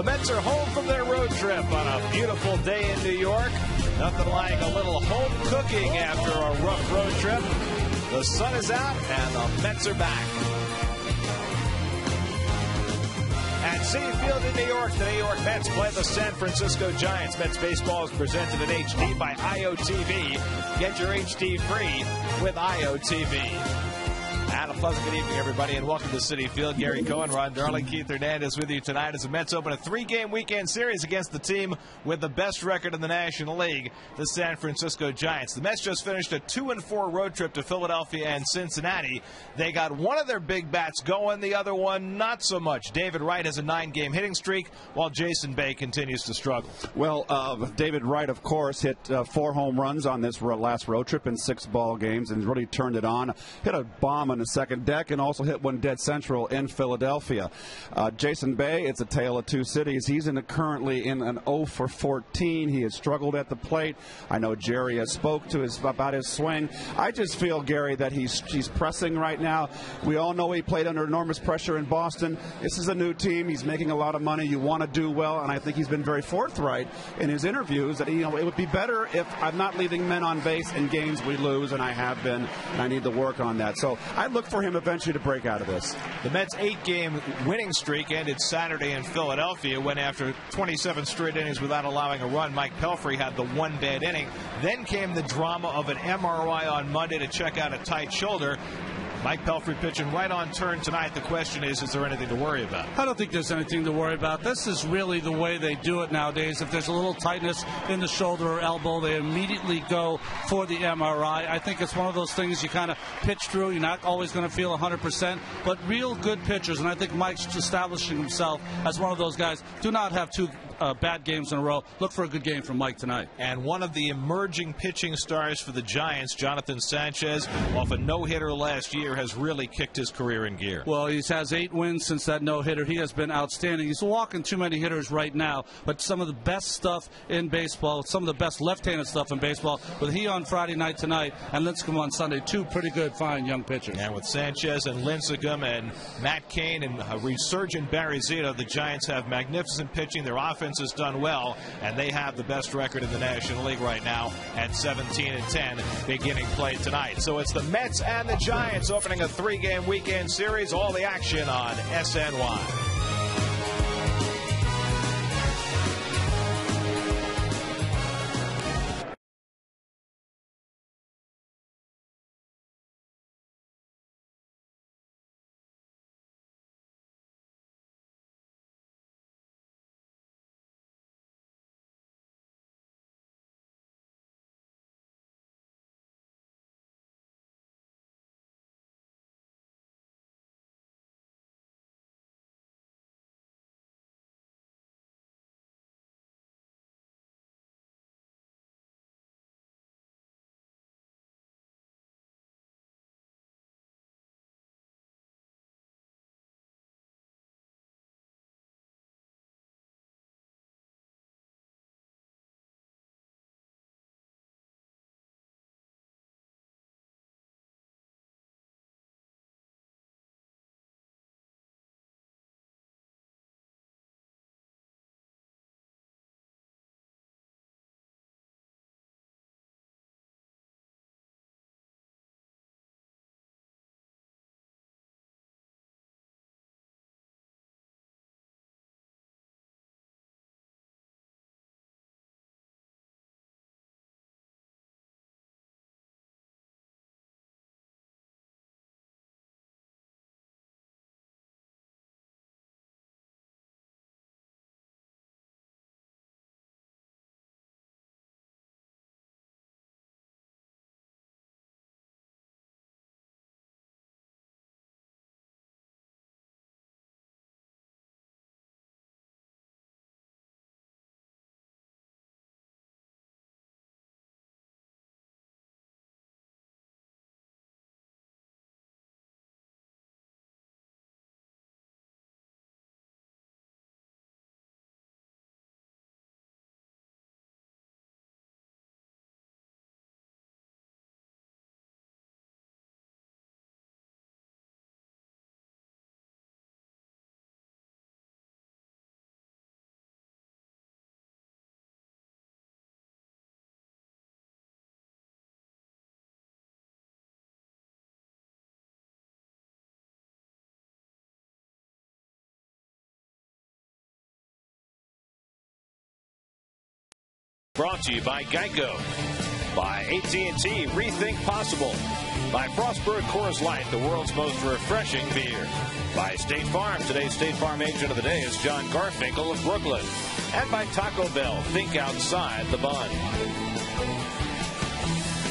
Mets are home from their road trip on a beautiful day in New York. Nothing like a little home cooking after a rough road trip. The sun is out and the Mets are back. At Citi Field in New York, the New York Mets play the San Francisco Giants. Mets baseball is presented in HD by IOTV. Get your HD free with IOTV. And a pleasant good evening, everybody, and welcome to Citi Field. Gary Cohen, Ron Darling, Keith Hernandez with you tonight as the Mets open a three-game weekend series against the team with the best record in the National League, the San Francisco Giants. The Mets just finished a 2-4 road trip to Philadelphia and Cincinnati. They got one of their big bats going, the other one not so much. David Wright has a 9-game hitting streak, while Jason Bay continues to struggle. Well, David Wright, of course, hit 4 home runs on this last road trip in 6 ball games and really turned it on. Hit a bomb on the second deck and also hit one dead central in Philadelphia. Jason Bay, it's a tale of two cities. He's currently in an 0 for 14. He has struggled at the plate. I know Jerry has spoke to about his swing. I just feel, Gary, that he's pressing right now. We all know he played under enormous pressure in Boston. This is a new team. He's making a lot of money. You want to do well, and I think he's been very forthright in his interviews that it would be better if I'm not leaving men on base in games we lose, and I have been, and I need to work on that. So I look for him eventually to break out of this. The Mets' 8-game winning streak ended Saturday in Philadelphia when, after 27 straight innings without allowing a run, Mike Pelfrey had the one bad inning. Then came the drama of an MRI on Monday to check out a tight shoulder. Mike Pelfrey pitching right on turn tonight. The question is there anything to worry about? I don't think there's anything to worry about. This is really the way they do it nowadays. If there's a little tightness in the shoulder or elbow, they immediately go for the MRI. I think it's one of those things you kind of pitch through. You're not always going to feel 100%, but real good pitchers, and I think Mike's establishing himself as one of those guys, do not have 2 bad games in a row. Look for a good game from Mike tonight. And one of the emerging pitching stars for the Giants, Jonathan Sanchez, off a no-hitter last year, has really kicked his career in gear. Well, he has 8 wins since that no-hitter. He has been outstanding. He's walking too many hitters right now, but some of the best stuff in baseball, some of the best left-handed stuff in baseball, with he on Friday night tonight and Lincecum on Sunday, 2 pretty good, fine young pitchers. And with Sanchez and Lincecum and Matt Cain and a resurgent Barry Zito, the Giants have magnificent pitching. Their offense has done well, and they have the best record in the National League right now at 17-10 beginning play tonight. So it's the Mets and the Giants opening a 3-game weekend series. All the action on SNY. Brought to you by Geico, by AT&T, Rethink Possible, by Frostburg Coors Light, the world's most refreshing beer, by State Farm. Today's State Farm agent of the day is John Garfinkel of Brooklyn, and by Taco Bell. Think outside the bun.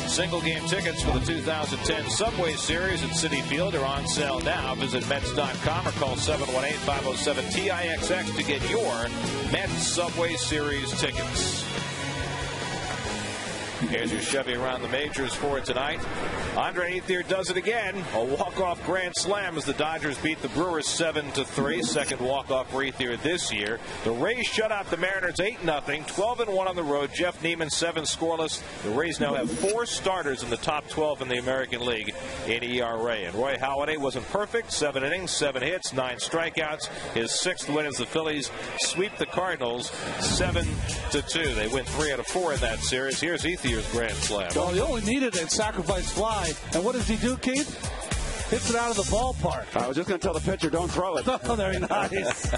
Single game tickets for the 2010 Subway Series at Citi Field are on sale now. Visit Mets.com or call 718-507-TIXX to get your Mets Subway Series tickets. Here's your Chevy around the majors for tonight. Andre Ethier does it again. A walk-off grand slam as the Dodgers beat the Brewers 7-3. Second walk-off for Ethier this year. The Rays shut out the Mariners 8-0. 12-1 on the road. Jeff Neiman 7 scoreless. The Rays now have 4 starters in the top 12 in the American League in ERA. And Roy Halladay wasn't perfect. 7 innings, 7 hits, 9 strikeouts. His 6th win as the Phillies sweep the Cardinals 7-2. They win 3 out of 4 in that series. Here's Ethier's grand slam. Well, he only needed a sacrifice fly. And what does he do, Keith? Hits it out of the ballpark. I was just going to tell the pitcher, don't throw it. Oh, very nice.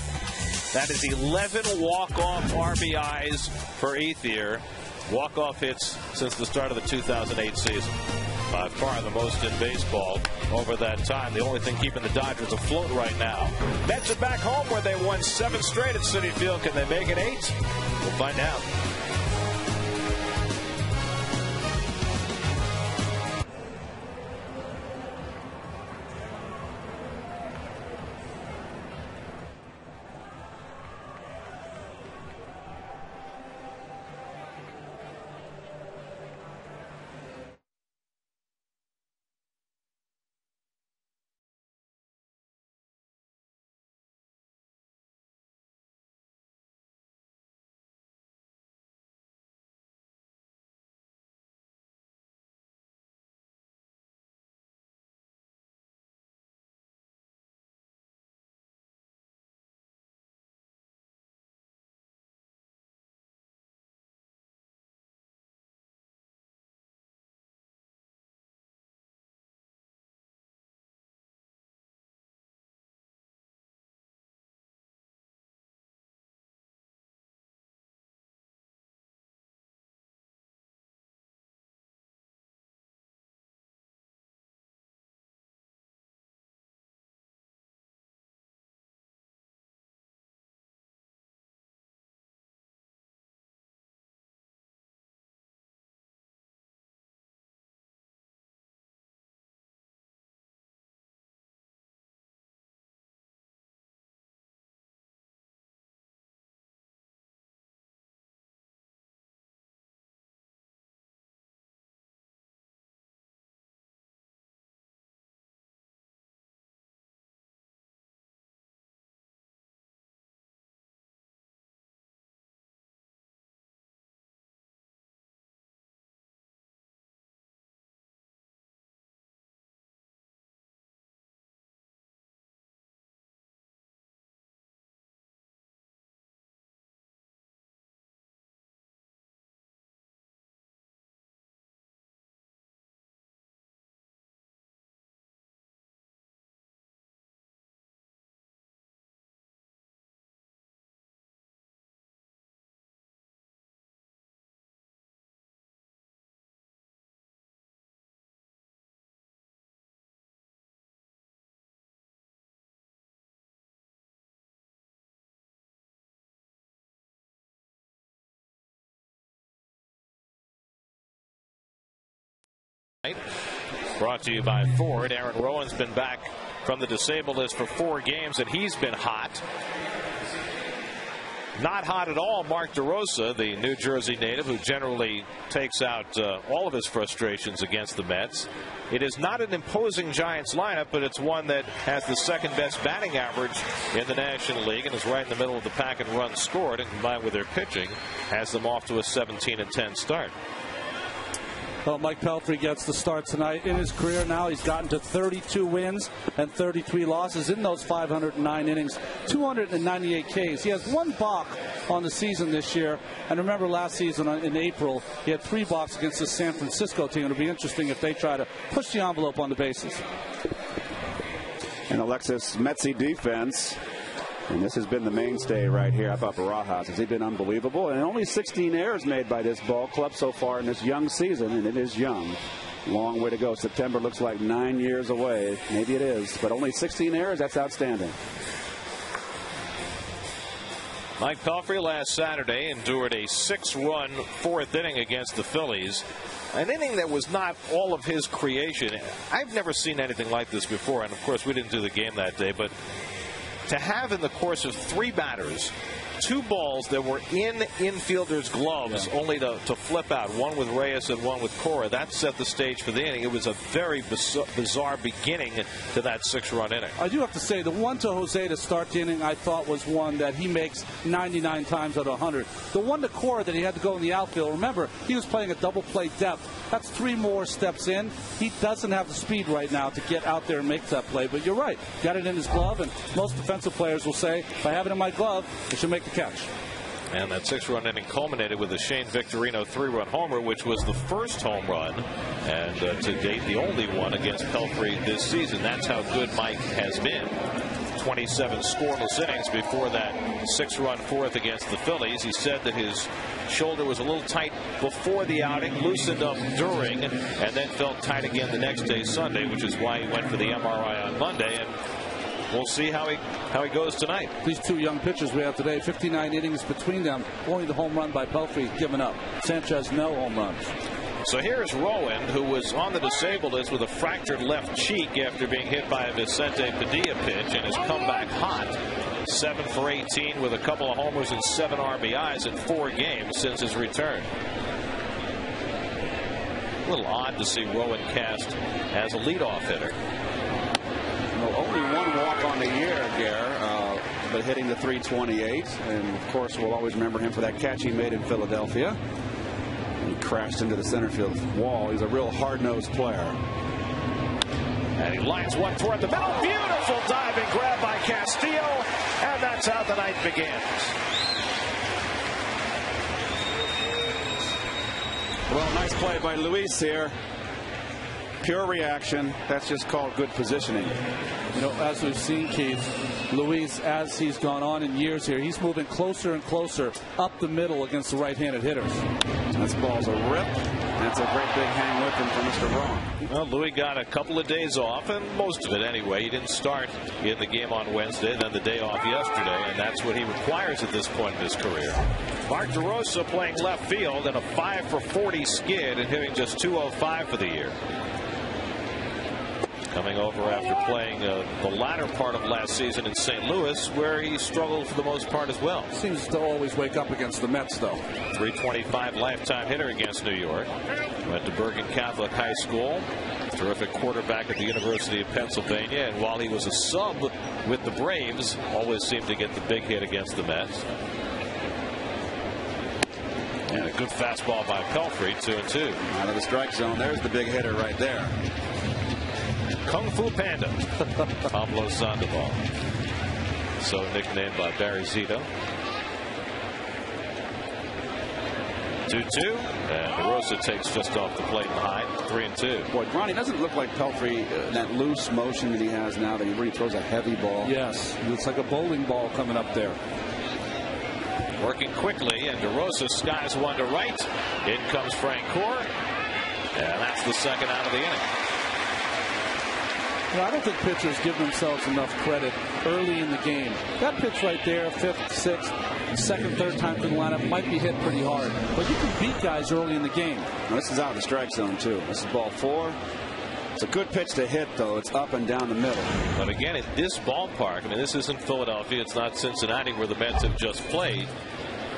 That is 11 walk-off RBIs for Ethier. Walk-off hits since the start of the 2008 season. By far the most in baseball over that time. The only thing keeping the Dodgers afloat right now. Mets are back home where they won 7 straight at Citi Field. Can they make it 8? We'll find out. Brought to you by Ford. Aaron Rowan's been back from the disabled list for 4 games, and he's been hot. Not hot at all, Mark DeRosa, the New Jersey native who generally takes out all of his frustrations against the Mets. It is not an imposing Giants lineup, but it's one that has the 2nd best batting average in the National League and is right in the middle of the pack in runs scored, and combined with their pitching has them off to a 17-10 start. Well, Mike Pelfrey gets the start tonight. In his career now, he's gotten to 32 wins and 33 losses in those 509 innings, 298 Ks. He has 1 balk on the season this year. And remember last season in April, he had 3 balks against the San Francisco team. It'll be interesting if they try to push the envelope on the bases. And Alexis Metsy defense And this has been the mainstay right here. I thought Barajas has been unbelievable. And only 16 errors made by this ball club so far in this young season, and it is young. Long way to go. September looks like 9 years away. Maybe it is, but only 16 errors. That's outstanding. Mike Pelfrey last Saturday endured a 6-run fourth inning against the Phillies. An inning that was not all of his creation. I've never seen anything like this before, and of course we didn't do the game that day, but to have in the course of 3 batters 2 balls that were in infielders' gloves, only to flip out, one with Reyes and one with Cora. That set the stage for the inning. It was a very bizarre beginning to that 6-run inning. I do have to say, the one to Jose to start the inning, I thought was one that he makes 99 times out of 100. The one to Cora that he had to go in the outfield, remember, he was playing a double play depth. That's 3 more steps in. He doesn't have the speed right now to get out there and make that play. But you're right. Got it in his glove, and most defensive players will say, if I have it in my glove, I should make the catch. And that 6-run inning culminated with a Shane Victorino 3-run homer, which was the first home run, and to date the only one against Pelfrey this season. That's how good Mike has been. 27 scoreless innings before that 6-run fourth against the Phillies. He said that his shoulder was a little tight before the outing, loosened up during, and then felt tight again the next day, Sunday, which is why he went for the MRI on Monday. And we'll see how he goes tonight. These 2 young pitchers we have today, 59 innings between them. Only the home run by Pelfrey given up. Sanchez, no home runs. So here's Rowan, who was on the disabled list with a fractured left cheek after being hit by a Vicente Padilla pitch, and has come back hot. 7 for 18 with a couple of homers and 7 RBIs in 4 games since his return. A little odd to see Rowan cast as a leadoff hitter. Well, only 1 walk on the year, Gare, but hitting the .328. And, of course, we'll always remember him for that catch he made in Philadelphia. He crashed into the center field wall. He's a real hard-nosed player. And he lines one toward the middle. Beautiful diving grab by Castillo. And that's how the night begins. Well, nice play by Luis here. Pure reaction. That's just called good positioning. You know, as we've seen, Keith, Luis, as he's gone on in years here, he's moving closer and closer up the middle against the right-handed hitters. This ball's a rip. That's a great big hang with him from Mr. Braun. Well, Louis got a couple of days off, and most of it anyway. He didn't start in the game on Wednesday, then the day off yesterday, and that's what he requires at this point in his career. Mark DeRosa playing left field and a 5 for 40 skid and hitting just .205 for the year. Coming over after playing the latter part of last season in St. Louis, where he struggled for the most part as well. Seems to always wake up against the Mets, though. .325 lifetime hitter against New York. Went to Bergen Catholic High School. Terrific quarterback at the University of Pennsylvania. And while he was a sub with the Braves, always seemed to get the big hit against the Mets. And a good fastball by Pelfrey, 2-2. Out of the strike zone. There's the big hitter right there. Kung Fu Panda, Pablo Sandoval. So nicknamed by Barry Zito. 2-2, and DeRosa takes just off the plate behind. 3-2. Boy, Ronnie, doesn't look like Pelfrey, that loose motion that he has now, that he really throws a heavy ball. Yes, it's like a bowling ball coming up there. Working quickly, and DeRosa skies one to right. In comes Frank Core, and that's the second out of the inning. I don't think pitchers give themselves enough credit early in the game. That pitch right there, 5th, 6th, second, third time through the lineup, might be hit pretty hard. But you can beat guys early in the game. Now, this is out of the strike zone, too. This is ball 4. It's a good pitch to hit, though. It's up and down the middle. But again, at this ballpark, I mean, this isn't Philadelphia. It's not Cincinnati where the Mets have just played.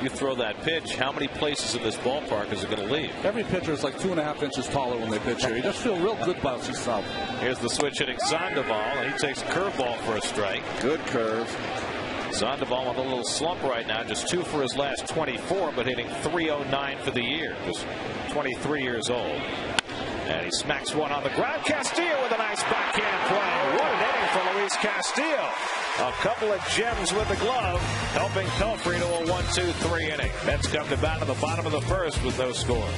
You throw that pitch, how many places in this ballpark is it going to leave? Every pitcher is like 2.5 inches taller when they pitch here. You just feel real good about yourself. Here's the switch hitting Sandoval, and he takes a curveball for a strike. Good curve. Sandoval on a little slump right now, just 2 for his last 24, but hitting .309 for the year. Just 23 years old. And he smacks one on the ground. Castillo with a nice backhand play. What an inning for Luis Castillo. A couple of gems with the glove, helping Pelfrey to a 1-2-3 inning. Mets come to bat in the bottom of the first with no score.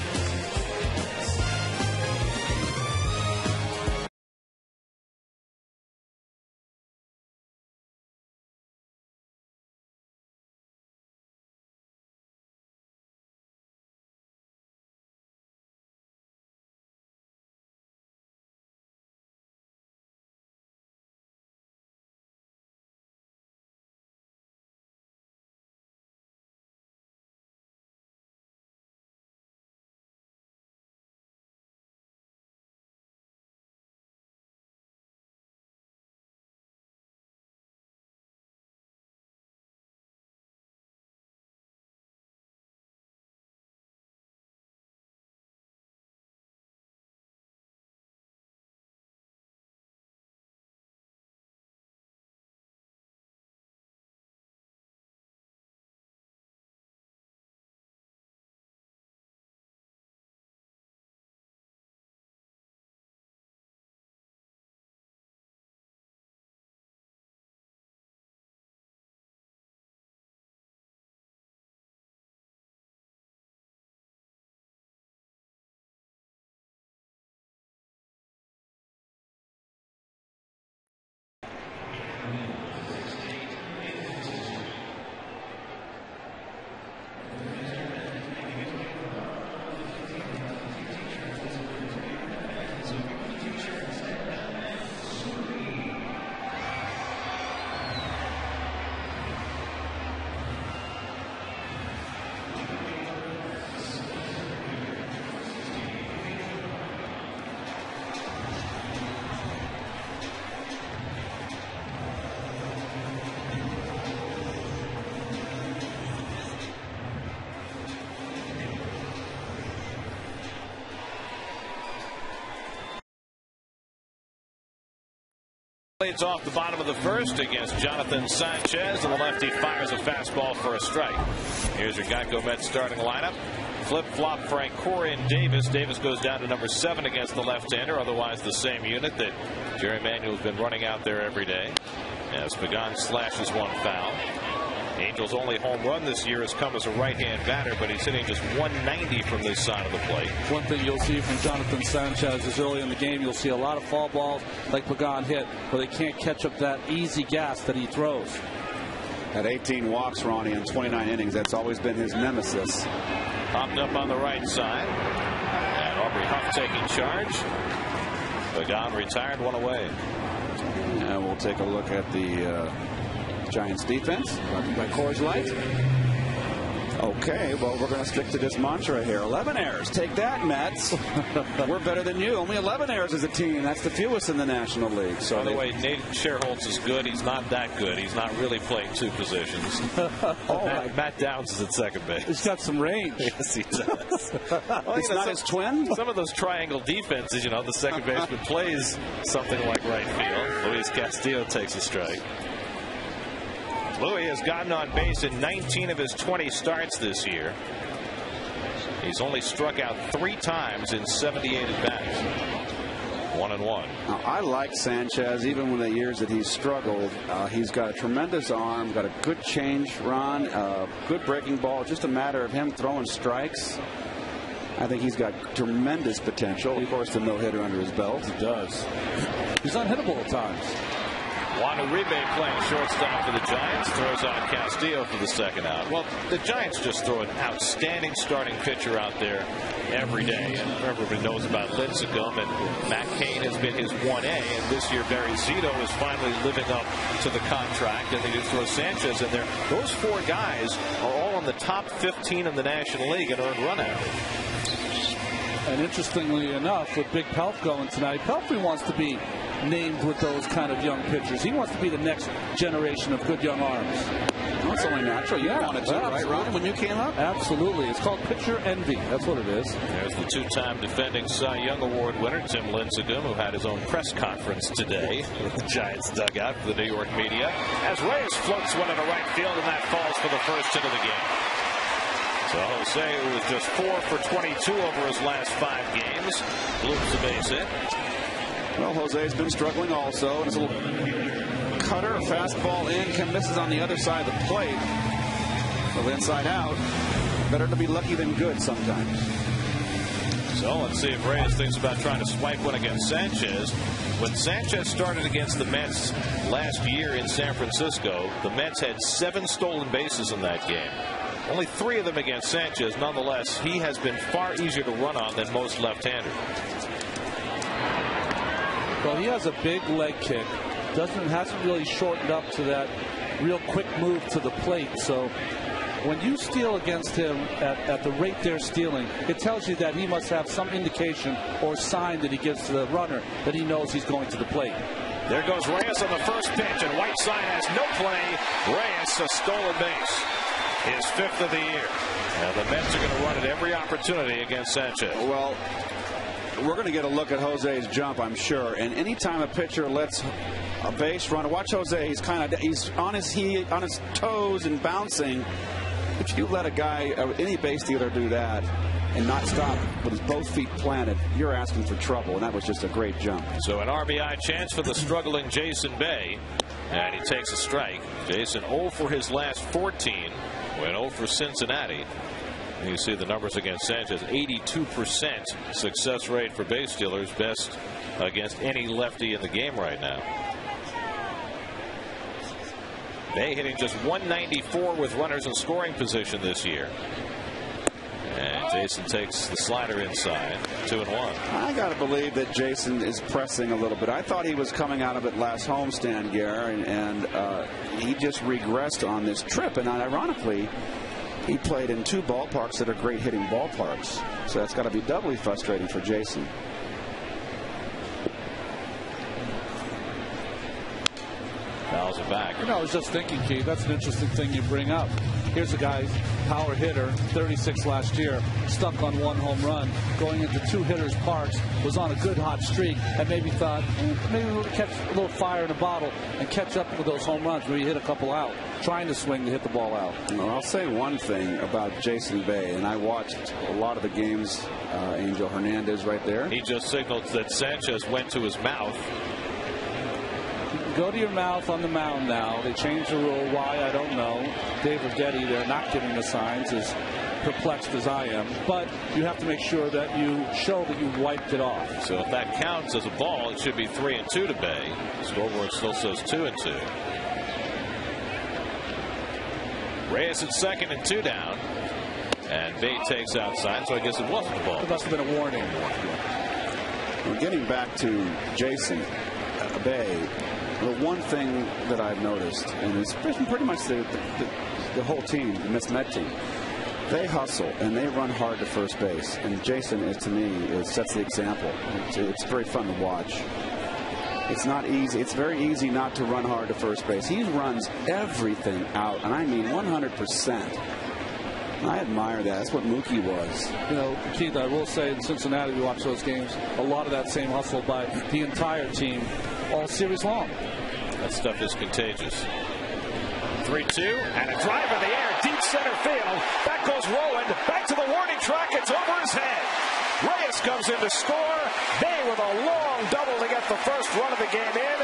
It's off the bottom of the first against Jonathan Sanchez, and the lefty fires a fastball for a strike. Here's your Geico Mets starting lineup. Flip-flop Francoeur Davis. Davis goes down to number 7 against the left-hander, otherwise the same unit that Jerry Manuel's been running out there every day. As Pagan slashes one foul. Angel's only home run this year has come as a right-hand batter, but he's hitting just 190 from this side of the plate. One thing you'll see from Jonathan Sanchez is early in the game you'll see a lot of foul balls like Pagan hit, where they can't catch up that easy gas that he throws. At 18 walks, Ronnie, in 29 innings, that's always been his nemesis. Popped up on the right side. And Aubrey Huff taking charge. Pagan retired, one away. And we'll take a look at the Giants defense, by Coors Light. Okay, well, we're going to stick to this mantra here. 11 errors. Take that, Mets. We're better than you. Only 11 errors as a team. That's the fewest in the National League. So by the way, Nate Scherholtz is good. He's not that good. He's not really playing 2 positions. Matt Downs is at second base. He's got some range. Yes, he does. Well, it's not his twin? Some of those triangle defenses, the second baseman plays something like right field. Luis Castillo takes a strike. Louis has gotten on base in 19 of his 20 starts this year. He's only struck out 3 times in 78 at-bats. 1-1. Now, I like Sanchez even when the years that he's struggled. He's got a tremendous arm, got a good change run, good breaking ball. Just a matter of him throwing strikes. I think he's got tremendous potential. Of course, the no-hitter under his belt. He does. He's unhittable at times. Juan Uribe playing shortstop for the Giants, throws out Castillo for the second out. Well, the Giants just throw an outstanding starting pitcher out there every day. And everybody knows about Lincecum, and Matt Cain has been his 1A, and this year Barry Zito is finally living up to the contract, and they just throw Sanchez in there. Those 4 guys are all in the top 15 in the National League in earned run average. And interestingly enough, with Big Pelf going tonight, Pelfrey wants to be named with those kind of young pitchers. He wants to be the next generation of good young arms. That's only natural. You wanted to, right, Ron, when you came up? Absolutely. It's called pitcher envy. That's what it is. There's the 2-time defending Cy Young Award winner, Tim Lincecum, who had his own press conference today with the Giants dugout for the New York media. As Reyes floats one into right field, and that falls for the first hit of the game. So Jose, who was just 4 for 22 over his last 5 games, loops a base hit. Well, Jose's been struggling also. And his little cutter, fastball in, misses on the other side of the plate. Well, inside out. Better to be lucky than good sometimes. So let's see if Reyes thinks about trying to swipe one against Sanchez. When Sanchez started against the Mets last year in San Francisco, the Mets had 7 stolen bases in that game. Only 3 of them against Sanchez. Nonetheless, he has been far easier to run on than most left-handers. Well, he has a big leg kick. Hasn't really shortened up to that real quick move to the plate. So when you steal against him at the rate they're stealing, it tells you that he must have some indication or sign that he gives to the runner that he knows he's going to the plate. There goes Reyes on the first pitch, and Whiteside has no play. Reyes a stolen base. His 5th of the year. And the Mets are going to run at every opportunity against Sanchez. Well, we're going to get a look at Jose's jump, I'm sure. And anytime a pitcher lets a base runner, watch Jose. He's on his toes and bouncing. If you let a guy, any base dealer, do that and not stop with his both feet planted, you're asking for trouble. And that was just a great jump. So an RBI chance for the struggling Jason Bay, and he takes a strike. Jason 0 for his last 14. Went 0 for Cincinnati. You see the numbers against Sanchez. 82% success rate for base stealers, best against any lefty in the game right now. Bay hitting just 194 with runners in scoring position this year. And Jason takes the slider inside. 2-1. I got to believe that Jason is pressing a little bit. I thought he was coming out of it last homestand, Gare, and he just regressed on this trip. And ironically, he played in 2 ballparks that are great hitting ballparks. So that's got to be doubly frustrating for Jason. Foul fouls it back. I was just thinking, Keith, that's an interesting thing you bring up. Here's a guy, power hitter, 36 last year, stuck on 1 home run, going into 2 hitters' parks, was on a good hot streak, and maybe thought, maybe we'll catch a little fire in a bottle and catch up with those home runs where you hit a couple out, trying to swing to hit the ball out. Well, I'll say one thing about Jason Bay, and I watched a lot of the games. Angel Hernandez right there. He just signaled that Sanchez went to his mouth. Go to your mouth on the mound now. They changed the rule. Why, I don't know. Dave Verdetti, they're not giving the signs, as perplexed as I am. But you have to make sure that you show that you wiped it off. So if that counts as a ball, it should be 3-2 to Bay. The scoreboard still says 2-2. Reyes at second and 2 down. And Bay takes outside, so I guess it wasn't a ball. It must have been a warning. Well, getting back to Jason Bay, the one thing that I've noticed, and it's pretty much the whole team, the Miss Met team, they hustle and they run hard to first base. And Jason, to me, sets the example. It's very fun to watch. It's not easy. It's very easy not to run hard to first base. He runs everything out, and I mean 100%. I admire that. That's what Mookie was. Keith, I will say in Cincinnati, we watch those games, a lot of that same hustle by the entire team all series long. That stuff is contagious. 3-2, and a drive in the air, deep center field. Back goes Rowan, back to the warning track. It's over his head. Reyes comes in to score. Bay with a long double to get the first run of the game in.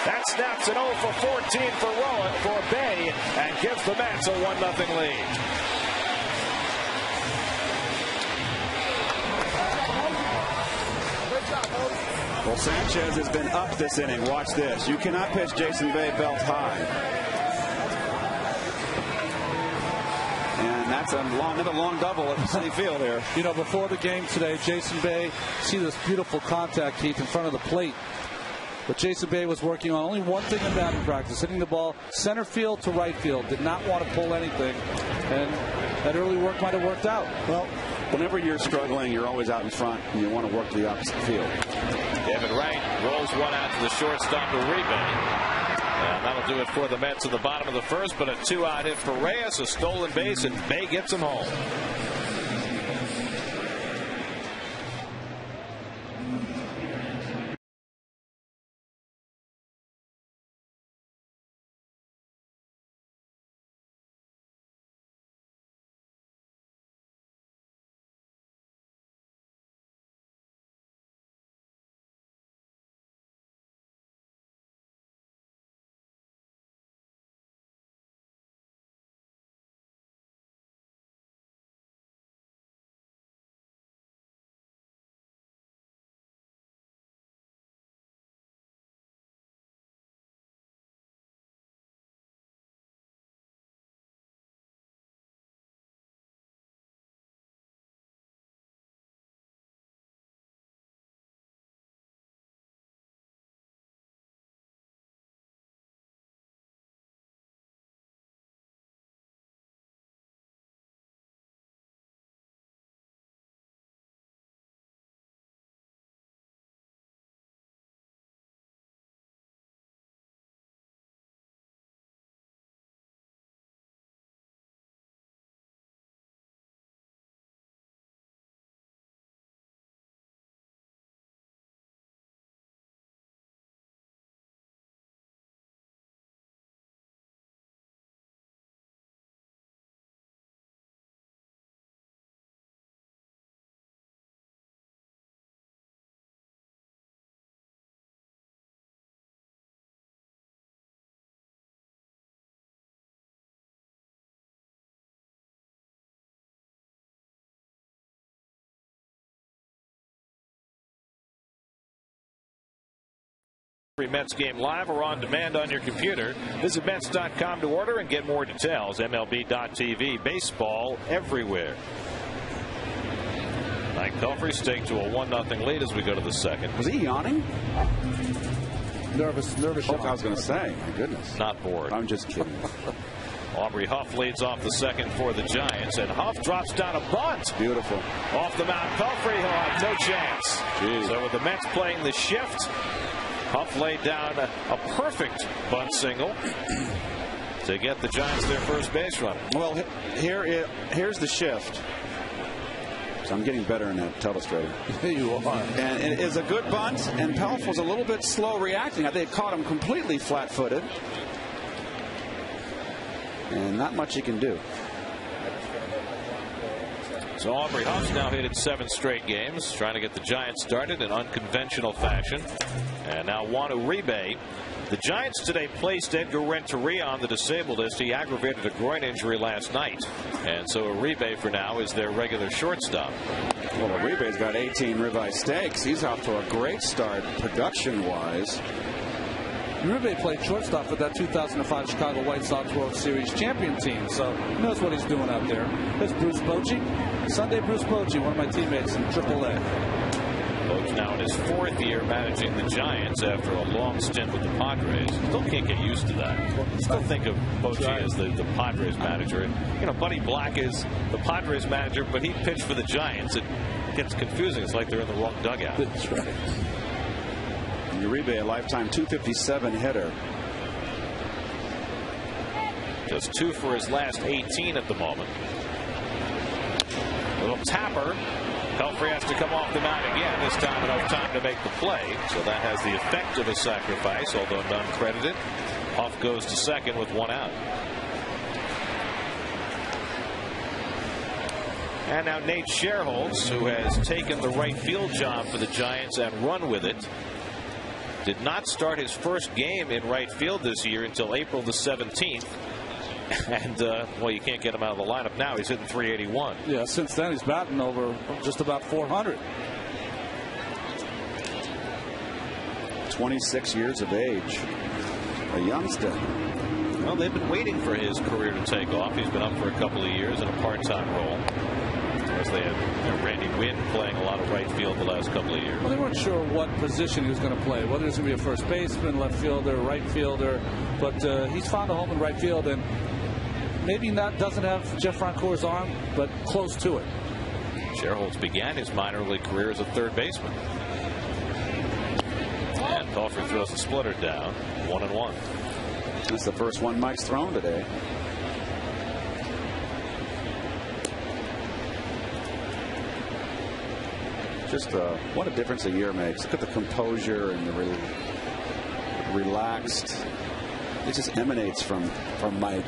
That snaps an 0 for 14 for Rowan for Bay and gives the Mets a 1-0 lead. Well, Sanchez has been up this inning. Watch this. You cannot pitch Jason Bay belt high. And that's another long double at City Field here. Before the game today, Jason Bay, see this beautiful contact, Keith, in front of the plate. But Jason Bay was working on only one thing in batting practice, hitting the ball center field to right field. Did not want to pull anything. And that early work might have worked out. Well, whenever you're struggling, you're always out in front, and you want to work to the opposite field. Devin Wright rolls one out to the shortstop to Uribe. And that'll do it for the Mets in the bottom of the first, but a 2-out hit for Reyes, a stolen base, and Bay gets him home. Mets game live or on demand on your computer. Visit Mets.com to order and get more details. MLB.tv. Baseball everywhere. Mike Pelfrey staying to a 1-0 lead as we go to the second. Was he yawning? Nervous. Oh, I was going to say. My goodness. Not bored. I'm just kidding. Aubrey Huff leads off the second for the Giants, and Huff drops down a bunt. Beautiful. Off the mound, Pelfrey, he'll have no chance. Jeez. So with the Mets playing the shift, Huff laid down a perfect bunt single to get the Giants their first base runner. Well, here's the shift. So I'm getting better in that telestrator. You are. And it is a good bunt, and Pelf was a little bit slow reacting. I think it caught him completely flat-footed. And not much he can do. So Aubrey Huff's now hit 7 straight games, trying to get the Giants started in unconventional fashion. And now Juan Uribe. The Giants today placed Edgar Renteria on the disabled list. He aggravated a groin injury last night. And so Uribe for now is their regular shortstop. Well, Uribe's got 18 ribeye steaks. He's off to a great start production-wise. Uribe played shortstop for that 2005 Chicago White Sox World Series champion team, so he knows what he's doing out there. There's Bruce Bochy. Sunday Bruce Bochy, one of my teammates in AAA. Bochy now in his 4th year managing the Giants after a long stint with the Padres. Still can't get used to that. Still think of Bochy as the Padres manager. And, you know, Buddy Black is the Padres manager, but he pitched for the Giants. It gets confusing. It's like they're in the wrong dugout. That's right. Uribe, a lifetime 257 hitter. Just 2 for his last 18 at the moment. Little tapper. Pelfrey has to come off the mound again. This time enough time to make the play. So that has the effect of a sacrifice, although none credited. Huff goes to second with 1 out. And now Nate Sherholtz, who has taken the right field job for the Giants and run with it, did not start his first game in right field this year until April the 17th. And, well, you can't get him out of the lineup now. He's hitting .381. Yeah, since then he's batting over just about 400. 26 years of age. A youngster. Well, they've been waiting for his career to take off. He's been up for a couple of years in a part-time role. As they had Randy Wynn playing a lot of right field the last couple of years. Well, they weren't sure what position he was going to play, whether it's going to be a first baseman, left fielder, right fielder. But he's found a home in right field, and maybe doesn't have Jeff Francoeur's arm, but close to it. Sherholtz began his minor league career as a third baseman. And Pelfrey throws a splitter down, 1-1. That's the first one Mike's thrown today. Just what a difference a year makes. Look at the composure and the relaxed. It just emanates from Mike.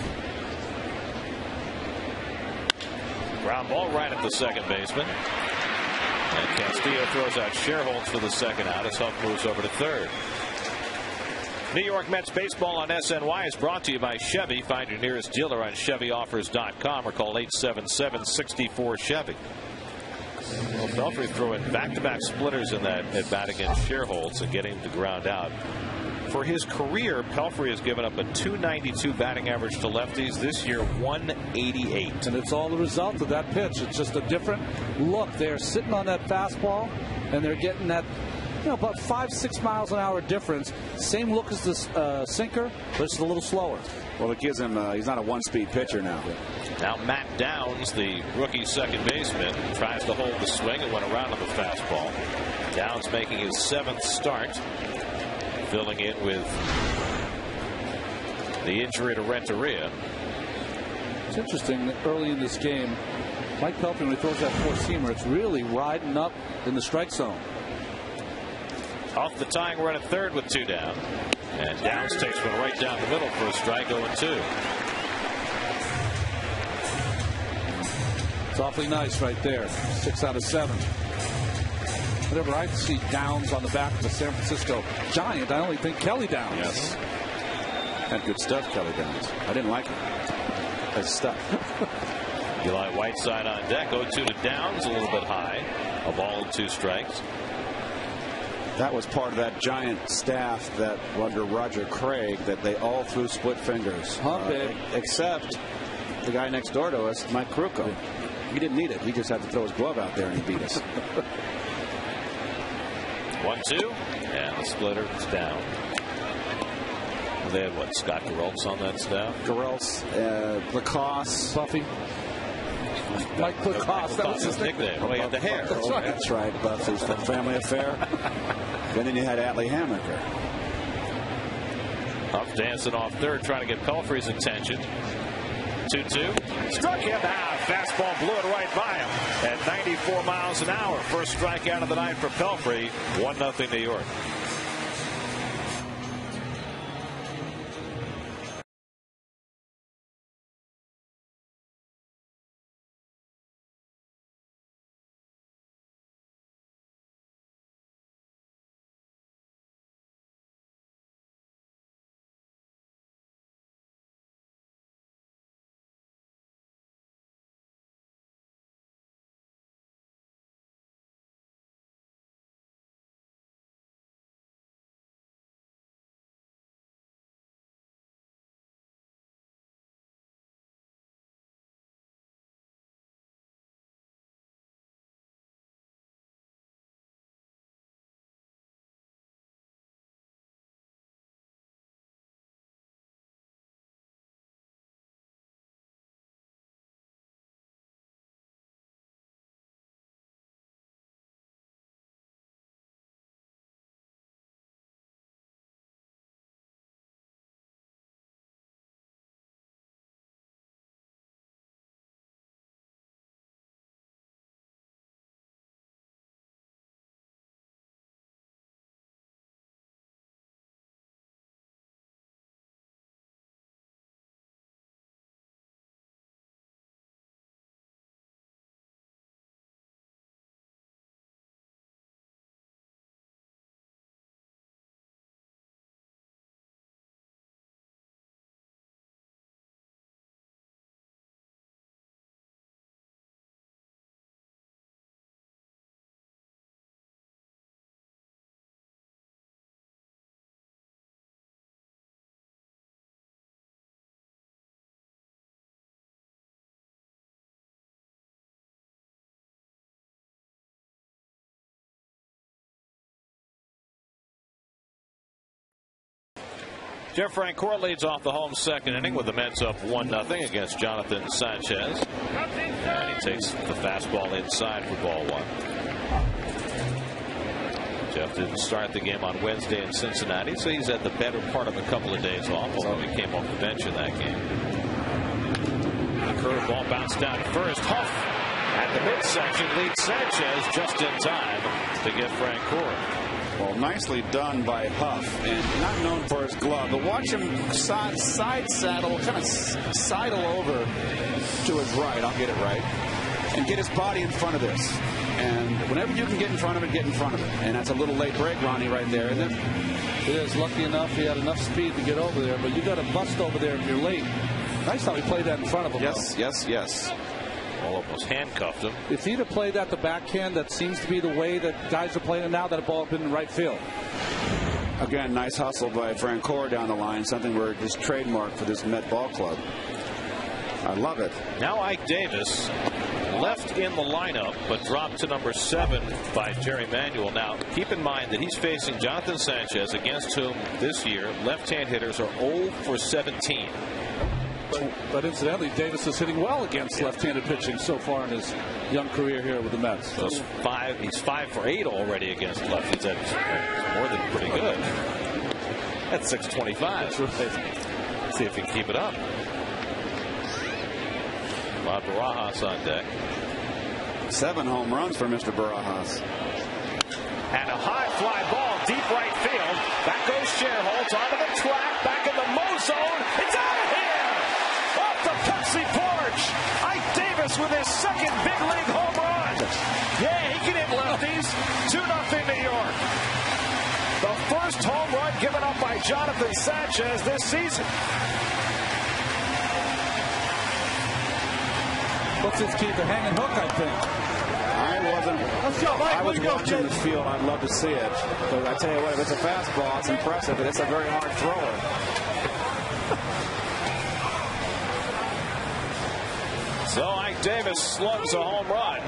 Ground ball right at the second baseman. And Castillo throws out Sherholtz for the second out as Huff moves over to third. New York Mets baseball on SNY is brought to you by Chevy. Find your nearest dealer on ChevyOffers.com or call 877-64-CHEVY. Well, Pelfrey throwing back-to-back splitters in that at bat against Sherholtz and getting him to ground out. For his career, Pelfrey has given up a .292 batting average to lefties. This year, .188. And it's all the result of that pitch. It's just a different look. They're sitting on that fastball, and they're getting that, about 5-6 miles an hour difference. Same look as the sinker, but it's a little slower. Well, it gives him, he's not a one-speed pitcher now. Now Matt Downs, the rookie second baseman, tries to hold the swing and went around on the fastball. Downs making his 7th start, filling in with the injury to Renteria. It's interesting that early in this game, Mike Pelfrey, when he throws that four-seamer, it's really riding up in the strike zone. Off the tying run at third with 2 down. And Downs takes one right down the middle for a strike, 0-2. It's awfully nice right there. 6 out of 7. Whenever I see Downs on the back of the San Francisco Giant, I only think Kelly Downs. Yes. Had good stuff, Kelly Downs. I didn't like it. That's stuff. Eli Whiteside on deck. 0-2 to Downs, a little bit high. A ball and 2 strikes. That was part of that Giant staff that under Roger Craig that they all threw split fingers. Except the guy next door to us, Mike Kruko. He didn't need it. He just had to throw his glove out there and he beat us. 1-2. And the splitter is down. They had what, Scott Geraltz on that staff? Geraltz, Lacoste, Buffy. Mike Lacoste, that was his nickname. Well, he had the hair. That's right, Buffy's Family Affair. And then you had Atlee Hammaker. Huff dancing off third, trying to get Pelfrey's attention. 2-2. Struck him out. Fastball blew it right by him at 94 miles an hour. First strikeout of the night for Pelfrey. 1-0 New York. Jeff Francoeur leads off the home second inning with the Mets up 1-0 against Jonathan Sanchez. And he takes the fastball inside for ball one. Jeff didn't start the game on Wednesday in Cincinnati, so he's had the better part of a couple of days off, although he came off the bench in that game. The curveball bounced down to first. Huff at the midsection leads Sanchez just in time to get Francoeur. Well, nicely done by Huff, and not known for his glove, but watch him side saddle, kind of sidle over to his right. I'll get it right, and get his body in front of this. And whenever you can get in front of it, get in front of it. And that's a little late break, Ronnie, right there, isn't it? It is. Lucky enough, he had enough speed to get over there, but you got to bust over there if you're late. Nice how he played that in front of him. Yes. Ball almost handcuffed him. If he'd have played that the backhand, that seems to be the way that guys are playing it now, that ball had been in right field. Again, nice hustle by Francoeur down the line, something we're just trademarked for this Met ball club. I love it. Now Ike Davis left in the lineup, but dropped to number 7 by Jerry Manuel. Now, keep in mind that he's facing Jonathan Sanchez, against whom this year left-hand hitters are 0 for 17. But incidentally, Davis is hitting well against left-handed pitching so far in his young career here with the Mets. So he's 5 for 8 already against lefties. That's more than pretty good. That's 625. Right. See if he can keep it up. Rod Barajas on deck. 7 home runs for Mr. Barajas. And a high fly ball, deep right field. Back goes Sherholtz onto the track, back in the Mo zone. It's out of here! Off the Pepsi porch! Ike Davis with his second big league home run. Yeah, he can hit lefties. 2-0 New York. The first home run given up by Jonathan Sanchez this season. What's his key? The hanging hook, I think. I was watching the field. I'd love to see it. But I tell you what, if it's a fastball, it's impressive, but it's a very hard thrower. So Ike Davis slugs a home run.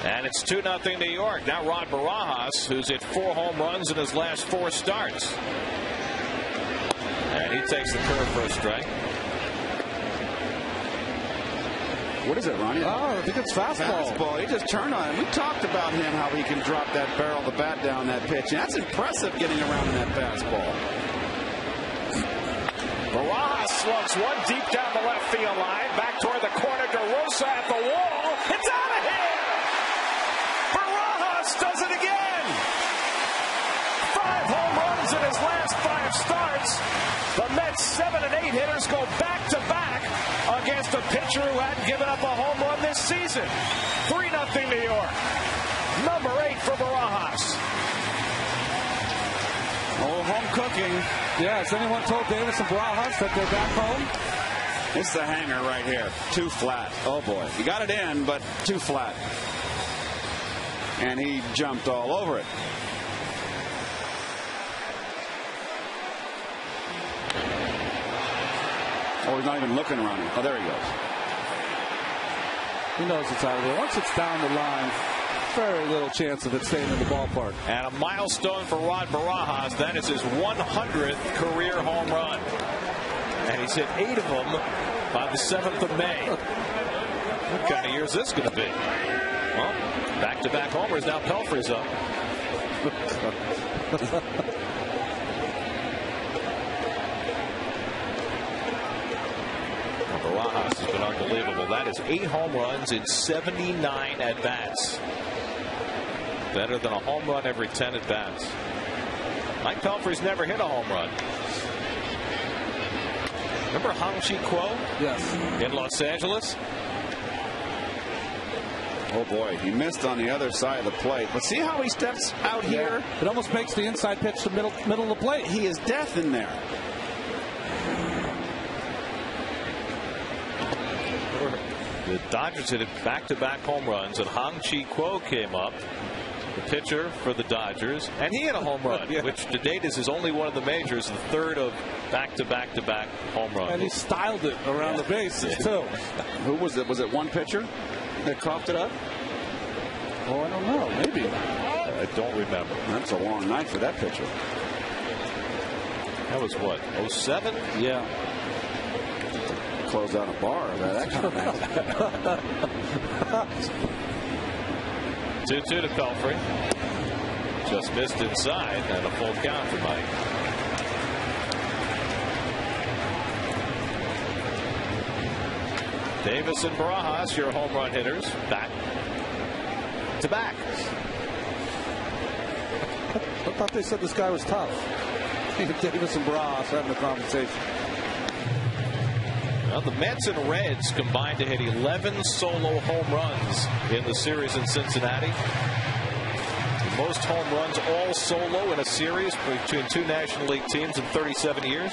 And it's 2-0 New York. Now Rod Barajas, who's hit 4 home runs in his last 4 starts. And he takes the curve for a strike. What is it, Ronnie? Oh, I think it's fastball. He just turned on it. We talked about him, how he can drop that barrel of the bat down that pitch. And that's impressive getting around in that fastball. Barajas slugs one deep down the left field line. Back toward the corner. DeRosa at the wall. It's out of here. Barajas does it again. 5 home runs in his last 5 starts. The Mets 7 and 8 hitters go back to back against a pitcher who hadn't given up a home run this season. 3-0 New York. Number 8 for Barajas. Oh, home cooking. Yeah, has anyone told Davis and Barajas that they're back home? It's the hanger right here. Too flat. Oh, boy. He got it in, but too flat. And he jumped all over it. Oh, he's not even looking around him. Oh, there he goes. He knows it's out of there. Once it's down the line, very little chance of it staying in the ballpark. And a milestone for Rod Barajas. That is his 100th career home run. And he's hit 8 of them by the 7th of May. What kind of year is this going to be? Well, back-to-back homers. Now Pelfrey's up. Barajas has been unbelievable. That is 8 home runs in 79 at-bats. Better than a home run every 10 at-bats. Mike Pelfrey's never hit a home run. Remember Hang-Chi Kuo? Yes. In Los Angeles? Oh, boy. He missed on the other side of the plate. But see how he steps out here? It almost makes the inside pitch to middle of the plate. He is death in there. The Dodgers hit back-to-back home runs, and Hang-Chi Kuo came up, the pitcher for the Dodgers, and he had a home run, which to date is his only one of the majors, the 3rd of back-to-back-to-back home runs. And he styled it around the bases, too. Who was it? Was it one pitcher that coughed it up? Oh, I don't know. Maybe. I don't remember. That's a long night for that pitcher. That was what, 07? Yeah. Close out a bar. That kind of thing. 2-2 to Pelfrey. Just missed inside, and a full count for Mike. Davis and Barajas, your home run hitters, back to back. I thought they said this guy was tough. Davis and Barajas having a conversation. Well, the Mets and Reds combined to hit 11 solo home runs in the series in Cincinnati. The most home runs all solo in a series between 2 National League teams in 37 years.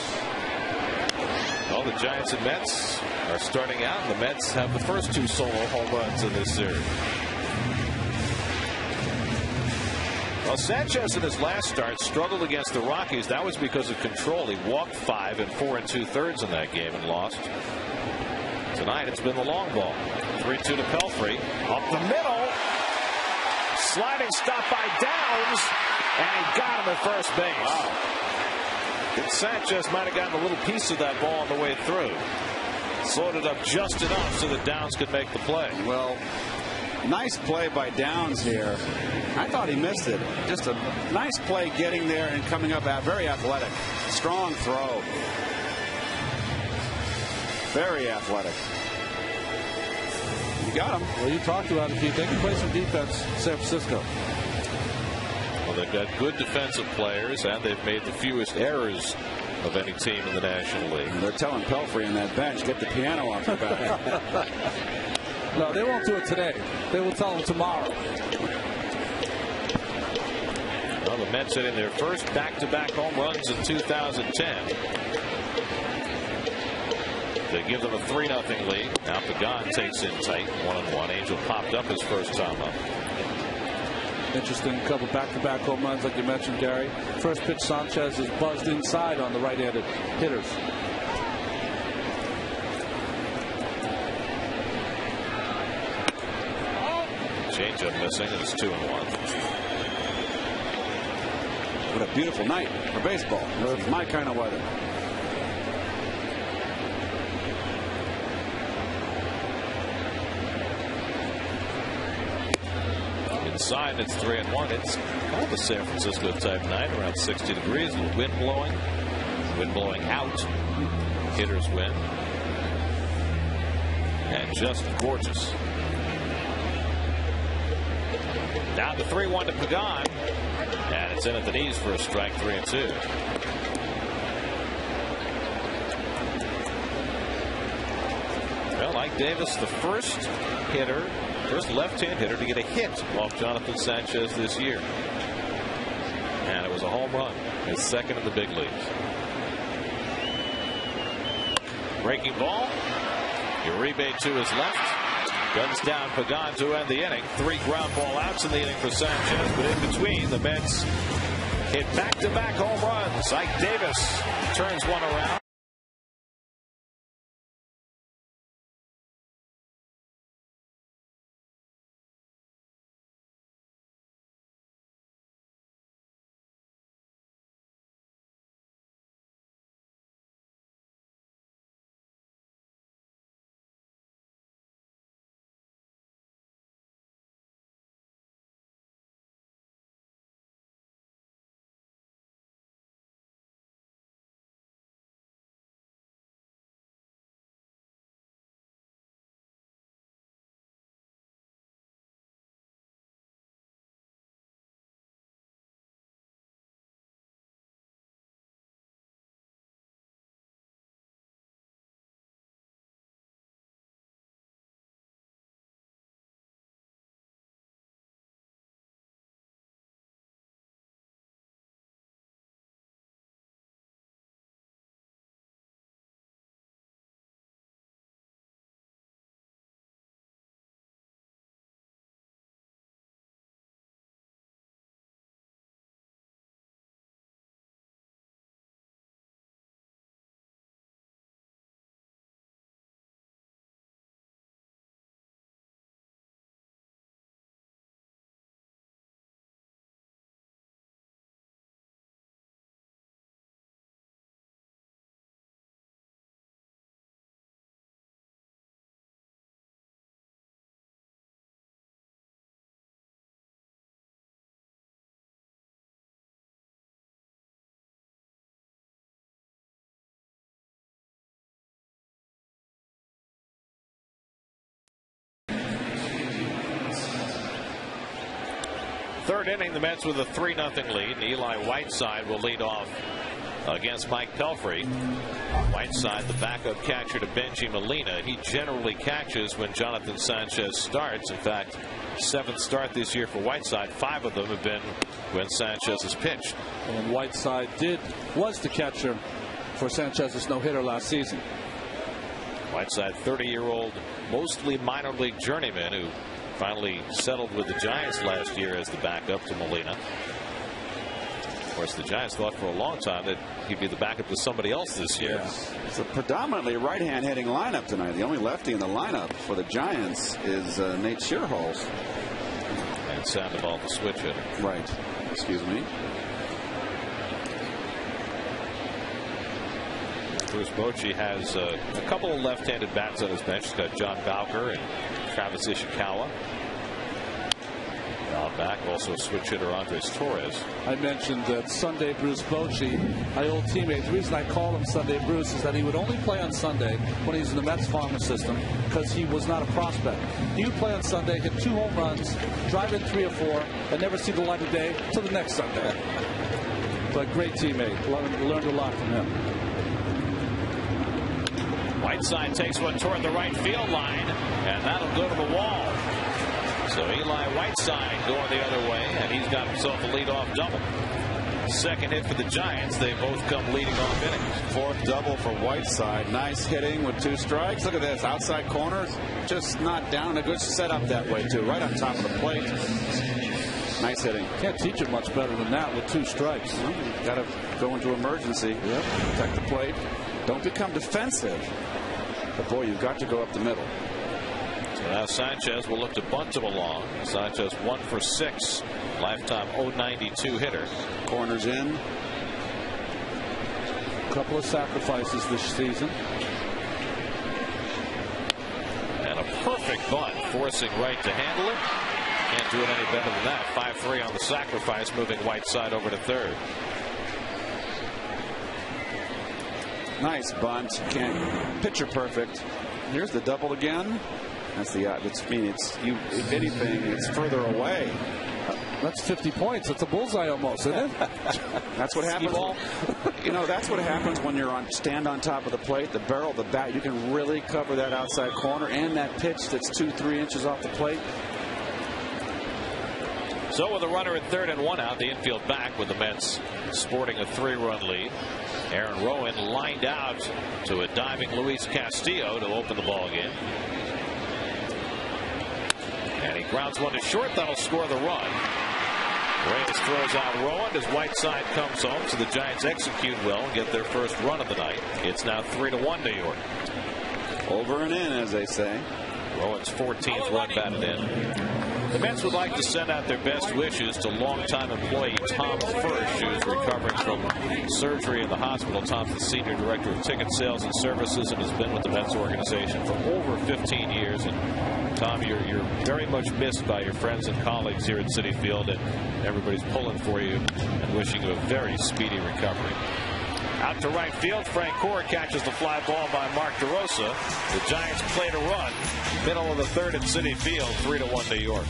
Well, the Giants and Mets are starting out, and the Mets have the first 2 solo home runs in this series. Well, Sanchez in his last start struggled against the Rockies. That was because of control. He walked 5 4 2/3 in that game and lost. Tonight it's been the long ball. 3-2 to Pelfrey. Up the middle. Sliding stop by Downs. And he got him at first base. Wow. Sanchez might have gotten a little piece of that ball on the way through. Slowed it up just enough so that Downs could make the play. Well, nice play by Downs here. I thought he missed it. Just a nice play getting there and coming up very athletic. Strong throw. Very athletic. You got him. Well, you talked about it, Keith. They can play some defense, San Francisco. Well, they've got good defensive players, and they've made the fewest errors of any team in the National League. And they're telling Pelfrey on that bench, get the piano off your back. No, they won't do it today. They will tell them tomorrow. Well, the Mets hitting their first back-to-back home runs in 2010. They give them a 3-0 lead. Now Pagan takes in tight, 1-1. Angel popped up his first time up. Interesting couple back-to-back home runs, like you mentioned, Gary. First pitch, Sanchez is buzzed inside on the right-handed hitters. Changeup missing. It's 2-1. What a beautiful night for baseball. It's my kind of weather. inside. It's 3-1. It's kind of a San Francisco type night, around 60 degrees. A little wind blowing. Wind blowing out. Hitters win. And just gorgeous. Down to 3-1 to Pagan. And it's in at the knees for a strike, 3-2. Well, Ike Davis, the first left-hand hitter to get a hit off Jonathan Sanchez this year. And it was a home run, his second in the big leagues. Breaking ball. Uribe to his left. Guns down Pagan to end the inning. 3 ground ball outs in the inning for Sanchez. But in between, the Mets hit back-to-back home runs. Ike Davis turns one around. Third inning, the Mets with a 3-0 lead. Eli Whiteside will lead off against Mike Pelfrey. Whiteside, the backup catcher to Benji Molina. He generally catches when Jonathan Sanchez starts. In fact, 7th start this year for Whiteside. 5 of them have been when Sanchez has pitched. And Whiteside was the catcher for Sanchez's no-hitter last season. Whiteside, 30-year-old, mostly minor league journeyman who finally settled with the Giants last year as the backup to Molina. Of course, the Giants thought for a long time that he'd be the backup to somebody else this year. Yeah. It's a predominantly right-hand hitting lineup tonight. The only lefty in the lineup for the Giants is Nate Shearholz. And Sandoval, the switch hitter. Right. Excuse me. Bruce Bochy has a couple of left-handed bats on his bench. He's got John Bowker and Travis Ishikawa. Now back, also a switch hitter Andres Torres. I mentioned that Sunday Bruce Bochy, my old teammate. The reason I call him Sunday Bruce is that he would only play on Sunday when he's in the Mets farm system because he was not a prospect. He would play on Sunday, hit 2 home runs, drive in 3 or 4, and never see the light of day till the next Sunday. But great teammate. Learned a lot from him. Whiteside takes one toward the right field line, and that'll go to the wall. So Eli Whiteside going the other way, and he's got himself a leadoff double. Second hit for the Giants. They both come leading off innings. 4th double for Whiteside. Nice hitting with 2 strikes. Look at this. Outside corner. Just not down. A good setup that way, too. Right on top of the plate. Nice hitting. Can't teach it much better than that with 2 strikes. Well, you've got to go into emergency. Yep. Protect the plate. Don't become defensive. But, boy, you've got to go up the middle. So now Sanchez will look to bunt him along. Sanchez 1 for 6. Lifetime 0.92 hitter. Corners in. A couple of sacrifices this season. And a perfect bunt, forcing right to handle it. Can't do it any better than that. 5-3 on the sacrifice, moving Whiteside over to third. Nice bunt. Can't pitcher perfect. Here's the double again. That's the. If anything, it's further away. That's 50 points. That's a bullseye almost, isn't it? That's what happens. That's what happens when you're stand on top of the plate. The barrel of the bat, you can really cover that outside corner and that pitch that's 2-3 inches off the plate. So with a runner at third and 1 out, the infield back with the Mets sporting a 3-run lead. Aaron Rowan lined out to a diving Luis Castillo to open the ball game. And he grounds one to short. That'll score the run. Reyes throws out Rowan as Whiteside comes home. So the Giants execute well and get their first run of the night. It's now 3-1 New York. Over and in, as they say. Rowan's 14th run batted in. The Mets would like to send out their best wishes to longtime employee Tom Furch, who's recovering from surgery in the hospital. Tom's the senior director of ticket sales and services and has been with the Mets organization for over 15 years. And Tom, you're very much missed by your friends and colleagues here at Citi Field, and everybody's pulling for you and wishing you a very speedy recovery. Out to right field, Frank Core catches the fly ball by Mark DeRosa. The Giants play to run. Middle of the third at Citi Field, 3-1 New York.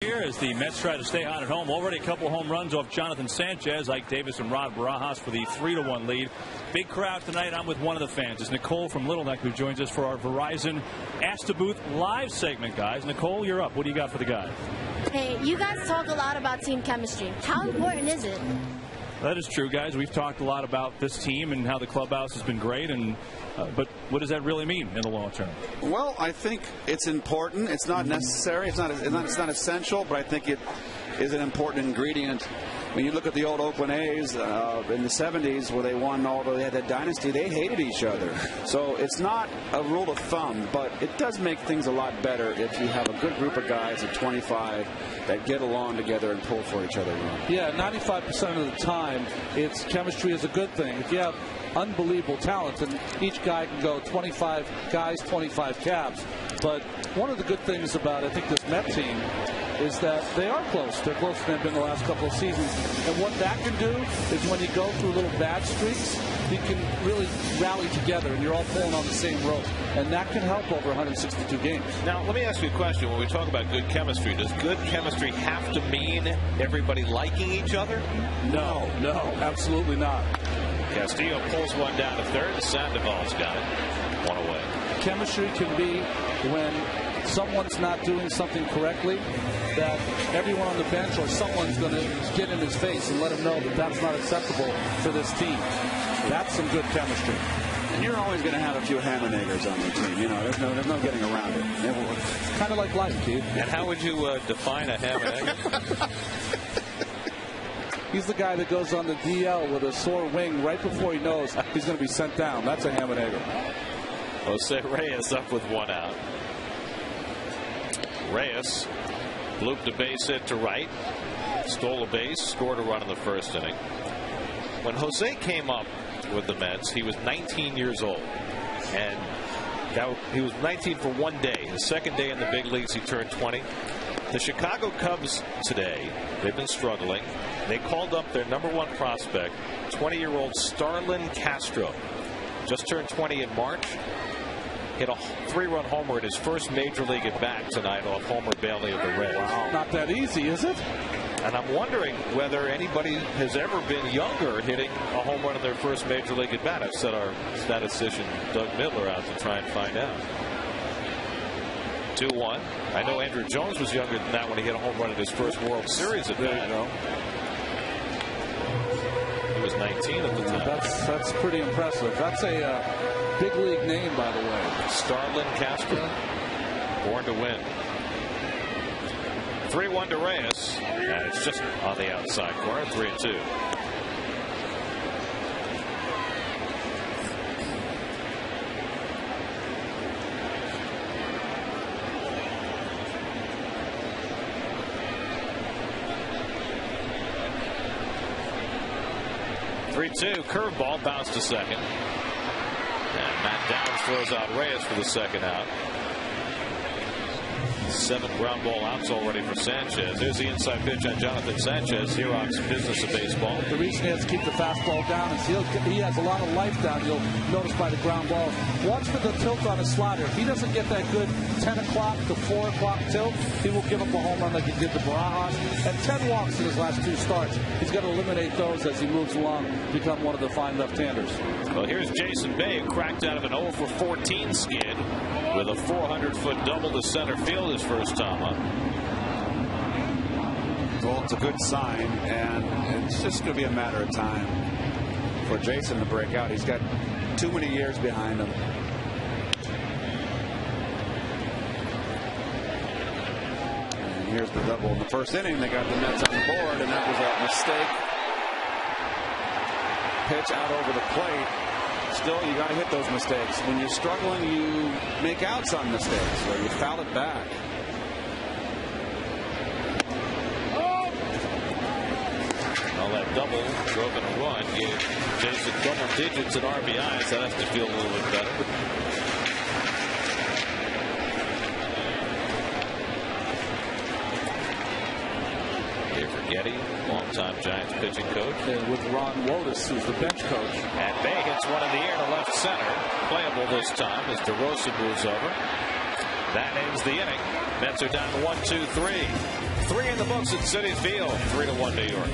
Here as the Mets try to stay hot at home. Already a couple home runs off Jonathan Sanchez, Ike Davis, and Rod Barajas for the 3-1 lead. Big crowd tonight. I'm with one of the fans. It's Nicole from Little Neck who joins us for our Verizon Ask the Booth live segment, guys. Nicole, you're up. What do you got for the guys? Hey, you guys talk a lot about team chemistry. How important is it? That is true, guys. We've talked a lot about this team and how the clubhouse has been great, and but what does that really mean in the long term? Well, I think it's important. It's not necessary. It's not essential, but I think it is an important ingredient. When you look at the old Oakland A's in the 70s where they won they had that dynasty, they hated each other. So it's not a rule of thumb, but it does make things a lot better if you have a good group of guys at 25 that get along together and pull for each other. Yeah, 95% of the time, it's chemistry is a good thing. If you have unbelievable talent, and each guy can go 25 guys, 25 caps. But one of the good things about, I think, this Met team is that they are close. They're closer than they've been the last couple of seasons. And what that can do is when you go through little bad streaks, you can really rally together, and you're all pulling on the same rope. And that can help over 162 games. Now, let me ask you a question. When we talk about good chemistry, does good chemistry have to mean everybody liking each other? No, absolutely not. Castillo pulls one down to third, and Sandoval's got it. One away. Chemistry can be when someone's not doing something correctly, that everyone on the bench or someone's going to get in his face and let him know that that's not acceptable for this team. That's some good chemistry. And you're always going to have a few Hammonagers on your team. You know, there's no getting around it. It's kind of like life, Keith. And how would you define a Hammonager? He's the guy that goes on the DL with a sore wing right before he knows he's going to be sent down. That's a Hammonager. Jose Reyes up with one out. Reyes looped a base hit to right, stole a base, scored a run in the first inning. When Jose came up with the Mets, he was 19 years old, and he was 19 for one day. His second day in the big leagues, he turned 20. The Chicago Cubs today, they've been struggling. They called up their #1 prospect, 20-year-old Starlin Castro. Just turned 20 in March. Hit a 3-run homer in his first major league at bat tonight off Homer Bailey of the Reds. Wow. Not that easy, is it? And I'm wondering whether anybody has ever been younger hitting a home run in their first major league at bat. I've set our statistician Doug Midler out to try and find out. 2-1. I know Andrew Jones was younger than that when he hit a home run in his first World Series at bat. There you go. He was 19 at the time. That's pretty impressive. That's a big league name, by the way. Starlin Castro, born to win. 3-1 to Reyes, and it's just on the outside corner. 3-2. Curveball bounced to second. And Matt Downs throws out Reyes for the second out. 7 ground ball outs already for Sanchez. There's the inside pitch on Jonathan Sanchez. Xerox business of baseball. The reason he has to keep the fastball down is he has a lot of life down. You'll notice by the ground ball. Watch for the tilt on his slider. If he doesn't get that good 10 o'clock to 4 o'clock tilt, he will give up a home run like he did to Barajas. And 10 walks in his last 2 starts. He's got to eliminate those as he moves along, become one of the fine left-handers. Well, here's Jason Bay, who cracked out of an 0 for 14 skid with a 400-foot double to center field his first time up. Well, it's a good sign, and it's just going to be a matter of time for Jason to break out. He's got too many years behind him. And here's the double in the first inning. They got the Mets on the board, and that was a mistake. Pitch out over the plate. Still, you got to hit those mistakes. When you're struggling, you make outs on mistakes, or you foul it back. Well, that double drove in a run, gave Jason double digits in RBIs. That has to feel a little bit better. Here for Getty, longtime Giants pitching coach. And with Ron Wotus, who's the bench coach. And Bay hits one in the air to left center. Playable this time as DeRosa moves over. That ends the inning. Mets are down to 1-2-3. 3 in the books at Citi Field. 3-1 New York.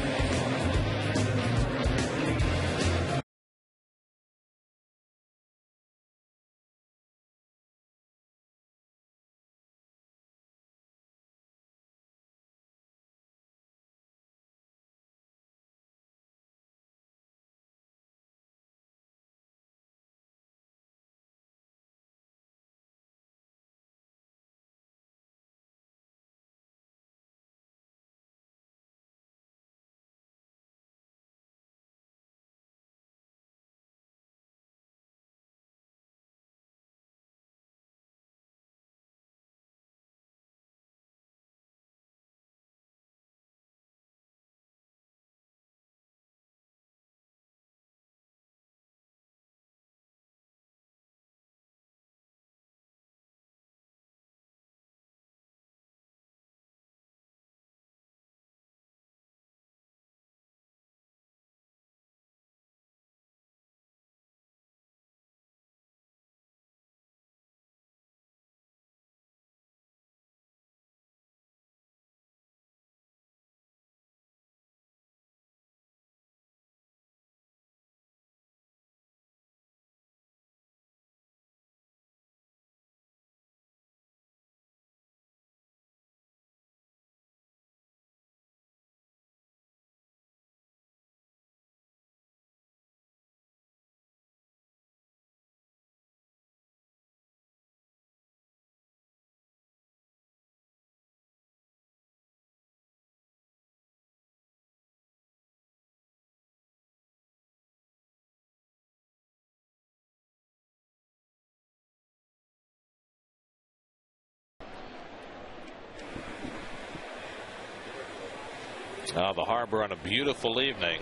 The harbor on a beautiful evening.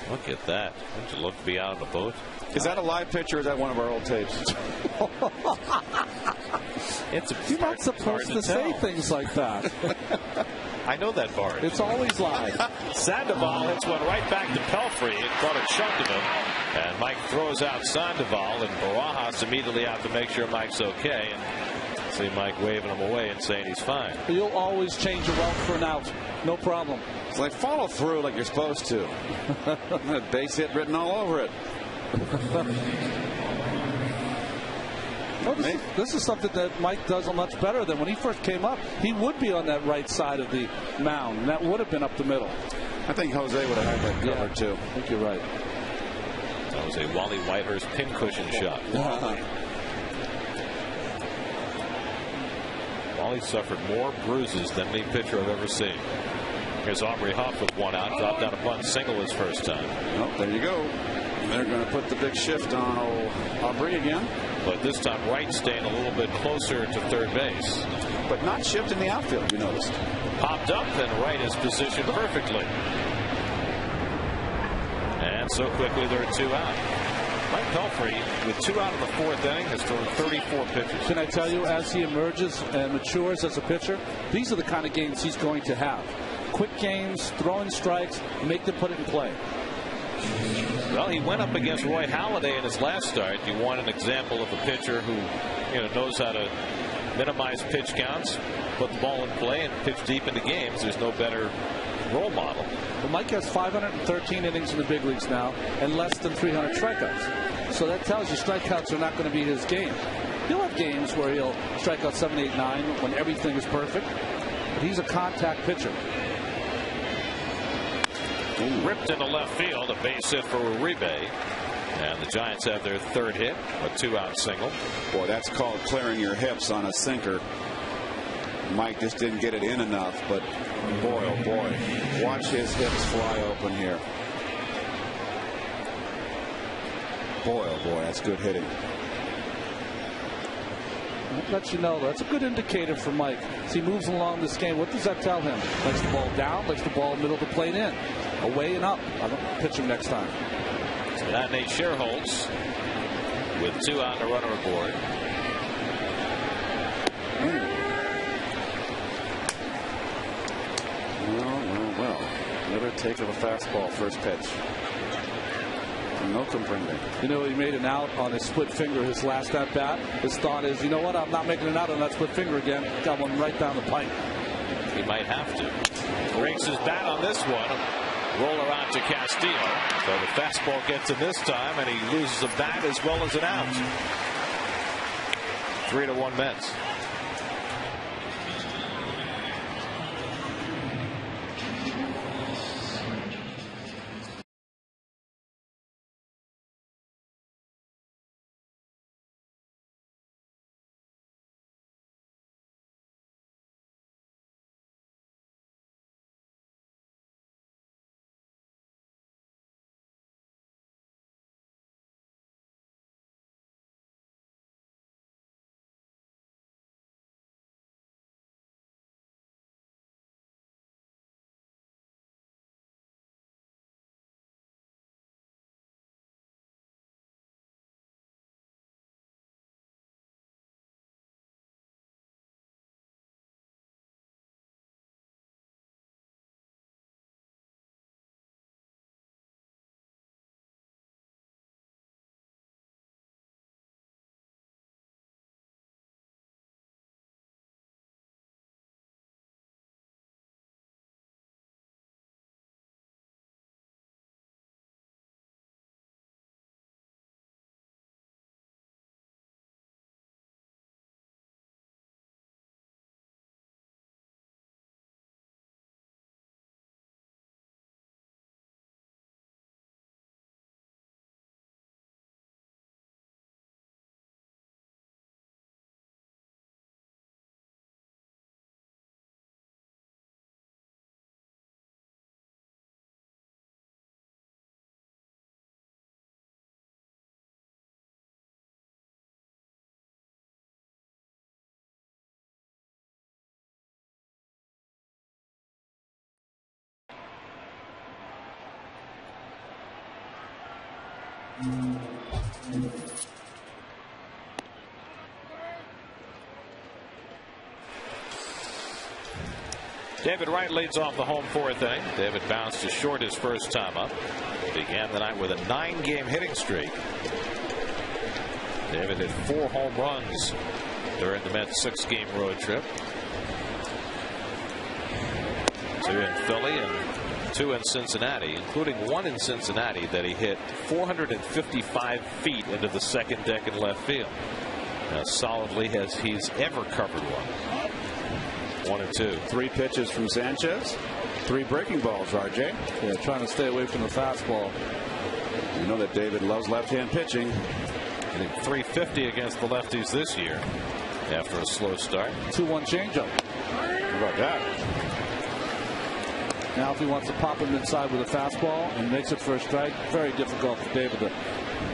Look at that. Wouldn't you love to be out on a boat? Is that a live picture or is that one of our old tapes? You're not supposed to say things like that. I know that barge. It's always live. Sandoval hits one right back to Pelfrey and caught a chunk of it. And Mike throws out Sandoval, and Barajas immediately out to make sure Mike's okay. And see Mike waving him away and saying he's fine. But you'll always change a route for an out. No problem. It's like follow through like you're supposed to. That base hit written all over it. This is something that Mike does much better than when he first came up. He would be on that right side of the mound, and that would have been up the middle. I think Jose would have had that covered too. I think you're right. That was a Wally Whitehurst pincushion shot. Wally suffered more bruises than any pitcher I've ever seen. Here's Aubrey Huff with one out, dropped out a bunt single his first time. Oh, there you go. They're going to put the big shift on Aubrey again. But this time Wright staying a little bit closer to third base. But not shifting the outfield, you noticed. Popped up, and Wright is positioned perfectly. And so quickly there are 2 out. Mike Pelfrey, with 2 out of the 4th inning, has thrown 34 pitches. Can I tell you, as he emerges and matures as a pitcher, these are the kind of games he's going to have. Quick games, throwing strikes, make them put it in play. Well, he went up against Roy Halladay in his last start. You want an example of a pitcher who, knows how to minimize pitch counts, put the ball in play, and pitch deep into games. There's no better role model. Well, Mike has 513 innings in the big leagues now and less than 300 strikeouts. So that tells you strikeouts are not going to be his game. He'll have games where he'll strike out 7, 8, 9 when everything is perfect. But he's a contact pitcher. Ripped into left field, a base hit for Uribe. And the Giants have their 3rd hit, a 2-out single. Boy, that's called clearing your hips on a sinker. Mike just didn't get it in enough, but boy, oh boy, watch his hips fly open here. Boy, oh boy, that's good hitting. I'll let you know, that's a good indicator for Mike. As he moves along this game, what does that tell him? Likes the ball down, likes the ball middle of the plate in. Away and up. I don't pitch him next time. So that Nate Sherholtz with 2 out and a runner aboard. Well. Never take of a fastball first pitch. No comprende. He made an out on his split finger his last at bat. His thought is, you know what? I'm not making an out on that split finger again. Got one right down the pipe. He might have to. Breaks his bat on this one. Roller out to Castillo. So the fastball gets him this time, and he loses a bat as well as an out. 3-1 Mets. David Wright leads off the home fourth inning. David bounced to short his first time up. Began the night with a 9-game hitting streak. David hit 4 home runs during the Mets' 6-game road trip. 2 in Philly and 2 in Cincinnati, including 1 in Cincinnati that he hit 455 feet into the second deck in left field. As solidly as he's ever covered one. 1 and 2. 3 pitches from Sanchez. 3 breaking balls, RJ. Yeah, trying to stay away from the fastball. You know that David loves left-hand pitching. Hitting .350 against the lefties this year after a slow start. 2-1 changeup. How about that? Now if he wants to pop him inside with a fastball and makes it for a strike, very difficult for David to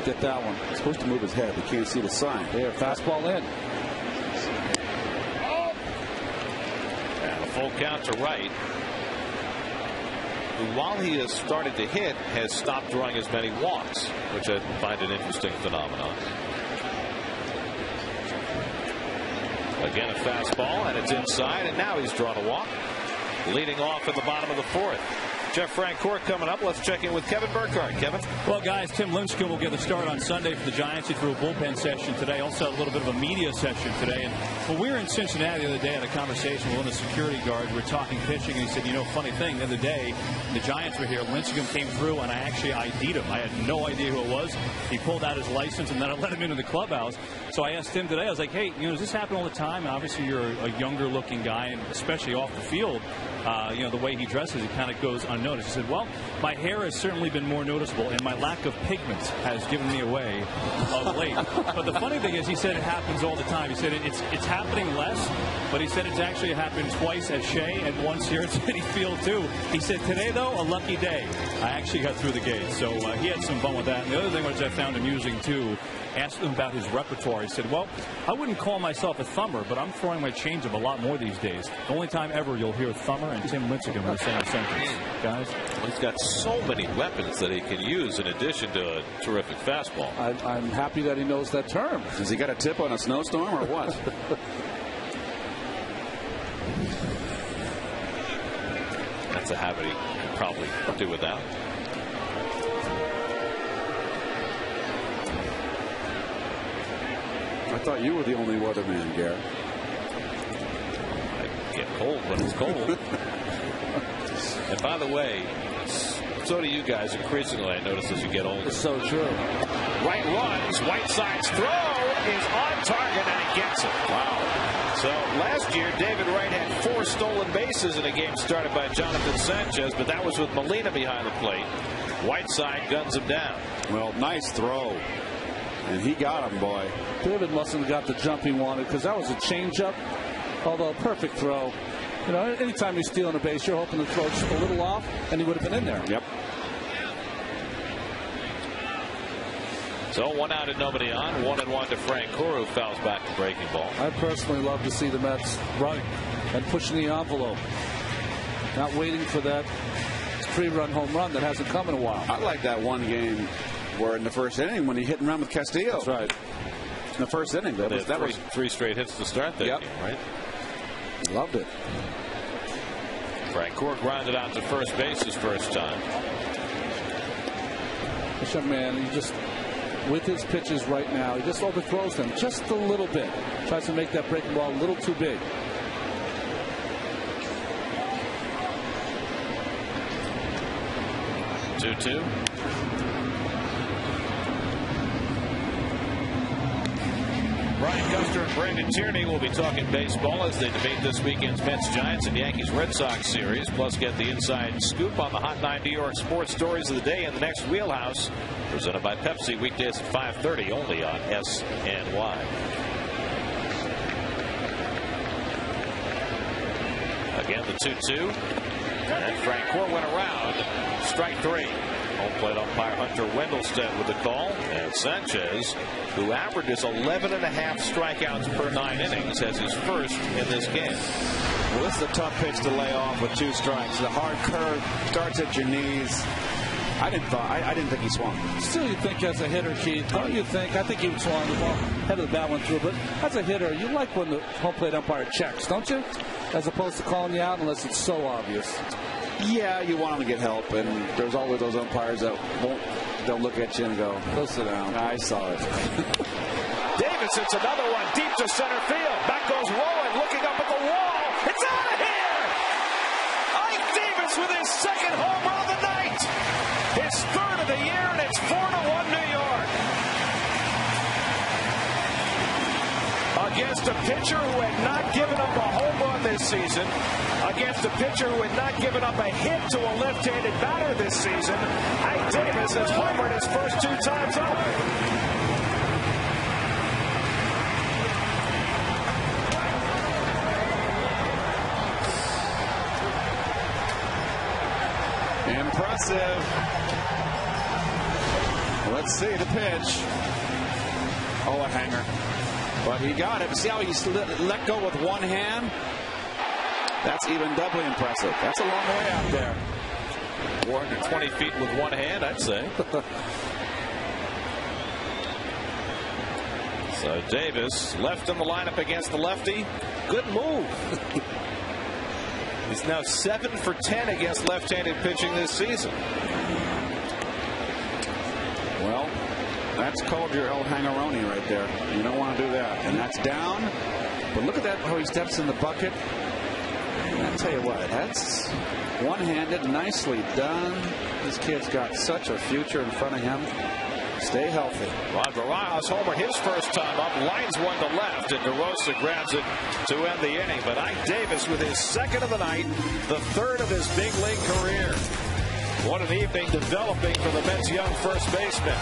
get that one. He's supposed to move his head. He can't see the sign. There, fastball in. And a full count to Wright, who, while he has started to hit, has stopped drawing as many walks, which I find an interesting phenomenon. Again, a fastball, and it's inside, and now he's drawn a walk. Leading off at the bottom of the fourth. Jeff Francoeur coming up. Let's check in with Kevin Burkhardt. Kevin? Well, guys, Tim Lincecum will get the start on Sunday for the Giants. He threw a bullpen session today. Also a little bit of a media session today. And when we were in Cincinnati the other day, I had a conversation with one of the security guards. We were talking pitching, and he said, you know, funny thing, the other day, the Giants were here. Lincecum came through, and I actually ID'd him. I had no idea who it was. He pulled out his license, and then I let him into the clubhouse. So I asked him today, I was like, hey, you know, does this happen all the time? And obviously, you're a younger-looking guy, and especially off the field, you know, the way he dresses, it kind of goes unnoticed. He said, well, my hair has certainly been more noticeable, and my lack of pigment has given me away of late. But the funny thing is, he said it happens all the time. He said it's happening less, but he said it's actually happened twice at Shea and once here at Citi Field, too. He said, today, though, a lucky day. I actually got through the gate. So he had some fun with that. And the other thing which I found amusing, too, asked him about his repertoire. He said, well, I wouldn't call myself a thumber, but I'm throwing my changeup a lot more these days. The only time ever you'll hear Thummer and Tim Lincecum in the same sentence. Guys? He's got so many weapons that he can use in addition to a terrific fastball. I'm happy that he knows that term. Has he got a tip on a snowstorm or what? That's a habit he can probably do without. I thought you were the only weatherman, Garrett. I get cold when it's cold. And by the way, so do you guys increasingly, I notice, as you get older. It's so true. Wright runs. Whiteside's throw is on target, and he gets it. Wow. So last year, David Wright had 4 stolen bases in a game started by Jonathan Sanchez, but that was with Molina behind the plate. Whiteside guns him down. Well, nice throw. And he got him, boy. David mustn't have got the jump he wanted, because that was a changeup, although a perfect throw. You know, anytime you're stealing a base, you're hoping the throw just a little off, and he would have been in there. Yep. So 1 out and nobody on. 1-1 to Francoeur, who fouls back the breaking ball. I personally love to see the Mets running and pushing the envelope, not waiting for that 3-run home run that hasn't come in a while. I like that one game where in the first inning when he hit and run with Castillo. That's right. In the first inning, that was 3 straight hits to start that game, right? Loved it. Francoeur grounded out to first base his first time. This young man, he just, with his pitches right now, he just overthrows them just a little bit. Tries to make that breaking ball a little too big. Two. Brian Custer and Brandon Tierney will be talking baseball as they debate this weekend's Mets, Giants, and Yankees Red Sox series. Plus, get the inside scoop on the Hot 9 New York sports stories of the day in the next Wheelhouse. Presented by Pepsi, weekdays at 5:30 only on SNY. Again, the 2-2. And Francoeur went around. Strike 3. Home plate umpire Hunter Wendelstedt with the call. And Sanchez, who averages 11.5 strikeouts per 9 innings, has his first in this game. Well, this is a tough pitch to lay off with 2 strikes. The hard curve starts at your knees. I didn't think he swung. Still, you think as a hitter, Keith, don't you think? I think he swung the ball, head of the bat went through. But as a hitter, you like when the home plate umpire checks, don't you? As opposed to calling you out unless it's so obvious. Yeah, you want him to get help, and there's always those umpires that they'll look at you and go sit down. I saw it. Davis hits another one deep to center field. Back goes Rowan, looking up at the wall. It's out of here! Ike Davis with his second home run of the night. His third of the year, and it's 4-1 New York. Against a pitcher who had not given up a home run this season, against a pitcher who had not given up a hit to a left-handed batter this season, Ike Davis has homered his first 2 times up. Impressive. Let's see the pitch. Oh, a hanger. But he got it. See how he let go with one hand? That's even doubly impressive. That's a long way out there. 420 feet with one hand, I'd say. So Davis left in the lineup against the lefty. Good move. He's now 7 for 10 against left-handed pitching this season. Well, that's called your El Hangaroni right there. You don't want to do that. And that's down. But look at that, how he steps in the bucket. I'll tell you what, that's one-handed, nicely done. This kid's got such a future in front of him. Stay healthy. Rod Barajas homer his first time up, lines one to left, and DeRosa grabs it to end the inning. But Ike Davis with his second of the night, the third of his big league career. What an evening developing for the Mets' young first baseman.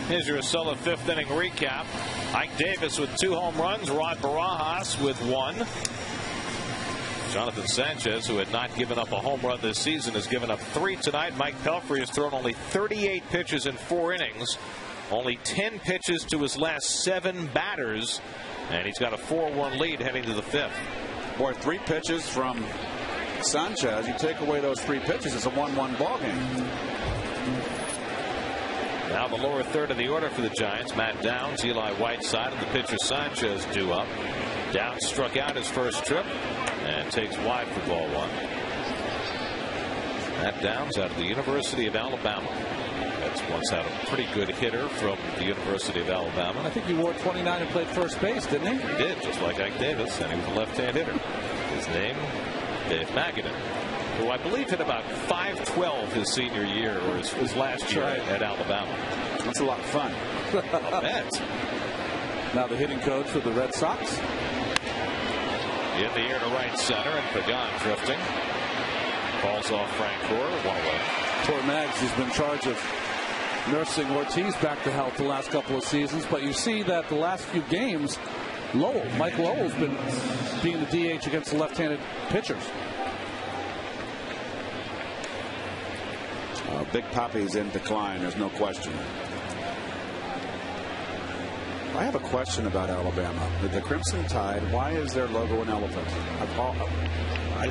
Here's your Acela fifth inning recap. Ike Davis with 2 home runs. Rod Barajas with 1. Jonathan Sanchez, who had not given up a home run this season, has given up 3 tonight. Mike Pelfrey has thrown only 38 pitches in 4 innings. Only 10 pitches to his last 7 batters. And he's got a 4-1 lead heading to the 5th. Boy, 3 pitches from Sanchez. You take away those 3 pitches, it's a 1-1 ball game. Now the lower third of the order for the Giants. Matt Downs, Eli Whiteside, and the pitcher Sanchez due up. Downs struck out his first trip and takes wide for ball 1. Matt Downs out of the University of Alabama. That's once had a pretty good hitter from the University of Alabama. I think he wore 29 and played first base, didn't he? He did, just like Ike Davis, and he was a left-hand hitter. His name, Dave Magadan, who I believe hit about .512 his senior year or his last year at Alabama. That's a lot of fun. I bet. Now the hitting coach for the Red Sox. In the air to right center, and Pagan drifting. Falls off Francoeur, 1 away. Poor Mags has been in charge of nursing Ortiz back to health the last couple of seasons, but you see that the last few games, Mike Lowell's been being the DH against the left-handed pitchers. Big Papi's in decline, there's no question. I have a question about Alabama. The Crimson Tide, why is their logo an elephant?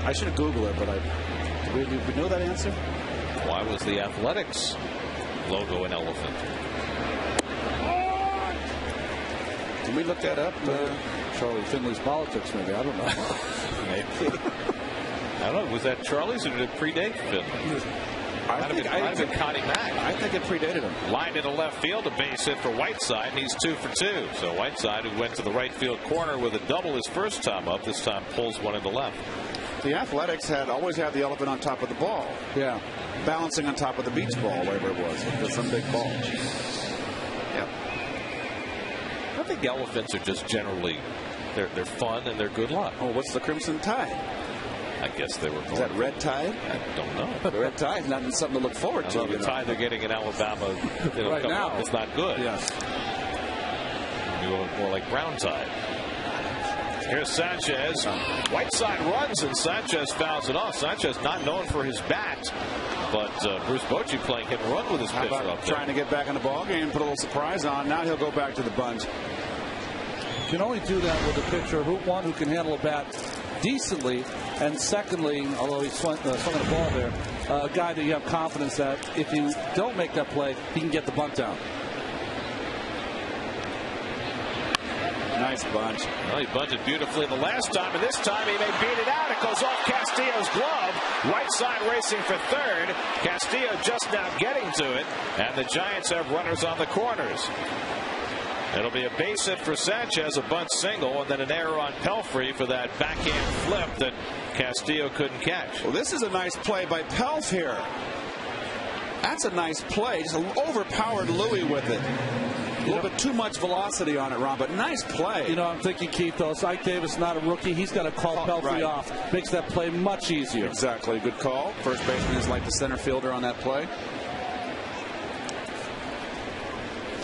I should Google it, but we know that answer? Why was the Athletics logo an elephant? Can we look that up? Charlie Finley's politics, maybe. I don't know. Maybe. I don't know. Was that Charlie's or did it predate Finley? I think Connie Mack. I think it predated him. Lined into left field, a base hit for Whiteside, and he's 2 for 2. So Whiteside, who went to the right field corner with a double his first time up, this time pulls one into left. The Athletics always had the elephant on top of the ball. Yeah. Balancing on top of the beach ball, whatever it was. It's some big ball. Yeah. I think elephants are just generally, they're fun and they're good luck. Oh, what's the Crimson Tide? I guess they were. Is that Red Tide? I don't know. The Red Tide, not something to look forward to. The tide they're getting in Alabama right now is not good. Yes. More like brown tide. Here's Sanchez. Whiteside runs and Sanchez fouls it off. Sanchez not known for his bat, but Bruce Bochy playing hit and run with his pitcher up there. Trying to get back in the ball game, put a little surprise on. Now he'll go back to the bunch. You can only do that with a pitcher who can handle a bat decently, and secondly, although he swung the ball there, a guy that you have confidence that if you don't make that play, he can get the bunt down. Nice bunch. Well, he bunted beautifully the last time, and this time he may beat it out. It goes off Castillo's glove. Whiteside racing for third. Castillo just now getting to it, and the Giants have runners on the corners. It'll be a base hit for Sanchez, a bunt single, and then an error on Pelfrey for that backhand flip that Castillo couldn't catch. Well, this is a nice play by Pelf here. That's a nice play. Just overpowered Louis with it. A little bit too much velocity on it, Ron, but nice play. You know, I'm thinking, Keith, though, Ike Davis not a rookie. He's got to call Pelfrey off. Makes that play much easier. Exactly. Good call. First baseman is like the center fielder on that play.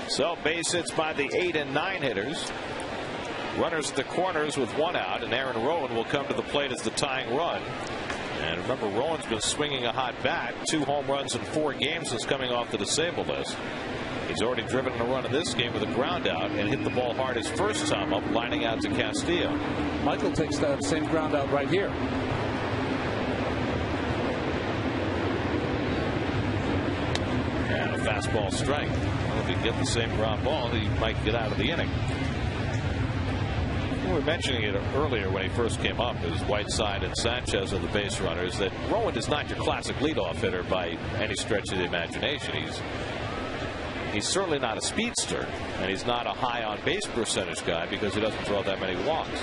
So base hits by the 8 and 9 hitters. Runners at the corners with 1 out, and Aaron Rowan will come to the plate as the tying run. And remember, Rowan's been swinging a hot bat. 2 home runs in 4 games since coming off the disabled list. He's already driven a run in this game with a ground out and hit the ball hard his first time up, lining out to Castillo. Michael takes that same ground out right here. And a fastball strike. Well, if he can get the same ground ball, he might get out of the inning. We were mentioning it earlier when he first came up. It was Whiteside and Sanchez are the base runners. That Rowan is not your classic leadoff hitter by any stretch of the imagination. He's certainly not a speedster, and he's not a high on base percentage guy because he doesn't throw that many walks.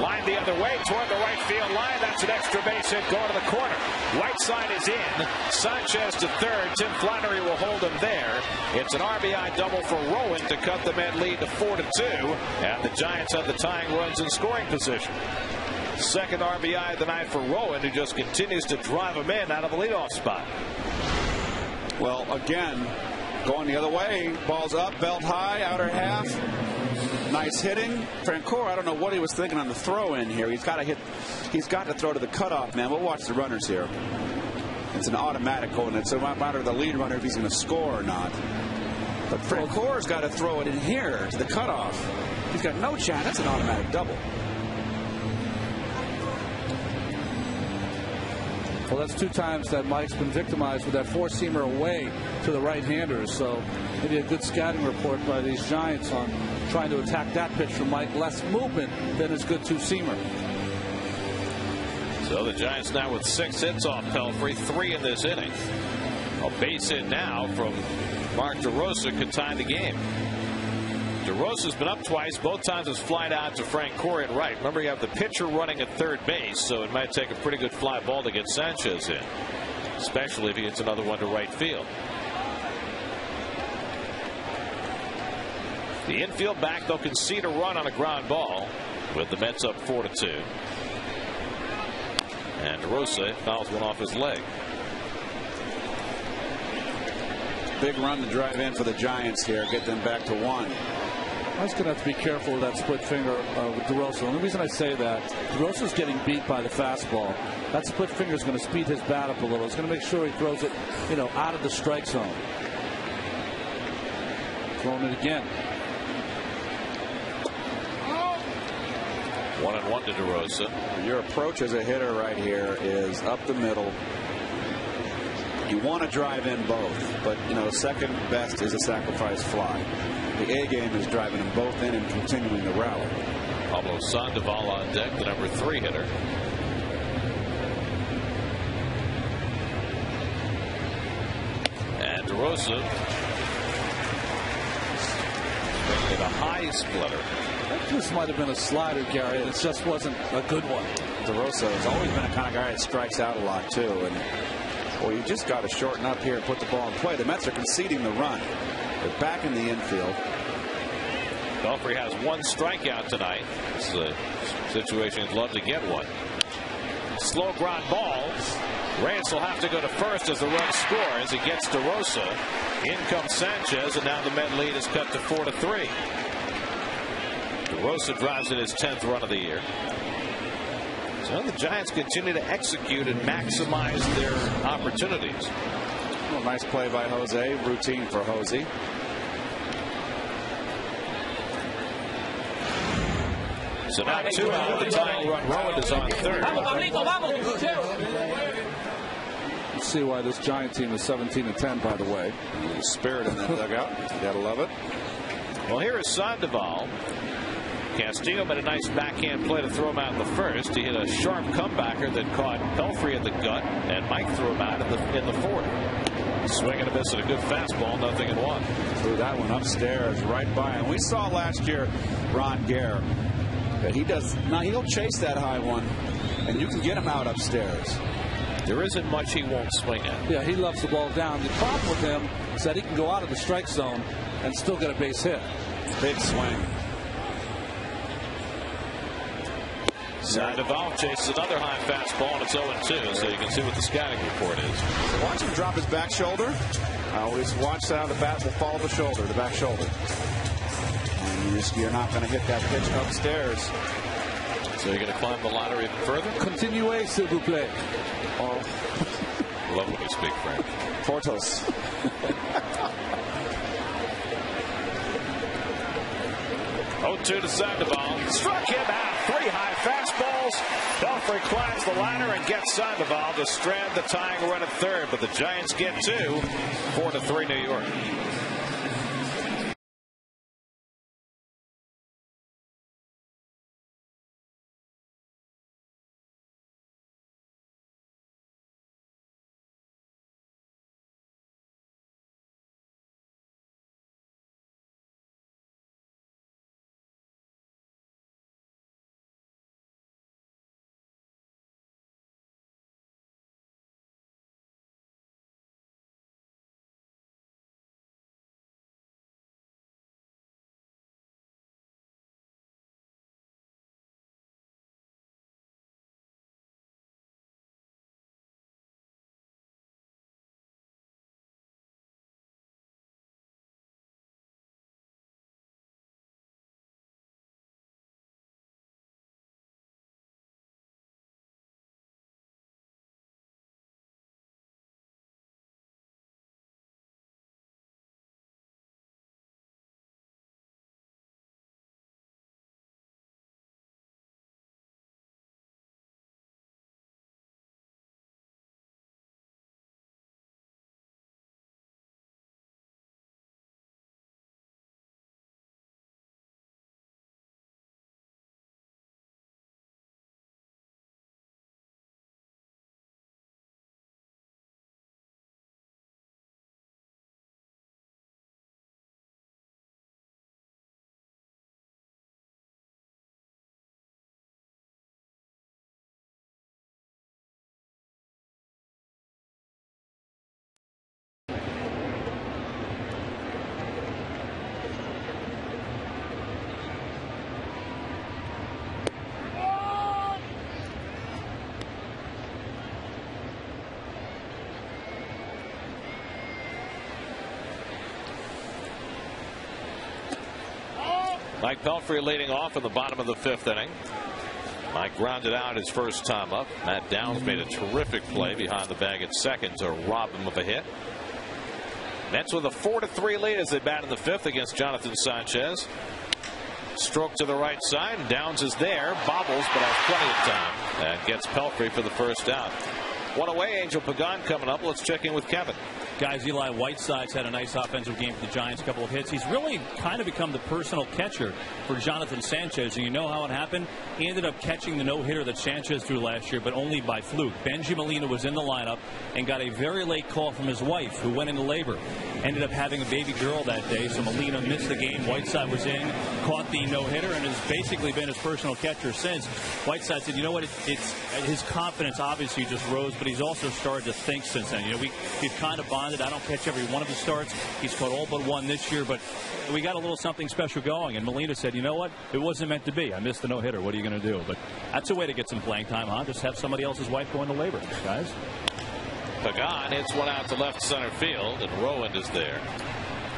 Line the other way toward the right field line. That's an extra base hit going to the corner. Whiteside is in. Sanchez to third. Tim Flannery will hold him there. It's an RBI double for Rowan to cut the Met lead to 4-2. And the Giants have the tying runs in scoring position. Second RBI of the night for Rowan, who just continues to drive him in out of the leadoff spot. Well, again, going the other way. Ball's up, belt high, outer half. Nice hitting. Francoeur, I don't know what he was thinking on the throw in here. He's got to hit. He's got to throw to the cutoff man. We'll watch the runners here. It's an automatic going. It's a matter of the lead runner if he's going to score or not. But Francoeur's got to throw it in here to the cutoff. He's got no chance. That's an automatic double. Well, that's 2 times that Mike's been victimized with that 4-seamer away to the right-handers. So maybe a good scouting report by these Giants on trying to attack that pitch from Mike. Less movement than his good 2-seamer. So the Giants now with 6 hits off Pelfrey, 3 in this inning. A base hit now from Mark DeRosa could tie the game. DeRosa's been up twice. Both times it's flied out to Francoeur at right. Remember, you have the pitcher running at third base, so it might take a pretty good fly ball to get Sanchez in, especially if he hits another one to right field. The infield back, they'll concede a run on a ground ball with the Mets up 4-2. And DeRosa fouls one off his leg. Big run to drive in for the Giants here, get them back to 1. I was going to have to be careful with that split finger with DeRosa. The only reason I say that, DeRosa's getting beat by the fastball. That split finger is going to speed his bat up a little. It's going to make sure he throws it, out of the strike zone. Throwing it again. 1-1 to DeRosa. Your approach as a hitter right here is up the middle. You want to drive in both, but second best is a sacrifice fly. The A game is driving them both in and continuing the rally. Pablo Sandoval on deck, the number 3 hitter. And DeRosa with a high splitter. This might have been a slider, Gary. It just wasn't a good one. DeRosa has always been a kind of guy that strikes out a lot too, and well, you just got to shorten up here and put the ball in play. The Mets are conceding the run. They're back in the infield. Belfry has 1 strikeout tonight. This is a situation he'd love to get one. Slow ground ball. Reyes will have to go to first as the run scores. He gets DeRosa. In comes Sanchez, and now the Met lead is cut to 4-3. DeRosa drives in his 10th run of the year. So the Giants continue to execute and maximize their opportunities. Well, nice play by Jose. Routine for Jose. So now 2 out of the tying run. Rowan is on third. Let's see why this Giant team is 17-10, by the way. Spirit in that dugout. You gotta love it. Well, here is Sandoval. Castillo made a nice backhand play to throw him out in the first. He hit a sharp comebacker that caught Belfry in the gut, and Mike threw him out in the fourth. Swing and a miss at a good fastball, 0-1. Threw that one upstairs right by him. We saw last year Ron Gare that he does. Now he'll chase that high one, and you can get him out upstairs. There isn't much he won't swing at. Yeah, he loves the ball down. The problem with him is that he can go out of the strike zone and still get a base hit. Big swing. Sandoval chases another high fastball, and it's 0-2, so you can see what the scouting report is. So watch him drop his back shoulder. Always watch how the bat will follow the shoulder, the back shoulder. And you're not going to hit that pitch upstairs. So you're going to climb the ladder even further? Continuez, s'il vous plaît. Oh. Love when you speak French. Portos. 0-2 to Sandoval. Struck him out. 3 high fastballs. Belfry climbs the ladder and gets Sandoval to strand the tying run at third. But the Giants get 2. 4-3 New York. Mike Pelfrey leading off in the bottom of the 5th inning. Mike grounded out his first time up. Matt Downs made a terrific play behind the bag at second to rob him of a hit. Mets with a 4-3 lead as they bat in the 5th against Jonathan Sanchez. Stroke to the right side. Downs is there. Bobbles, but has plenty of time. And gets Pelfrey for the first out. One away, Angel Pagan coming up. Let's check in with Kevin. Guys, Eli Whiteside's had a nice offensive game for the Giants, a couple of hits. He's really kind of become the personal catcher for Jonathan Sanchez. And you know how it happened? He ended up catching the no-hitter that Sanchez threw last year, but only by fluke. Benji Molina was in the lineup and got a very late call from his wife, who went into labor. Ended up having a baby girl that day, so Molina missed the game. Whiteside was in, caught the no-hitter, and has basically been his personal catcher since. Whiteside said, you know what, it's his confidence obviously just rose, but he's also started to think since then. You know, we've kind of bonded. I don't catch every one of his starts. He's caught all but one this year, but we got a little something special going. And Molina said, you know what, it wasn't meant to be. I missed the no-hitter. What are you going to do? But that's a way to get some playing time, huh? Just have somebody else's wife go into labor, guys. Pagan hits one out to left center field, and Rowan is there.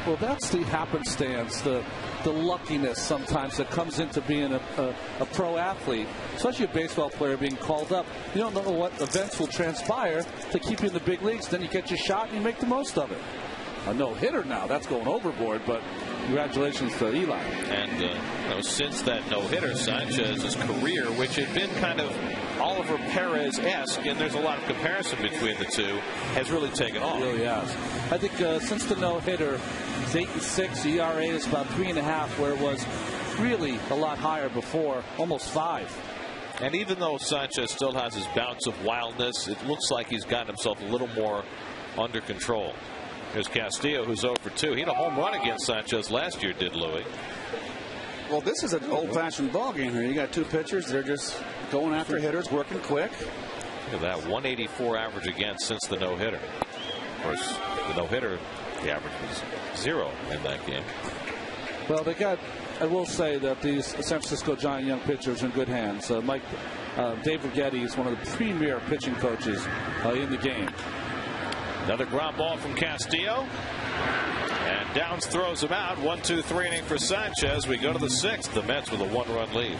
Well, that's the happenstance, the luckiness sometimes that comes into being a pro athlete, especially a baseball player being called up. You don't know what events will transpire to keep you in the big leagues. Then you get your shot and you make the most of it. A no-hitter now, that's going overboard, but congratulations to Eli. And since that no-hitter, Sanchez's career, which had been kind of Oliver Perez-esque, and there's a lot of comparison between the two, has really taken off. It really has. I think since the no-hitter, it's 8-6. ERA is about 3.5, where it was really a lot higher before, almost 5. And even though Sanchez still has his bouts of wildness, it looks like he's gotten himself a little more under control. There's Castillo, who's 0 for 2. He had a home run against Sanchez last year, did Louis? Well, this is an old-fashioned ball game here. You got two pitchers. They're just going after hitters, working quick. Look at that, 184 average against since the no-hitter. Of course, the no-hitter, the average was 0 in that game. Well, they got, I will say that these San Francisco Giant young pitchers are in good hands. Dave Righetti is one of the premier pitching coaches in the game. Another ground ball from Castillo. And Downs throws him out. 1-2-3 inning for Sanchez. We go to the 6th. The Mets with a 1-run lead.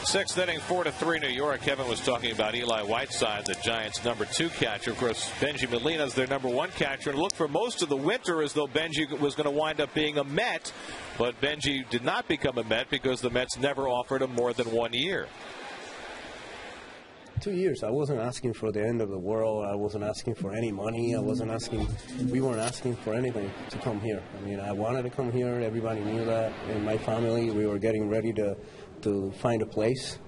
Sixth inning, 4-3 New York. Kevin was talking about Eli Whiteside, the Giants' number 2 catcher. Of course, Benji Molina is their number 1 catcher. And it looked for most of the winter as though Benji was going to wind up being a Met. But Benji did not become a Met because the Mets never offered him more than 1 year. 2 years. I wasn't asking for the end of the world. I wasn't asking for any money. We weren't asking for anything to come here. I mean, I wanted to come here. Everybody knew that. In my family, we were getting ready to find a place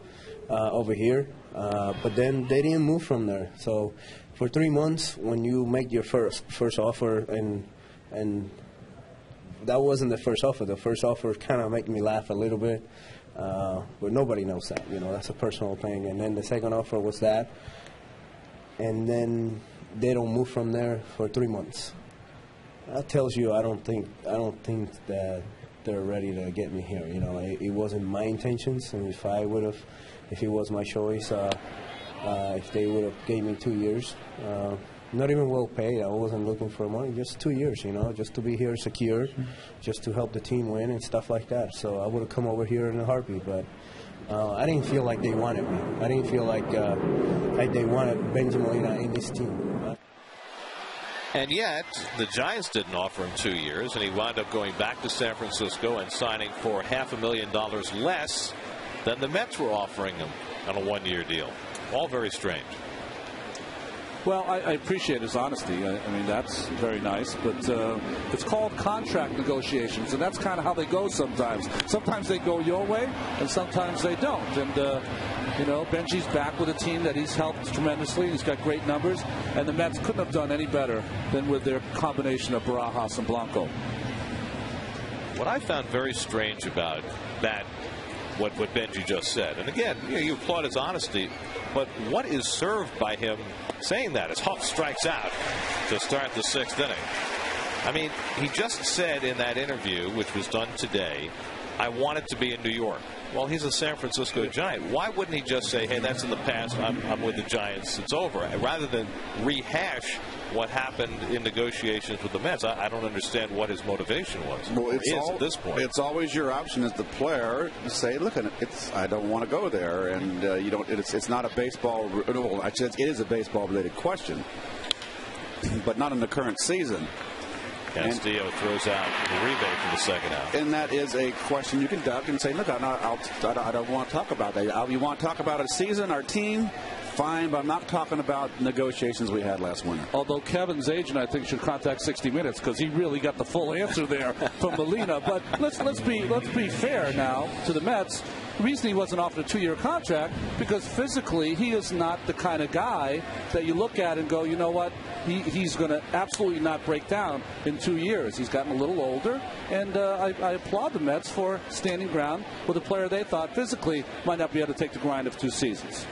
over here. But then they didn't move from there. So for 3 months, when you make your first offer, and that wasn't the first offer. The first offer kind of made me laugh a little bit. But nobody knows that, that's a personal thing. And then the second offer was that, and then they don't move from there for 3 months. That tells you I don't think that they're ready to get me here. It wasn't my intentions, and if it was my choice, if they would have gave me 2 years, not even well paid. I wasn't looking for money, just 2 years, just to be here secure, just to help the team win and stuff like that. So I would have come over here in a heartbeat, but I didn't feel like they wanted me. I didn't feel like they wanted Benjamin Molina in this team. And yet, the Giants didn't offer him 2 years, and he wound up going back to San Francisco and signing for $500,000 less than the Mets were offering him on a 1-year deal. All very strange. Well, I appreciate his honesty. I mean, that's very nice. But it's called contract negotiations, and that's kind of how they go sometimes. Sometimes they go your way, and sometimes they don't. And, Benji's back with a team that he's helped tremendously. He's got great numbers. And the Mets couldn't have done any better than with their combination of Barajas and Blanco. What I found very strange about that, what Benji just said, and again, you applaud his honesty, but what is served by him saying that as Huff strikes out to start the 6th inning? I mean, he just said in that interview, which was done today, I wanted to be in New York. Well, he's a San Francisco Giant. Why wouldn't he just say, hey, that's in the past, I'm with the Giants, it's over, rather than rehash what happened in negotiations with the Mets? I don't understand what his motivation was. Well, at this point. It's always your option as the player to say, look, I don't want to go there, and you don't. It's not a baseball. Well, it is a baseball-related question, but not in the current season. Castillo throws out the rebate for the second out. And that is a question you can duck and say, look, I don't want to talk about that. You want to talk about a season, our team? Fine, but I'm not talking about negotiations we had last winter. Although Kevin's agent, I think, should contact 60 Minutes because he really got the full answer there from Molina. But let's be fair now to the Mets. The reason he wasn't offered a 2-year contract because physically he is not the kind of guy that you look at and go, you know what, he's going to absolutely not break down in 2 years. He's gotten a little older, and I applaud the Mets for standing ground with a player they thought physically might not be able to take the grind of 2 seasons.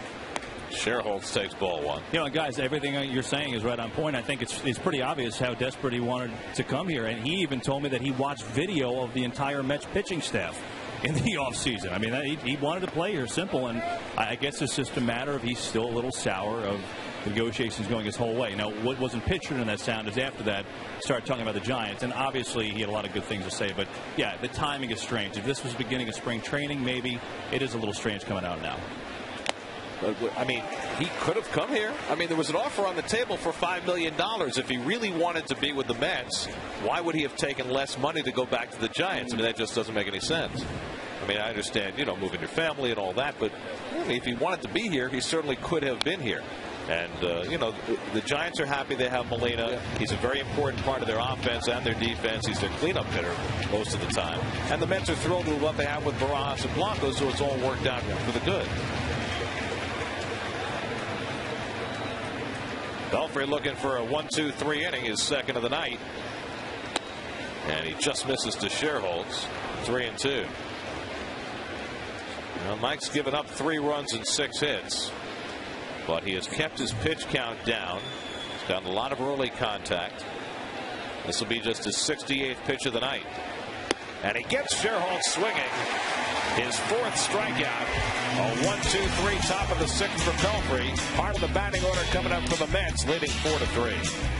Sherholtz takes ball 1. Guys, everything you're saying is right on point. I think it's pretty obvious how desperate he wanted to come here, and he even told me that he watched video of the entire Mets pitching staff in the offseason. I mean, he wanted to play here, simple, and I guess it's just a matter of he's still a little sour of negotiations going his whole way. Now, what wasn't pictured in that sound is after that, started talking about the Giants, and obviously he had a lot of good things to say, but yeah, the timing is strange. If this was the beginning of spring training, maybe it is a little strange coming out now. I mean, he could have come here. I mean, there was an offer on the table for $5 million. If he really wanted to be with the Mets, why would he have taken less money to go back to the Giants? I mean, that just doesn't make any sense. I mean, I understand, moving your family and all that, but if he wanted to be here, he certainly could have been here. And, the Giants are happy they have Molina. He's a very important part of their offense and their defense. He's their cleanup hitter most of the time. And the Mets are thrilled with what they have with Barajas and Blanco, so it's all worked out for the good. Belfry looking for a 1-2-3 inning, his second of the night. And he just misses to Sherholtz. 3-2. Mike's given up 3 runs and 6 hits. But he has kept his pitch count down. He's gotten a lot of early contact. This will be just his 68th pitch of the night. And he gets Sherholtz swinging. His 4th strikeout. A 1-2-3 top of the 6th for Belfry. Part of the batting order coming up for the Mets, leading 4-3.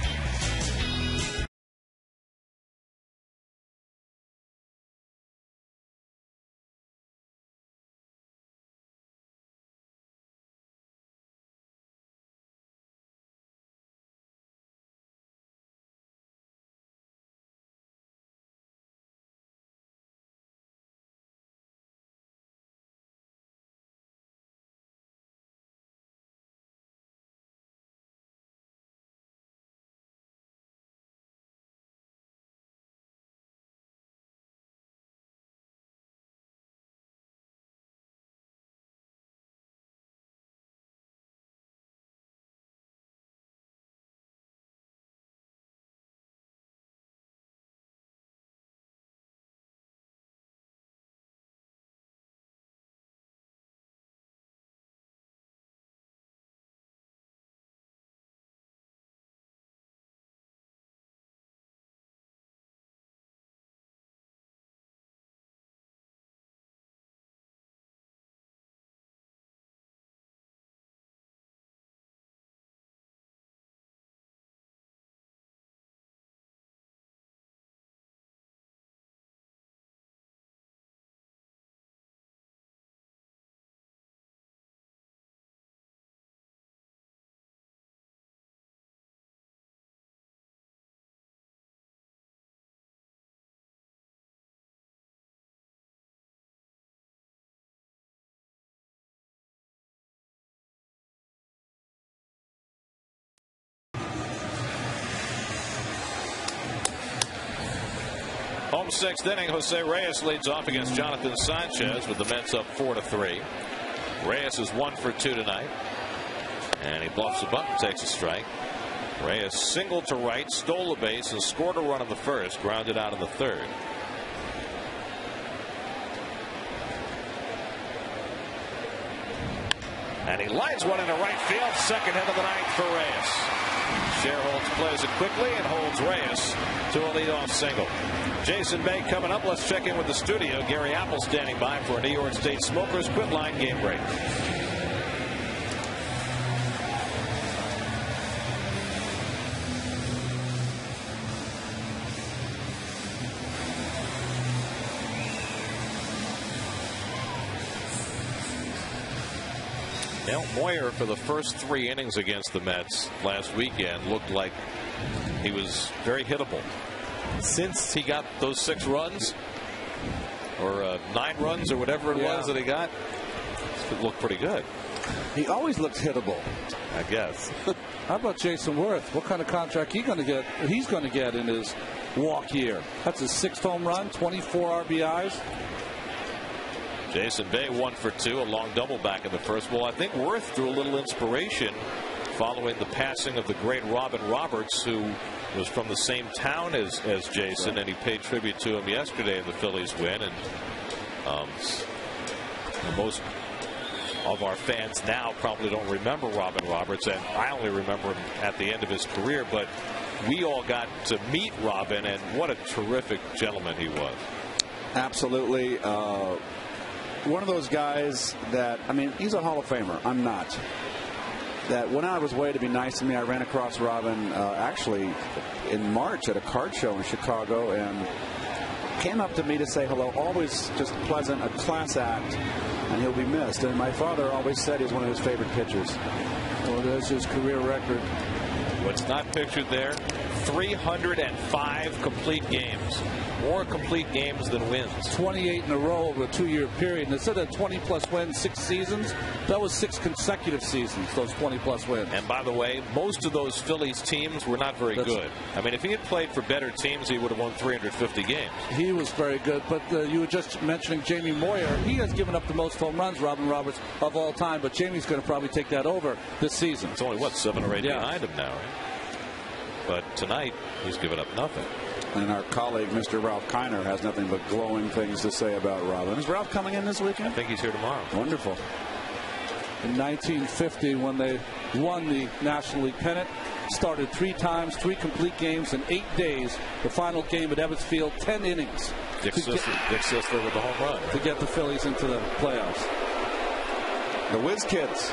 Bottom sixth inning, Jose Reyes leads off against Jonathan Sanchez with the Mets up 4-3. Reyes is 1 for 2 tonight. And he bluffs a bunt and takes a strike. Reyes singled to right, stole a base, and scored a run in the first, grounded out in the third. And he lines one into right field. Second hit of the ninth for Reyes. Sherholtz plays it quickly and holds Reyes to a leadoff single. Jason Bay coming up. Let's check in with the studio. Gary Apple standing by for a New York State Smokers Quit Line game break. Now, Moyer, for the first 3 innings against the Mets last weekend, looked like he was very hittable. Since he got those 6 runs, or 9 runs, or whatever it was that he got, it looked pretty good. He always looks hittable, I guess. How about Jason Worth? What kind of contract he's going to get in his walk year? That's his 6th home run, 24 RBIs. Jason Bay 1 for 2, a long double back in the first. Well, I think Worth drew a little inspiration following the passing of the great Robin Roberts, who was from the same town as Jason, and he paid tribute to him yesterday in the Phillies win. And most of our fans now probably don't remember Robin Roberts, and I only remember him at the end of his career, but we all got to meet Robin, and what a terrific gentleman he was. Absolutely. One of those guys that, I mean, he's a Hall of Famer. I'm not. That when I was way to be nice to me, I ran across Robin actually in March at a card show in Chicago, and came up to me to say hello. Always just pleasant, a class act, and he'll be missed. And my father always said he's one of his favorite pitchers. Well, there's his career record. What's not pictured there? 305 complete games. More complete games than wins. 28 in a row over a 2-year period. And instead of 20-plus wins, 6 seasons, that was 6 consecutive seasons, those 20-plus wins. And by the way, most of those Phillies teams were not very good. I mean, if he had played for better teams, he would have won 350 games. He was very good. But you were just mentioning Jamie Moyer. He has given up the most home runs, Robin Roberts, of all time. But Jamie's going to probably take that over this season. It's only, what, 7 or 8 behind him now, right? But tonight, he's given up nothing. And our colleague, Mr. Ralph Kiner, has nothing but glowing things to say about Robin. Is Ralph coming in this weekend? I think he's here tomorrow. Wonderful. In 1950, when they won the National League pennant, started 3 times, 3 complete games in 8 days. The final game at Ebbets Field, 10 innings. Dick Sisler with the home run. To get the Phillies into the playoffs. The Whiz Kids.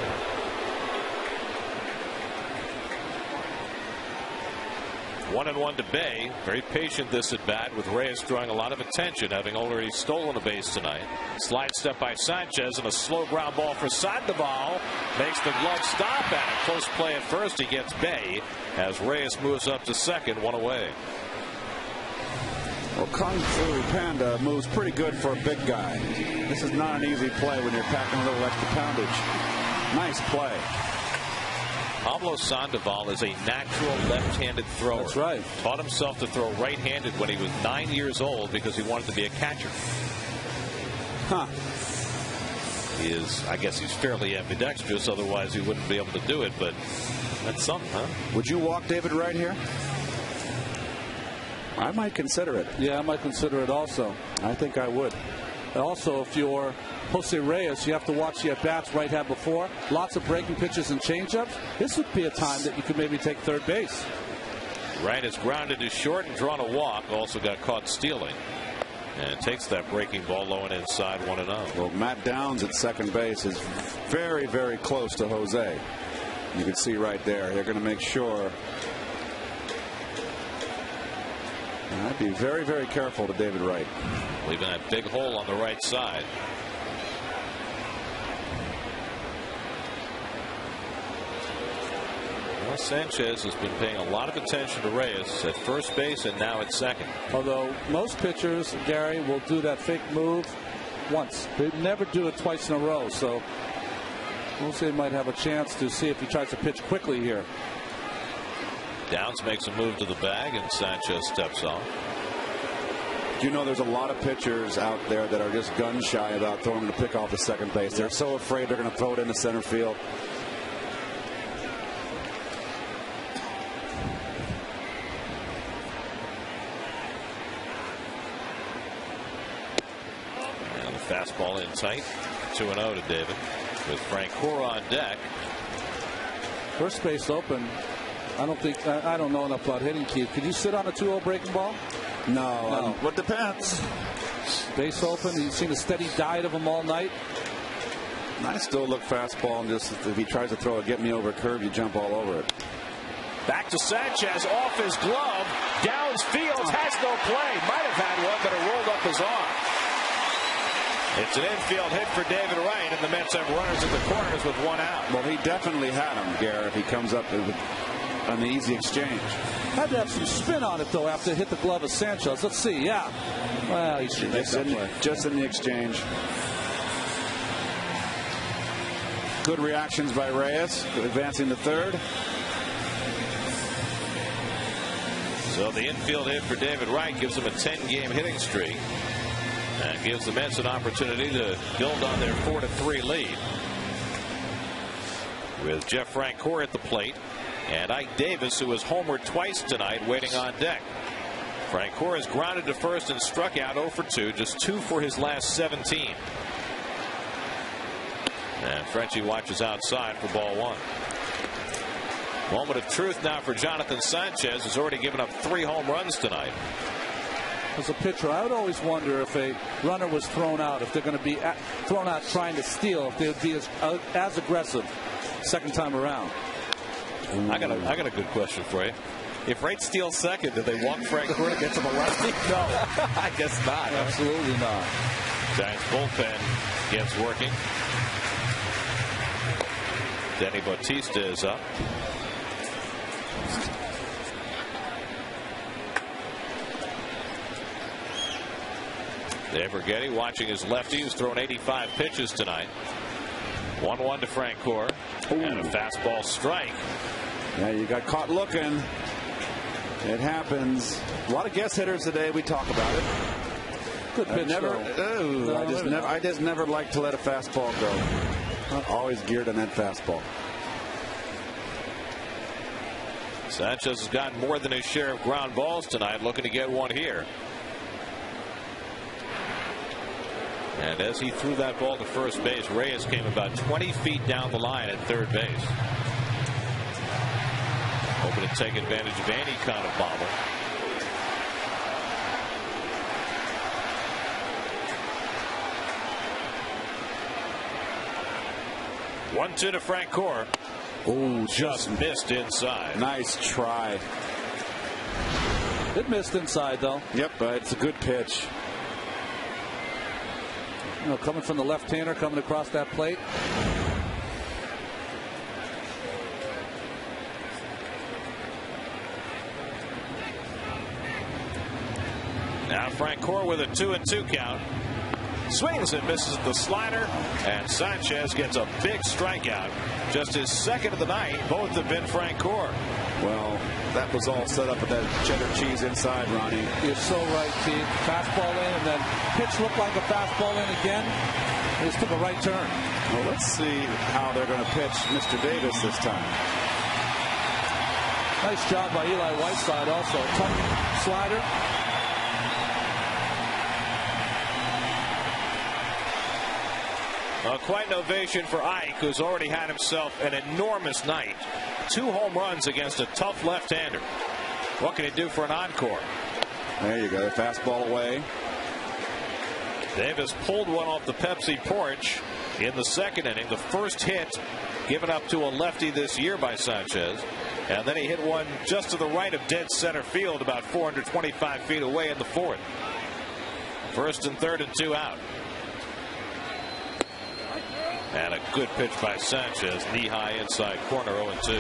1-1 to Bay. Very patient this at bat, with Reyes drawing a lot of attention, having already stolen a base tonight. Slide step by Sanchez and a slow ground ball for Sandoval. Makes the glove stop, and a close play at first. He gets Bay as Reyes moves up to second, 1 away. Well, Kung Fu Panda moves pretty good for a big guy. This is not an easy play when you're packing a little extra poundage. Nice play. Pablo Sandoval is a natural left-handed thrower. That's right. Taught himself to throw right-handed when he was 9 years old because he wanted to be a catcher. Huh. I guess he's fairly ambidextrous, otherwise he wouldn't be able to do it, but that's something, huh? Would you walk David Wright here? I might consider it. Yeah, I might consider it also. I think I would. Also, if you're Jose Reyes, you have to watch the at-bats Wright had before. Lots of breaking pitches and changeups. This would be a time that you could maybe take third base. Wright is grounded to short and drawn a walk. Also got caught stealing. And takes that breaking ball low and inside, 1-0. Well, Matt Downs at second base is very, very close to Jose. You can see right there. They're going to make sure. I'd be very, very careful to David Wright. Leaving that big hole on the right side. Well, Sanchez has been paying a lot of attention to Reyes at first base and now at second. Although most pitchers, Gary, will do that fake move once. They never do it twice in a row. So Jose might have a chance to see if he tries to pitch quickly here. Downs makes a move to the bag and Sanchez steps off. You know, there's a lot of pitchers out there that are just gun shy about throwing the pick off the second base. They're so afraid they're going to throw it into center field. And the fastball in tight. 2-0 to David with Francoeur on deck. First base open. I don't know enough about hitting, Keith. Could you sit on a 2-0 breaking ball? No. What depends? Base open. You've seen a steady diet of them all night. I still look fastball, and just if he tries to throw a get-me-over curve, you jump all over it. Back to Sanchez, off his glove, downfield, has no play. Might have had one, but it rolled up his arm. It's an infield hit for David Wright, and the Mets have runners at the corners with one out. Well, he definitely had him, Garrett. He comes up on the easy exchange. Had to have some spin on it, though, after it hit the glove of Sanchez. Let's see. Yeah. Well, he should make that play. Just in the exchange. Good reactions by Reyes, advancing to third. So the infield hit for David Wright gives him a 10-game hitting streak. And gives the Mets an opportunity to build on their 4-3 lead. With Jeff Francoeur at the plate and Ike Davis, who has homered twice tonight, waiting on deck. Francoeur has grounded to first and struck out 0 for 2, just 2 for his last 17. And Frenchie watches outside for ball 1. Moment of truth now for Jonathan Sanchez, who's already given up 3 home runs tonight. As a pitcher, I would always wonder if a runner was thrown out, if they're going to be thrown out trying to steal, if they would be as aggressive second time around. I got a good question for you. If Wright steals second, do they walk Francoeur to get to the lefty? No, I guess not. Absolutely not. Giants bullpen gets working. Denny Bautista is up. Dave Righetti watching his lefty, who's thrown 85 pitches tonight. 1-1 to Francoeur. And a fastball strike. Yeah, you got caught looking. It happens. A lot of guest hitters today. We talk about it. Good pitch. I just never like to let a fastball go. Always geared on that fastball. Sanchez has gotten more than his share of ground balls tonight, looking to get one here. And as he threw that ball to first base, Reyes came about 20 feet down the line at third base. Hoping to take advantage of any kind of bobble. One-two to Francoeur. Oh, just missed inside. Nice try. It missed inside, though. Yep, but it's a good pitch. You know, coming from the left-hander, coming across that plate. Now Francoeur with a 2-2 count. Swings and misses the slider, and Sanchez gets a big strikeout. Just his second of the night. Both have been Francoeur. Well, that was all set up with that cheddar cheese inside, Ronnie. You're so right, Keith. Fastball in, and then pitch looked like a fastball in again. They just took a right turn. Well, let's see how they're going to pitch Mr. Davis this time. Nice job by Eli Whiteside also. Tough slider. Quite an ovation for Ike, who's already had himself an enormous night. 2 home runs against a tough left-hander. What can he do for an encore? There you go. Fastball away. Davis pulled one off the Pepsi porch in the second inning. The first hit given up to a lefty this year by Sanchez. And then he hit one just to the right of dead center field, about 425 feet away in the fourth. First and third and 2 out. And a good pitch by Sanchez, knee-high inside corner, 0-2.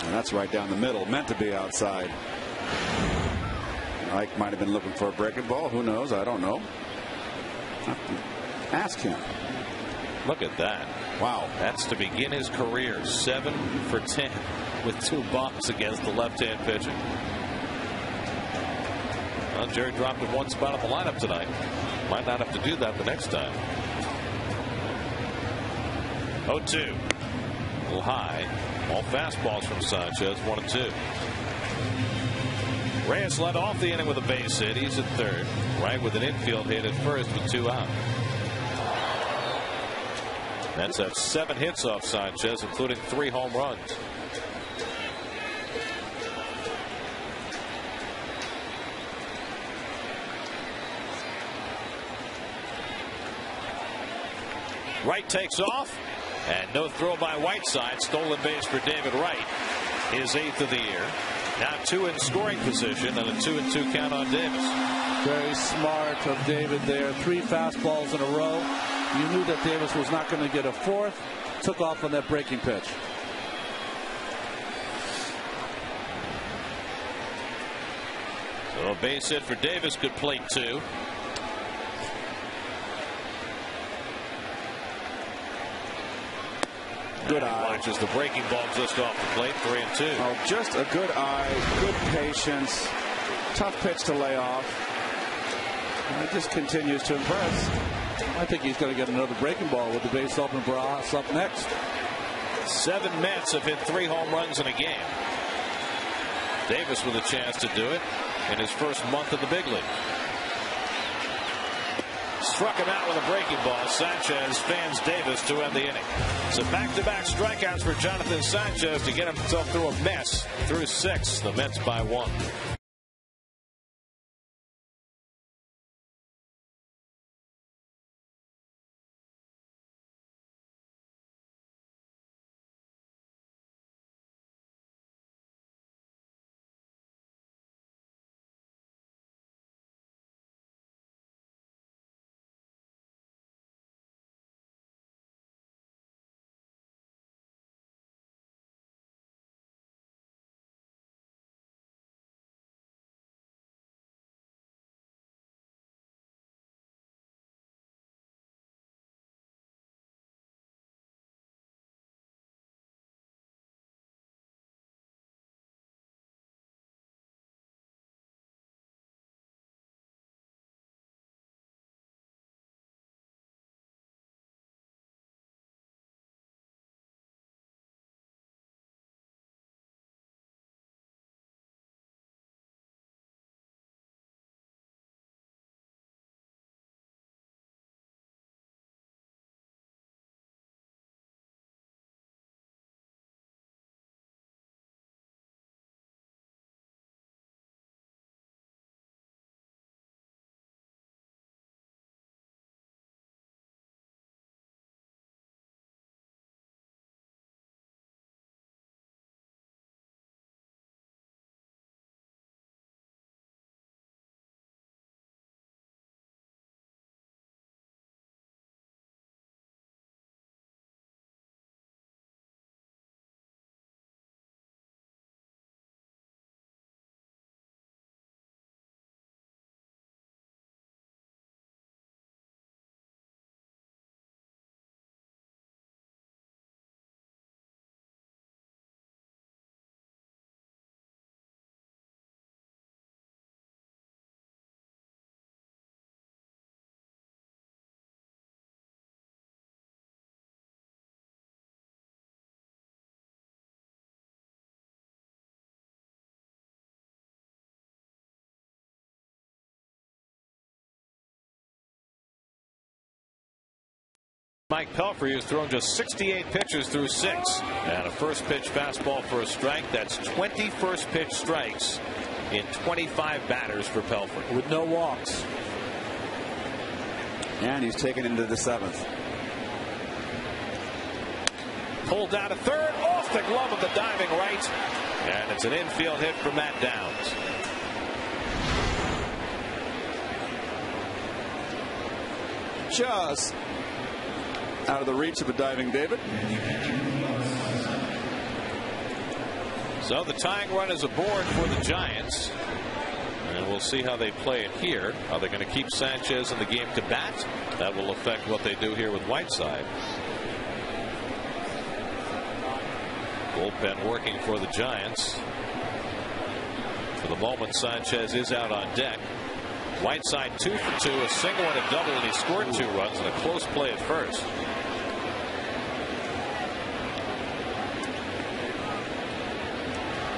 And that's right down the middle, meant to be outside. Ike might have been looking for a breaking ball. Who knows? I don't know. Ask him. Look at that. Wow. That's to begin his career. 7 for 10 with 2 bombs against the left-hand pitcher. Well, Jerry dropped him one spot on the lineup tonight. Might not have to do that the next time. 0-2. A little high. All fastballs from Sanchez. 1-2. Reyes led off the inning with a base hit. He's at third. Wright with an infield hit at first with 2 out. Mets have 7 hits off Sanchez, including 3 home runs. Wright takes off, and no throw by Whiteside. Stolen base for David Wright, his 8th of the year. Now 2 in scoring position and a 2-2 count on Davis. Very smart of David there. 3 fastballs in a row. You knew that Davis was not going to get a 4th. Took off on that breaking pitch. So a base hit for Davis could plate 2. Good eye. Watches the breaking ball just off the plate. 3-2. Oh, just a good eye, good patience. Tough pitch to lay off. And it just continues to impress. I think he's going to get another breaking ball with the base open. Barajas up next. 7 Mets have hit 3 home runs in a game. Davis with a chance to do it in his first month of the big league. Struck him out with a breaking ball. Sanchez fans Davis to end the inning. So back-to-back strikeouts for Jonathan Sanchez to get himself through a mess. Through 6, the Mets by 1. Mike Pelfrey has thrown just 68 pitches through 6. And a first pitch fastball for a strike. That's 20 first pitch strikes in 25 batters for Pelfrey. With no walks. And he's taken into the 7th. Pulled down to third, off the glove of the diving right. And it's an infield hit for Matt Downs. Just out of the reach of the diving David. So the tying run is aboard for the Giants. And we'll see how they play it here. Are they going to keep Sanchez in the game to bat? That will affect what they do here with Whiteside. Bullpen working for the Giants. For the moment, Sanchez is out on deck. Whiteside 2 for 2, a single and a double, and he scored 2 runs in a close play at first.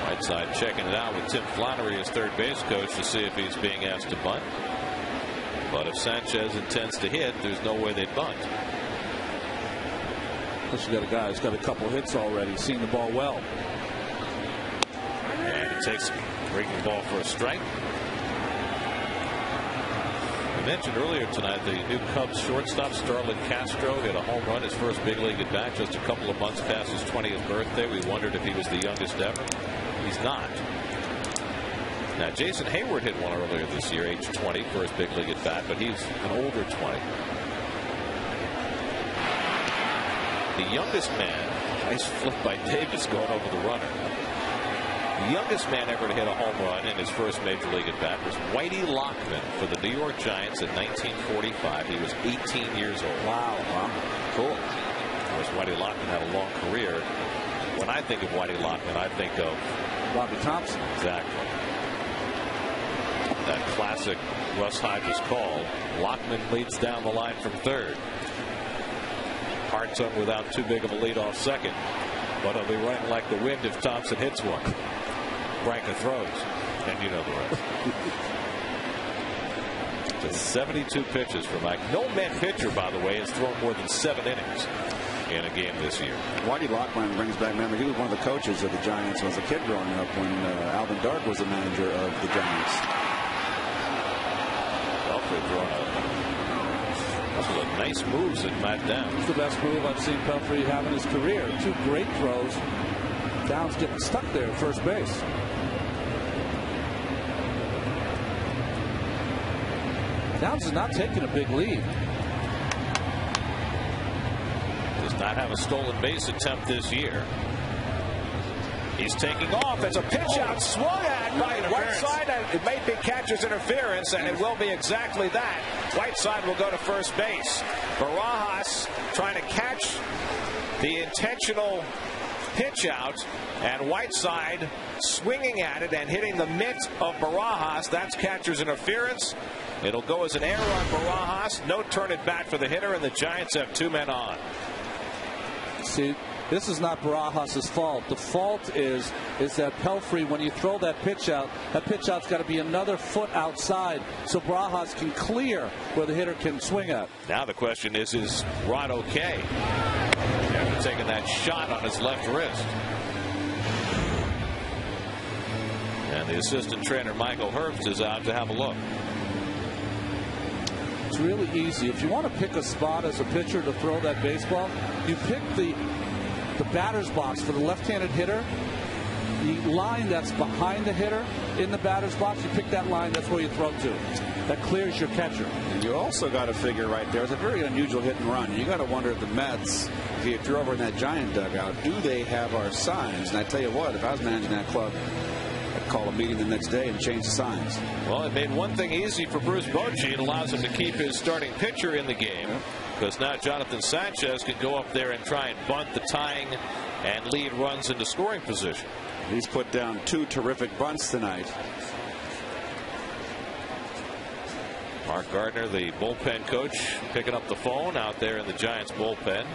Whiteside checking it out with Tim Flannery as third base coach to see if he's being asked to bunt. But if Sanchez intends to hit, there's no way they'd bunt. Plus you got a guy who's got a couple hits already, seeing the ball well. And he takes breaking ball for a strike. I mentioned earlier tonight the new Cubs shortstop Starlin Castro hit a home run, his first big league at bat just a couple of months past his 20th birthday. We wondered if he was the youngest ever. He's not. Now Jason Hayward hit one earlier this year, age 20, first big league at bat, but he's an older 20. The youngest man, nice flip by Davis going over the runner. The youngest man ever to hit a home run in his first major league at bat was Whitey Lockman for the New York Giants in 1945. He was 18 years old. Wow. Cool. Of course, Whitey Lockman had a long career. When I think of Whitey Lockman, I think of Bobby Thompson. Exactly. That classic Russ Hodges call. Lockman leads down the line from third. Hartson without too big of a lead off second. But it'll be running like the wind if Thompson hits one. Branca throws. And you know the rest. Just 72 pitches for Mike. No Met pitcher, by the way, has thrown more than 7 innings in a game this year. Whitey Lockman brings back memory. He was one of the coaches of the Giants as a kid growing up when Alvin Dark was the manager of the Giants. Pelfrey throwing a couple of nice moves that Matt Downs. It's the best move I've seen Pelfrey have in his career. 2 great throws. Downs getting stuck there at first base. Downs is not taking a big lead. Does not have a stolen base attempt this year. He's taking off. It's a pitch out swung at by Whiteside. It may be catcher's interference, and it will be exactly that. Whiteside will go to first base. Barajas trying to catch the intentional pitch out, and Whiteside swinging at it and hitting the mitt of Barajas. That's catcher's interference. It'll go as an error on Barajas. No turn at bat for the hitter, and the Giants have 2 men on. See, this is not Barajas' fault. The fault is that Pelfrey, when you throw that pitch out's got to be another foot outside so Barajas can clear where the hitter can swing at. Now the question is Rod okay after taking that shot on his left wrist? And the assistant trainer Michael Herbst is out to have a look. It's really easy. If you want to pick a spot as a pitcher to throw that baseball, you pick the batter's box for the left-handed hitter. The line that's behind the hitter in the batter's box, you pick that line, that's where you throw to. That clears your catcher. And you also got to figure right there, it's a very unusual hit and run. You got to wonder if the Mets, if you're over in that Giant dugout, do they have our signs? And I tell you what, if I was managing that club, I'd call a meeting the next day and change the signs. Well, it made one thing easy for Bruce Bochy. It allows him to keep his starting pitcher in the game, because now Jonathan Sanchez can go up there and try and bunt the tying and lead runs into scoring position. He's put down 2 terrific bunts tonight. Mark Gardner, the bullpen coach, picking up the phone out there in the Giants bullpen.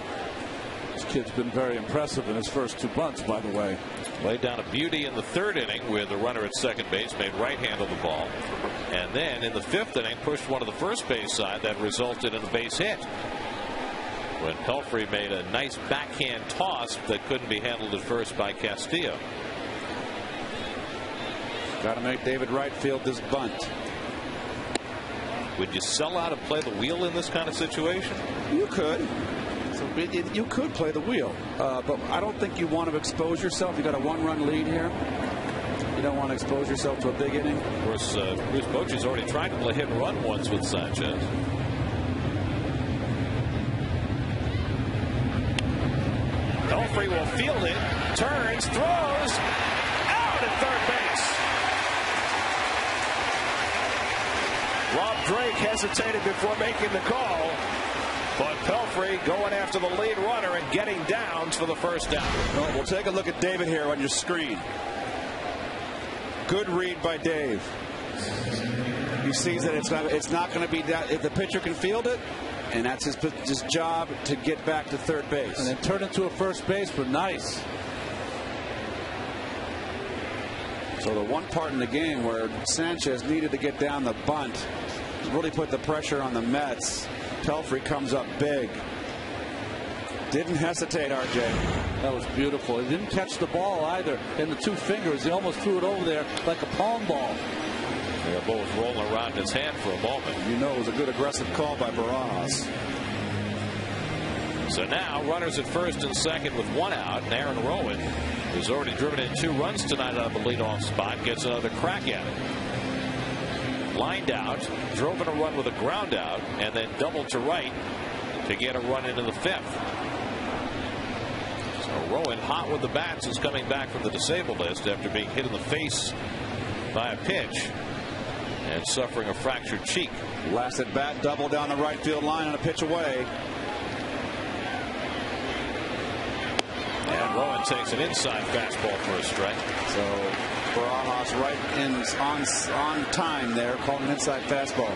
This kid's been very impressive in his first 2 bunts, by the way. Laid down a beauty in the 3rd inning with the runner at second base, made right handle the ball. And then in the 5th inning, pushed one to the first base side that resulted in a base hit, when Pelfrey made a nice backhand toss that couldn't be handled at first by Castillo. Got to make David Wright field this bunt. Would you sell out and play the wheel in this kind of situation? You could. You could play the wheel, but I don't think you want to expose yourself. You got a 1-run lead here. You don't want to expose yourself to a big inning. Of course, Bruce Bochy's already tried to play hit and run once with Sanchez. Pelfrey will field it, turns, throws, out at third base. Rob Drake hesitated before making the call, but Pelfrey going after the lead runner and getting downs for the first down. Well, we'll take a look at David here on your screen. Good read by Dave. He sees that it's not going to be that. If the pitcher can field it, and that's his job to get back to third base. And then turn into a first baseman. Nice. So the one part in the game where Sanchez needed to get down the bunt, really put the pressure on the Mets. Pelfrey comes up big. Didn't hesitate, RJ. That was beautiful. He didn't catch the ball either in the 2 fingers. He almost threw it over there like a palm ball. The ball was rolling around his hand for a moment. You know it was a good aggressive call by Barajas. So now runners at first and second with 1 out. And Aaron Rowan, who's already driven in 2 runs tonight out of the leadoff spot, gets another crack at it. Lined out, drove in a run with a ground out, and then doubled to right to get a run into the 5th. So Rowan, hot with the bats, is coming back from the disabled list after being hit in the face by a pitch and suffering a fractured cheek. Last at bat, double down the right field line on a pitch away. And Rowan takes an inside fastball for a strike. So Barajas right on time there, calling an inside fastball.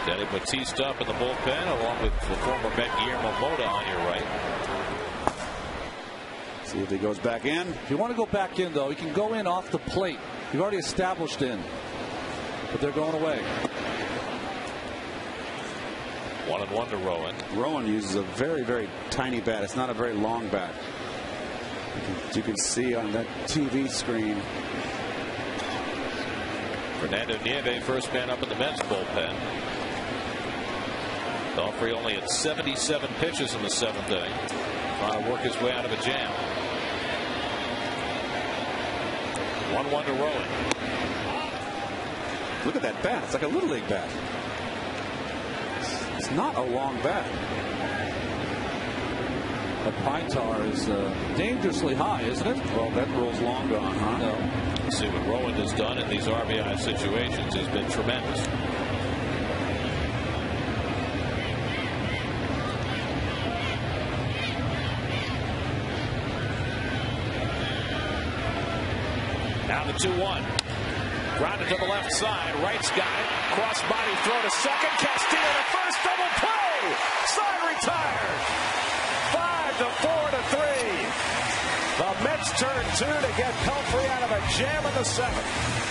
Danny Batista up in the bullpen along with the former Met Guillermo Mota on your right. See if he goes back in. If you want to go back in, though, he can go in off the plate. You've already established in. But they're going away. 1-1 to Rowan. Rowan uses a very, very tiny bat. It's not a very long bat. You can see on that TV screen. Fernando Nieve, first man up in the Mets bullpen. Pelfrey only at 77 pitches in the 7th inning. Trying to work his way out of a jam. 1-1 to Rowan. Look at that bat. It's like a Little League bat. It's not a long bat. The pine tar is dangerously high, isn't it? Well, that rule's long gone, huh? No. See what Rowan has done in these RBI situations has been tremendous. Now the 2-1. Grounded to the left side. Wright's got it. Cross body throw to second. Castillo to first. Double play. Side retired. 5-4-3. The Mets turn 2 to get Pelfrey out of a jam in the 7th.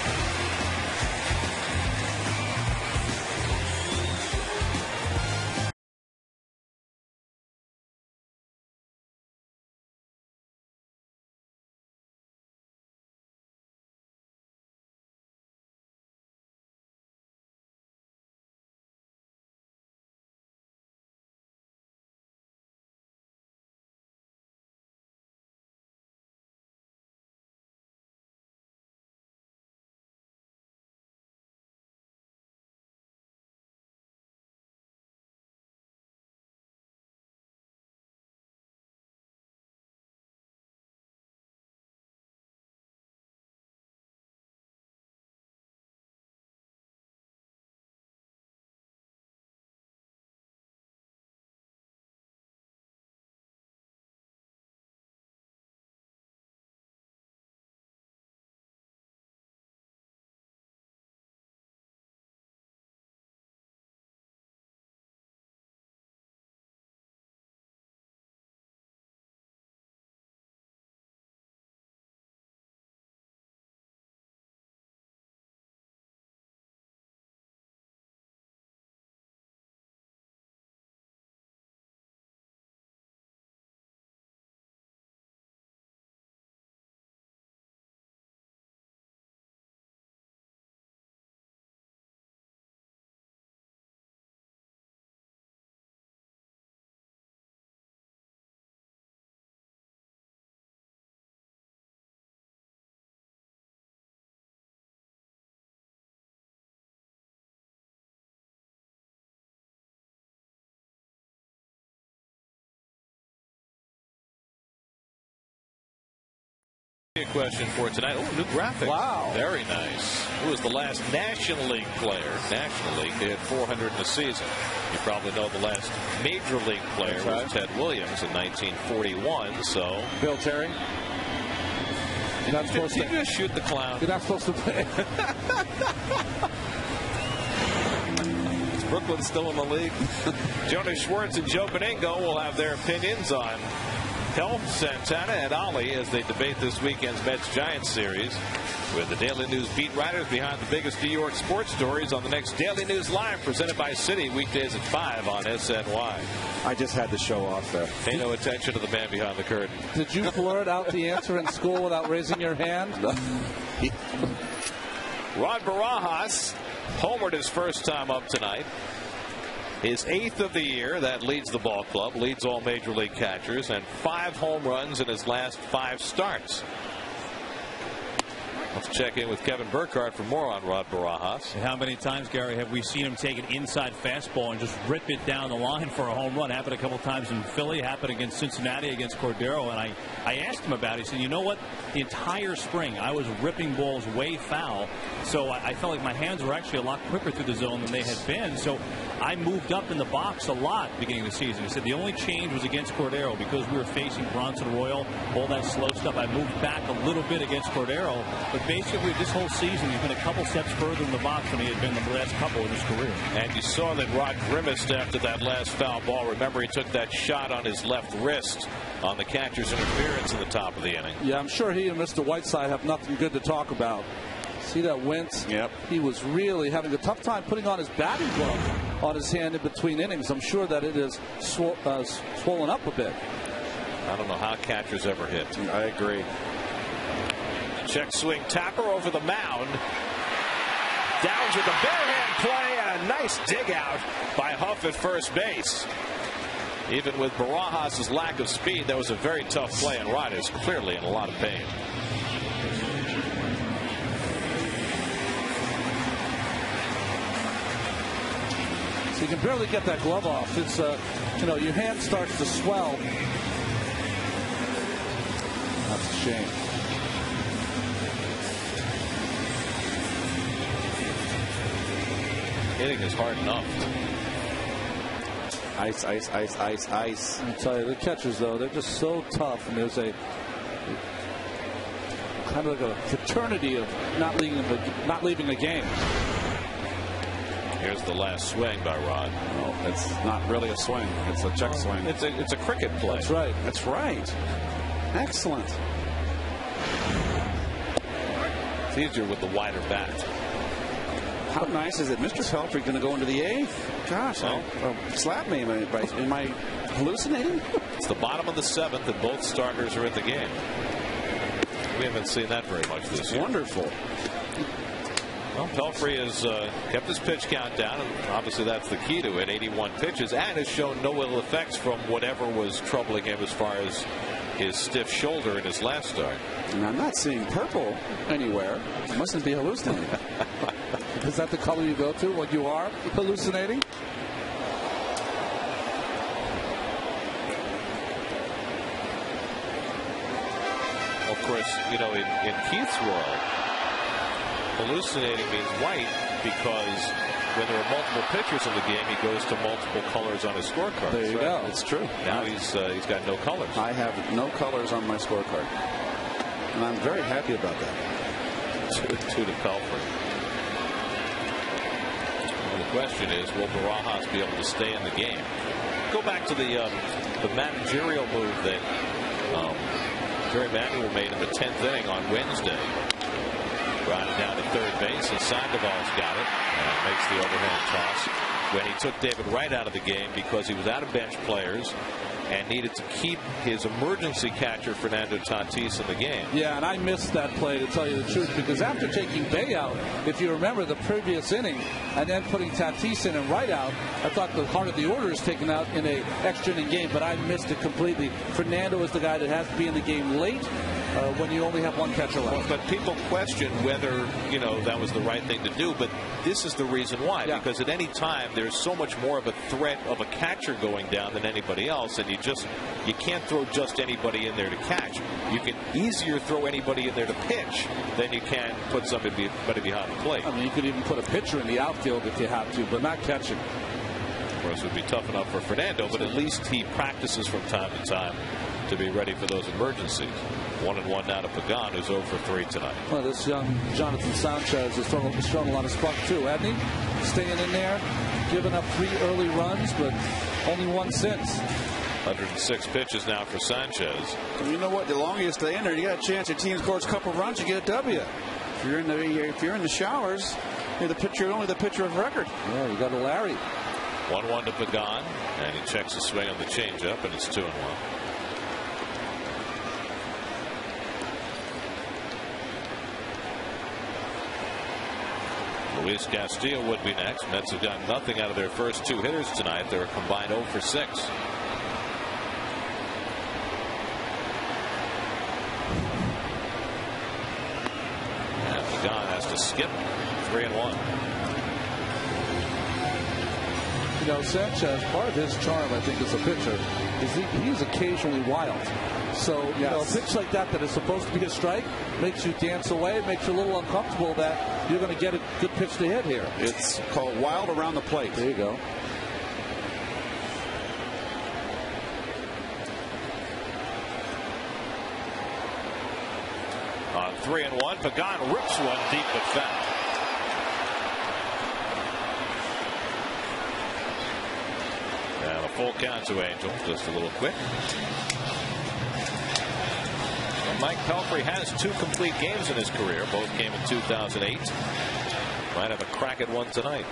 A question for tonight. Oh, new graphic. Wow. Very nice. Who was the last National League player? National League, they had 400 in a season. You probably know the last Major League player was Ted Williams in 1941. So Bill Terry. You're not supposed Did you just shoot the clown? You're not supposed to play. Brooklyn's still in the league. Jonas Schwartz and Joe Beningo will have their opinions on Health, Santana, and Ali as they debate this weekend's Mets-Giants series with the Daily News beat writers behind the biggest New York sports stories on the next Daily News Live presented by Citi weekdays at 5 on SNY. I just had to show off there. Pay no attention to the man behind the curtain. Did you blurt out the answer in school without raising your hand? Rod Barajas homered his first time up tonight. His 8th of the year. That leads the ball club, leads all major league catchers, and 5 home runs in his last 5 starts. Let's check in with Kevin Burkhardt for more on Rod Barajas. How many times, Gary, have we seen him take an inside fastball and just rip it down the line for a home run? Happened a couple times in Philly, happened against Cincinnati, against Cordero, and I asked him about it. He said, you know what? The entire spring, I was ripping balls way foul, so I felt like my hands were actually a lot quicker through the zone than they had been, so I moved up in the box a lot beginning of the season. He said the only change was against Cordero because we were facing Bronson Royal, all that slow stuff. I moved back a little bit against Cordero, but basically this whole season he's been a couple steps further in the box than he had been the last couple in his career. And you saw that Rod grimaced after that last foul ball. Remember, he took that shot on his left wrist on the catcher's interference in the top of the inning. Yeah, I'm sure he and Mr. Whiteside have nothing good to talk about. See that wince? Yep. He was really having a tough time putting on his batting glove on his hand in between innings. I'm sure that it is swollen up a bit. I don't know how catchers ever hit. I agree. Check swing, Tapper over the mound. Downs with a barehand play and a nice dig out by Huff at first base. Even with Barajas' lack of speed, that was a very tough play, and Rod is clearly in a lot of pain. So you can barely get that glove off. It's your hand starts to swell. That's a shame. Hitting is hard enough. Ice, ice, ice, ice, ice. I tell you, the catchers, though, they're just so tough, and there's a kind of like a fraternity of not leaving the game. Here's the last swing by Rod. Well, it's not really a swing. It's a check swing. It's a cricket play. That's right. That's right. Excellent. It's easier with the wider bat. How nice is it? Mr. Pelfrey going to go into the 8th? Gosh, slap me. Am I hallucinating? It's the bottom of the 7th, and both starters are at the game. We haven't seen that very much this year. Wonderful. Well, Pelfrey has kept his pitch count down, and obviously that's the key to it. 81 pitches, and has shown no ill effects from whatever was troubling him as far as his stiff shoulder in his last start. And I'm not seeing purple anywhere. I mustn't be hallucinating. Is that the color you go to when you are hallucinating? Of course, in Keith's world, hallucinating means white because when there are multiple pitchers in the game, he goes to multiple colors on his scorecard. There you go. It's true. Now he's got no colors. I have no colors on my scorecard, and I'm very happy about that. 2 to Pelfrey. The question is, will Barajas be able to stay in the game? Go back to the managerial move that Jerry Manuel made in the 10th inning on Wednesday. Riding down to third base, and Sandoval's got it. And makes the overhand toss. When he took David Wright out of the game because he was out of bench players and needed to keep his emergency catcher Fernando Tatis in the game. Yeah, and I missed that play, to tell you the truth, because after taking Bay out, if you remember the previous inning, and then putting Tatis in and Wright out, I thought the heart of the order is taken out in a extra inning game, but I missed it completely. Fernando is the guy that has to be in the game late when you only have one catcher left. But people question whether that was the right thing to do, but this is the reason why. Yeah. Because at any time there's so much more of a threat of a catcher going down than anybody else, and you can't throw just anybody in there to catch. You can easier throw anybody in there to pitch than you can put somebody behind the plate. I mean, you could even put a pitcher in the outfield if you have to, but not catching. Of course, it would be tough enough for Fernando, but at least he practices from time to time to be ready for those emergencies. 1-1 now to Pagan, who's 0 for 3 tonight. Well, this young Jonathan Sanchez has shown a lot of spark too, hasn't he? Staying in there, giving up 3 early runs, but only 1 since. 106 pitches now for Sanchez. You know what? The longer you stay in there, you got a chance your team scores a couple runs, you get a W. If you're in the showers, you're only the pitcher of record. Yeah, you got a Larry. 1-1 to Pagan, and he checks the swing on the changeup, and it's 2-1. Luis Castillo would be next. Mets have gotten nothing out of their first 2 hitters tonight. They're a combined 0 for 6. And Pagan has to skip. 3-1. You know, Sanchez, part of his charm, I think, as a pitcher, is he's occasionally wild. So, you know, a pitch like that is supposed to be a strike makes you dance away, makes you a little uncomfortable that you're going to get a good pitch to hit here. It's called wild around the plate. There you go. On 3-1, Pagan rips one deep but foul. And a full count to Angel, just a little quick. Mike Pelfrey has 2 complete games in his career. Both came in 2008. Might have a crack at one tonight.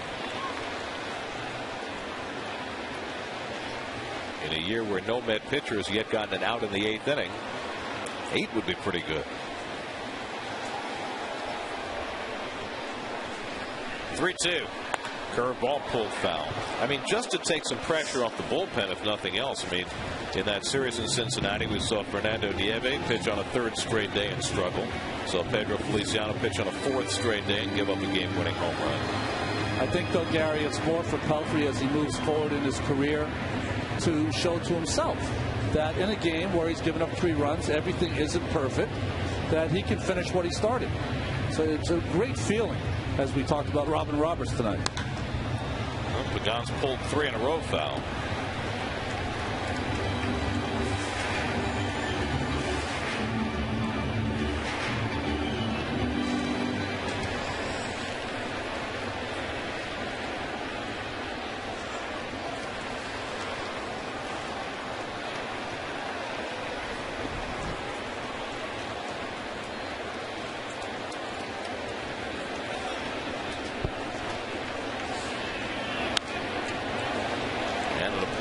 In a year where no Met pitcher has yet gotten an out in the 8th inning, 8 would be pretty good. 3-2. Curveball pulled foul. I mean, just to take some pressure off the bullpen, if nothing else. I mean, in that series in Cincinnati, we saw Fernando Nieve pitch on a 3rd straight day and struggle. Saw Pedro Feliciano pitch on a 4th straight day and give up a game-winning home run. I think, though, Gary, it's more for Pelfrey as he moves forward in his career to show to himself that in a game where he's given up 3 runs, everything isn't perfect, that he can finish what he started. So it's a great feeling, as we talked about Robin Roberts tonight. Pagan's pulled 3 in a row foul.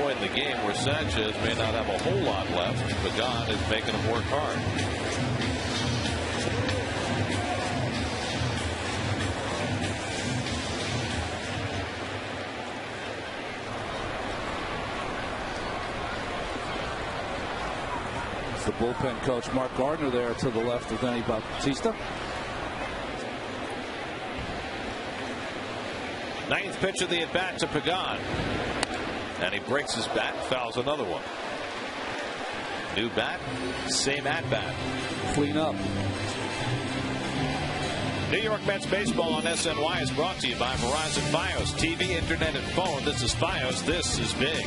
In the game where Sanchez may not have a whole lot left, Pagan is making him work hard. It's the bullpen coach Mark Gardner there to the left of Denny Bautista. 9th pitch of the at bat to Pagan. And he breaks his bat, fouls another one. New bat, same at bat. Clean up. New York Mets baseball on SNY is brought to you by Verizon Fios. TV, internet, and phone. This is Fios. This is big.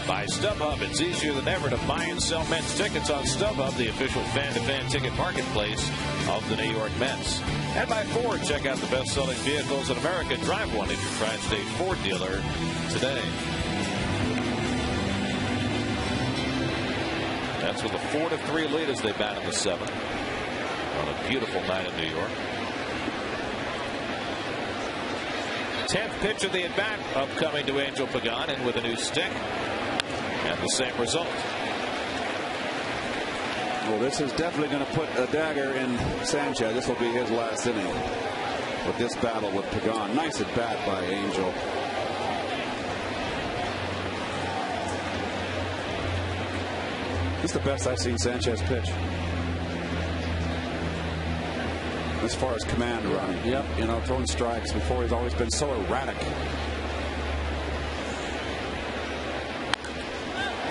By StubHub, it's easier than ever to buy and sell Mets tickets on StubHub, the official fan-to-fan ticket marketplace of the New York Mets. And by Ford, check out the best-selling vehicles in America. Drive one at your Tri-State Ford dealer today. That's with a 4-3 lead as they bat in the 7th on a beautiful night in New York. 10th pitch of the at bat upcoming to Angel Pagan, in with a new stick and the same result. Well, this is definitely going to put a dagger in Sanchez. This will be his last inning with this battle with Pagan. Nice at bat by Angel. This is the best I've seen Sanchez pitch. As far as command running. Yep. You know, throwing strikes before. He's always been so erratic.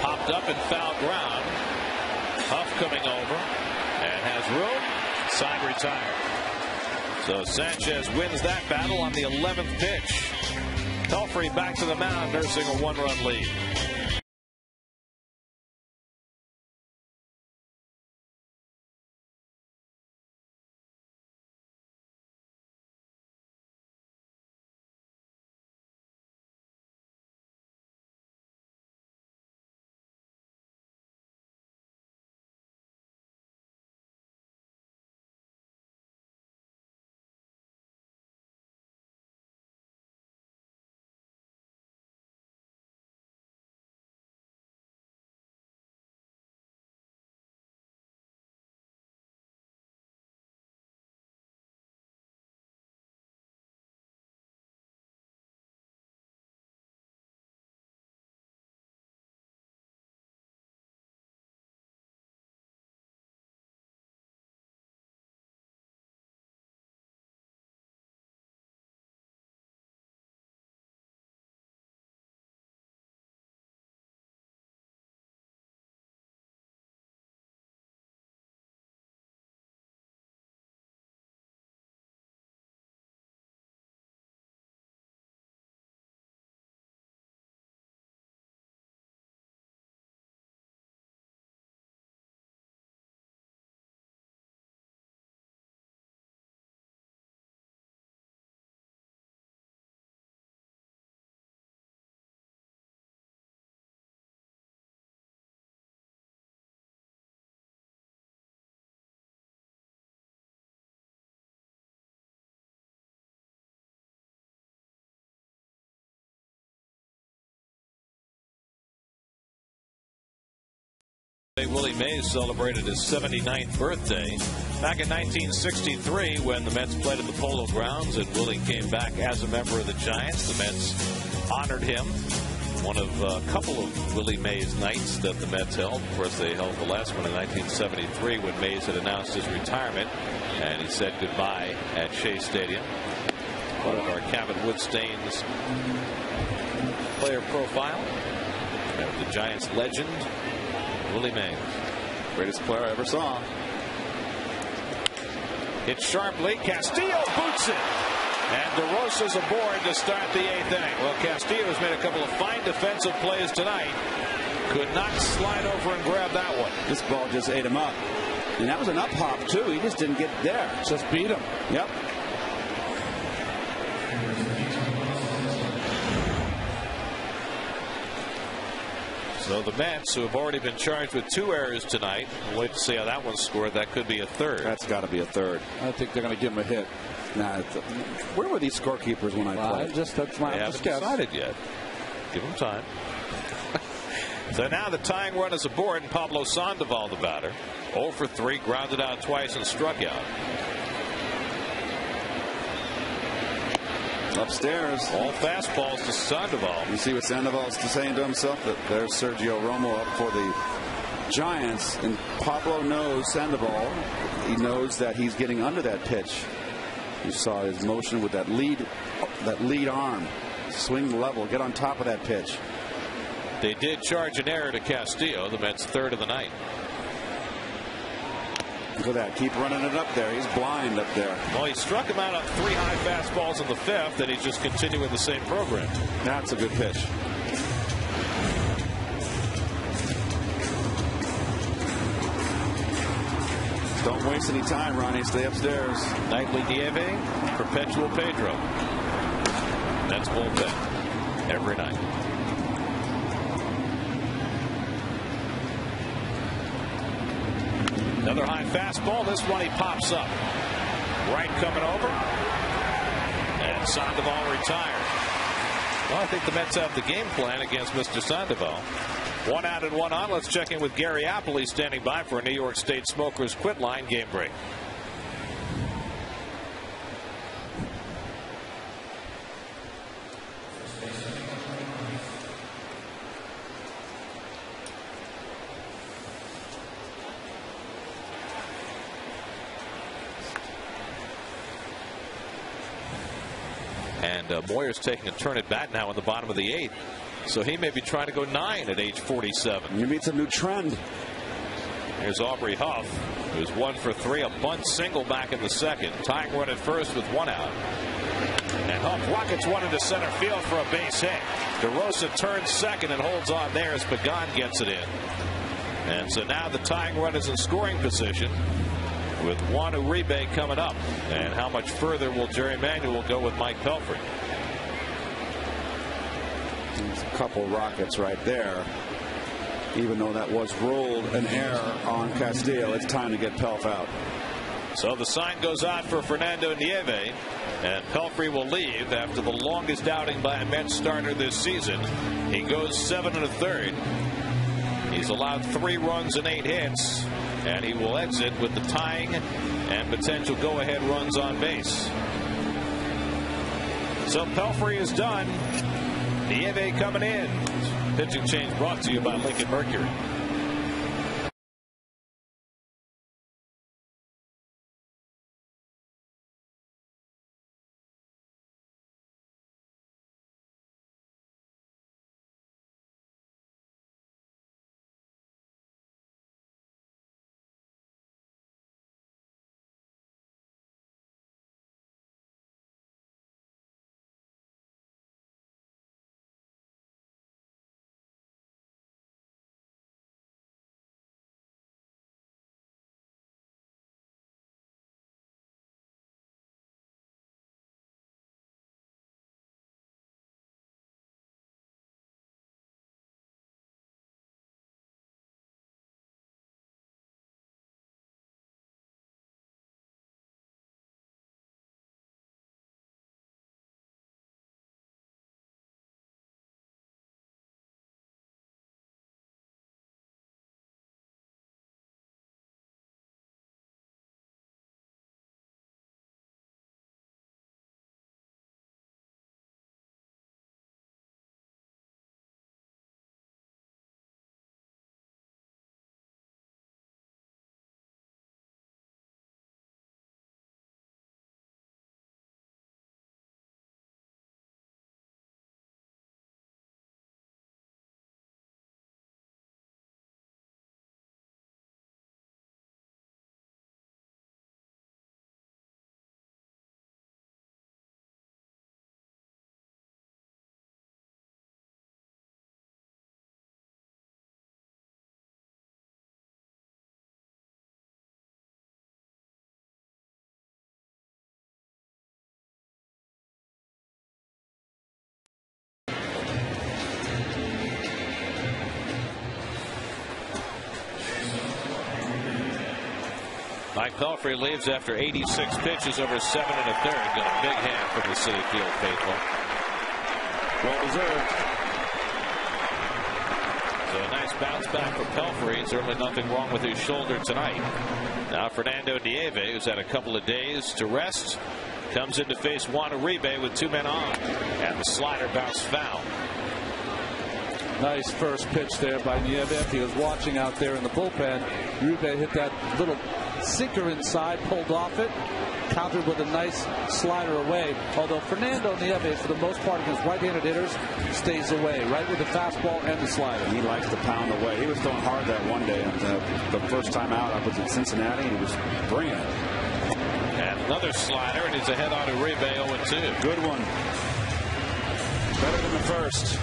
Popped up in foul ground. Huff coming over and has room. Side retired. So Sanchez wins that battle on the 11th pitch. Pelfrey back to the mound, nursing a 1-run lead. Willie Mays celebrated his 79th birthday. Back in 1963, when the Mets played at the Polo Grounds and Willie came back as a member of the Giants, the Mets honored him. One of a couple of Willie Mays nights that the Mets held. Of course, they held the last one in 1973 when Mays had announced his retirement, and he said goodbye at Shea Stadium. One of our Kevin Woodstain's player profile. And the Giants legend, Willie Mays. Greatest player I ever saw. Hit sharply. Castillo boots it. And DeRosa's aboard to start the 8th inning. Well, Castillo's made a couple of fine defensive plays tonight. Could not slide over and grab that one. This ball just ate him up. And that was an up hop, too. He just didn't get there. Just beat him. Yep. So the Mets, who have already been charged with 2 errors tonight, we'll wait to see how that one's scored. That could be a third. That's got to be a third. I think they're going to give him a hit. Nah, where were these scorekeepers when I played? That's my They haven't decided yet. Give them time. So now the tying run is aboard, and Pablo Sandoval, the batter, 0 for 3, grounded out twice and struck out. Upstairs. All fastballs to Sandoval. You see what Sandoval's saying to himself? That there's Sergio Romo up for the Giants, and Pablo knows Sandoval. He knows that he's getting under that pitch. You saw his motion with that lead arm. Swing level, get on top of that pitch. They did charge an error to Castillo, the Mets' third of the night. Look at that. Keep running it up there. He's blind up there. Well, he struck him out on 3 high fastballs in the 5th, and he's just continuing the same program. That's a good pitch. Don't waste any time, Ronnie. Stay upstairs. Nightly Nieve, perpetual Pedro. That's bullpen every night. Another high fastball. This one he pops up. Right coming over. And Sandoval retired. Well, I think the Mets have the game plan against Mr. Sandoval. 1 out and 1 on. Let's check in with Gary Apple. He's standing by for a New York State Smokers Quit Line game break. And Moyer's taking a turn at bat now in the bottom of the 8th. So he may be trying to go 9 at age 47. You meet a new trend. Here's Aubrey Huff, who's 1 for 3, a bunt single back in the 2nd. Tying run at first with 1 out. And Huff rockets one into center field for a base hit. DeRosa turns 2nd and holds on there as Pagan gets it in. And so now the tying run is in scoring position with Juan Uribe coming up. And how much further will Jerry Manuel go with Mike Pelfrey? There's a couple rockets right there. Even though that was ruled an error on Castillo, it's time to get Pelf out. So the sign goes out for Fernando Nieve, and Pelfrey will leave after the longest outing by a Mets starter this season. He goes 7 1/3. He's allowed 3 runs and 8 hits, and he will exit with the tying and potential go-ahead runs on base. So Pelfrey is done. Nieve coming in. Pitching change brought to you by Lincoln Mercury. Mike Pelfrey leaves after 86 pitches over 7 1/3. Got a big hand from the Citi Field faithful. Well deserved. So a nice bounce back for Pelfrey. Certainly nothing wrong with his shoulder tonight. Now Fernando Nieve, who's had a couple of days to rest, comes in to face Juan Uribe with 2 men on. And the slider bounced foul. Nice first pitch there by Nieve. He was watching out there in the bullpen. Uribe hit that little sinker inside, pulled off it, countered with a nice slider away. Although Fernando Nieve, for the most part against right-handed hitters, stays away, right with the fastball and the slider. He likes to pound away. He was throwing hard that one day. And the first time out, I was at Cincinnati, and he was bringing it. And another slider, and he's ahead on Uribe 0-2. Good one. Better than the first.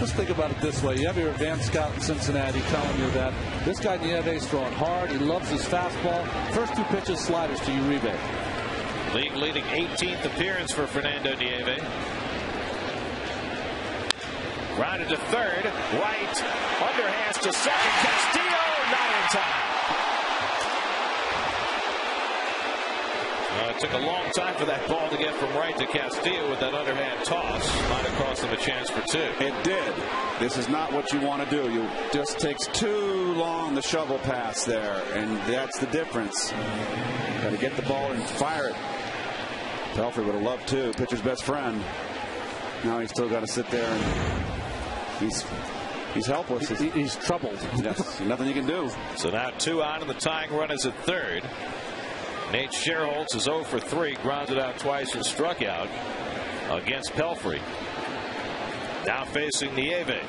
Let's think about it this way. You have your advanced scout in Cincinnati telling you that this guy Nieve's throwing hard. He loves his fastball. First 2 pitches, sliders to Uribe. League leading 18th appearance for Fernando Nieve. Grounded to third. Right. Underhands to second. Castillo not in time. It took a long time for that ball to get from right to Castillo with that underhand toss. Might have cost him a chance for 2. It did. This is not what you want to do. You just takes too long the shovel pass there, and that's the difference. Got to get the ball and fire it. Pelfrey would have loved to. Pitcher's best friend. Now he's still got to sit there, and he's helpless. He's troubled. Yes, nothing you can do. So now 2 out, and the tying run is at third. Nate Scherholz is 0 for 3, grounded out twice and struck out against Pelfrey. Now facing Nieve.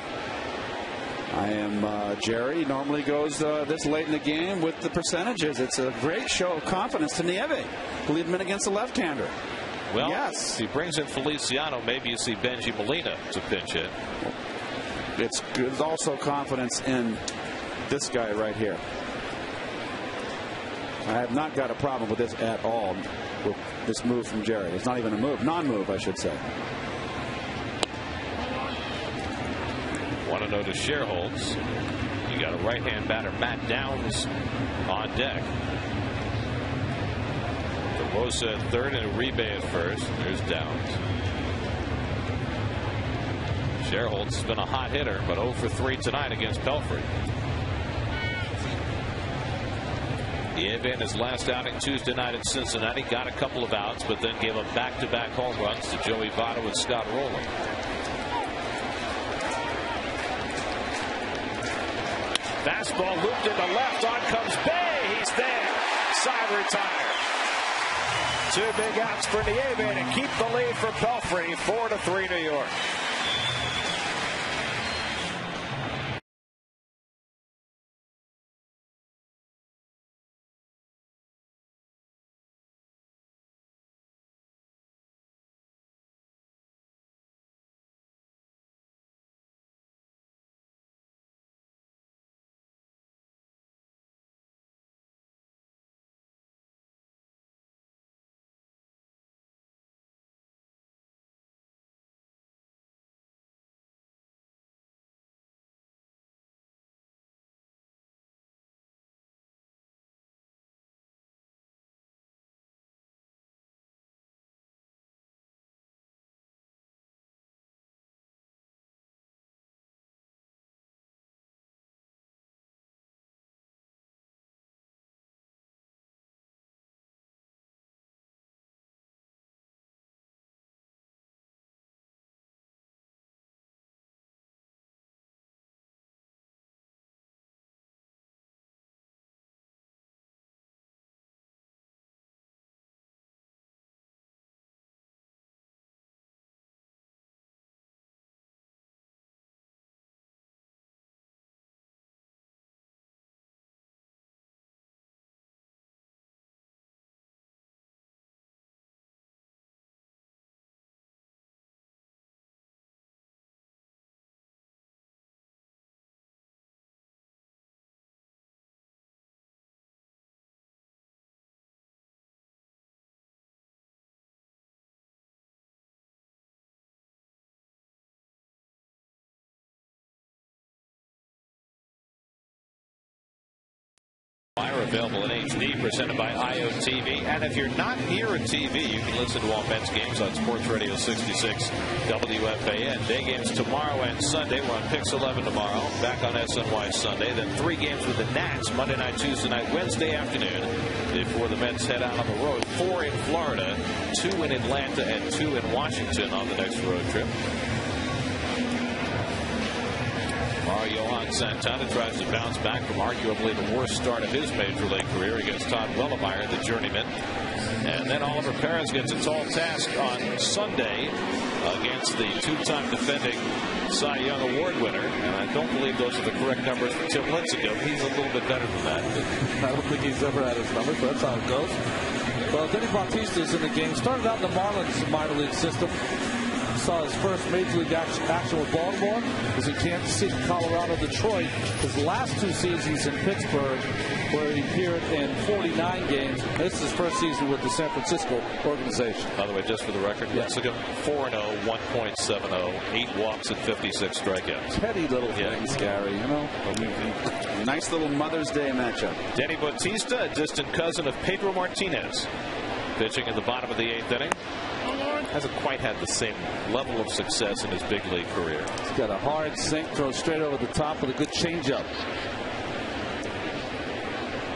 I am Jerry. Normally goes this late in the game with the percentages. It's a great show of confidence to Nieve. Lead him in against the left-hander. Well, yes. If he brings in Feliciano, maybe you see Benji Molina to pinch hit. It's good. There's also confidence in this guy right here. I have not got a problem with this at all, with this move from Jerry. It's not even a move. Non-move, I should say. 1-0 to Scherholz. You got a right-hand batter, Matt Downs, on deck. Formosa at third and Uribe at first. There's Downs. Scherholz has been a hot hitter, but 0 for 3 tonight against Pelfrey. Nieve in his last outing Tuesday night in Cincinnati got a couple of outs, but then gave up back-to-back home runs to Joey Votto and Scott Rowland. Fastball looped into left. On comes Bay. He's there. Side retired. 2 big outs for Nieve to keep the lead for Pelfrey. 4-3 New York. available in HD, presented by IOTV. And if you're not near a TV, you can listen to all Mets games on Sports Radio 66 WFAN. Day games tomorrow and Sunday. We're on Pix 11 tomorrow, back on SNY Sunday. Then 3 games with the Nats Monday night, Tuesday night, Wednesday afternoon, before the Mets head out on the road. 4 in Florida, 2 in Atlanta, and 2 in Washington on the next road trip. Johan Santana tries to bounce back from arguably the worst start of his major league career against Todd Wellemeyer, the journeyman. And then Oliver Perez gets a tall task on Sunday against the 2-time defending Cy Young Award winner. And I don't believe those are the correct numbers for Tim Lincecum. He's a little bit better than that. I don't think he's ever had his numbers, but that's how it goes. Well, Denny Bautista's in the game. Started out in the Marlins minor league system. Saw his first major league action with Baltimore. Was in Kansas City, Colorado, Detroit. His last 2 seasons in Pittsburgh, where he appeared in 49 games. This is his first season with the San Francisco organization. By the way, just for the record, Lincecum 4-0, 1.70, 8 walks and 56 strikeouts. Petty little things, Gary, you know. Nice little Mother's Day matchup. Denny Bautista, a distant cousin of Pedro Martinez, pitching in the bottom of the 8th inning. Hasn't quite had the same level of success in his big league career. He's got a hard sink, throws straight over the top with a good changeup.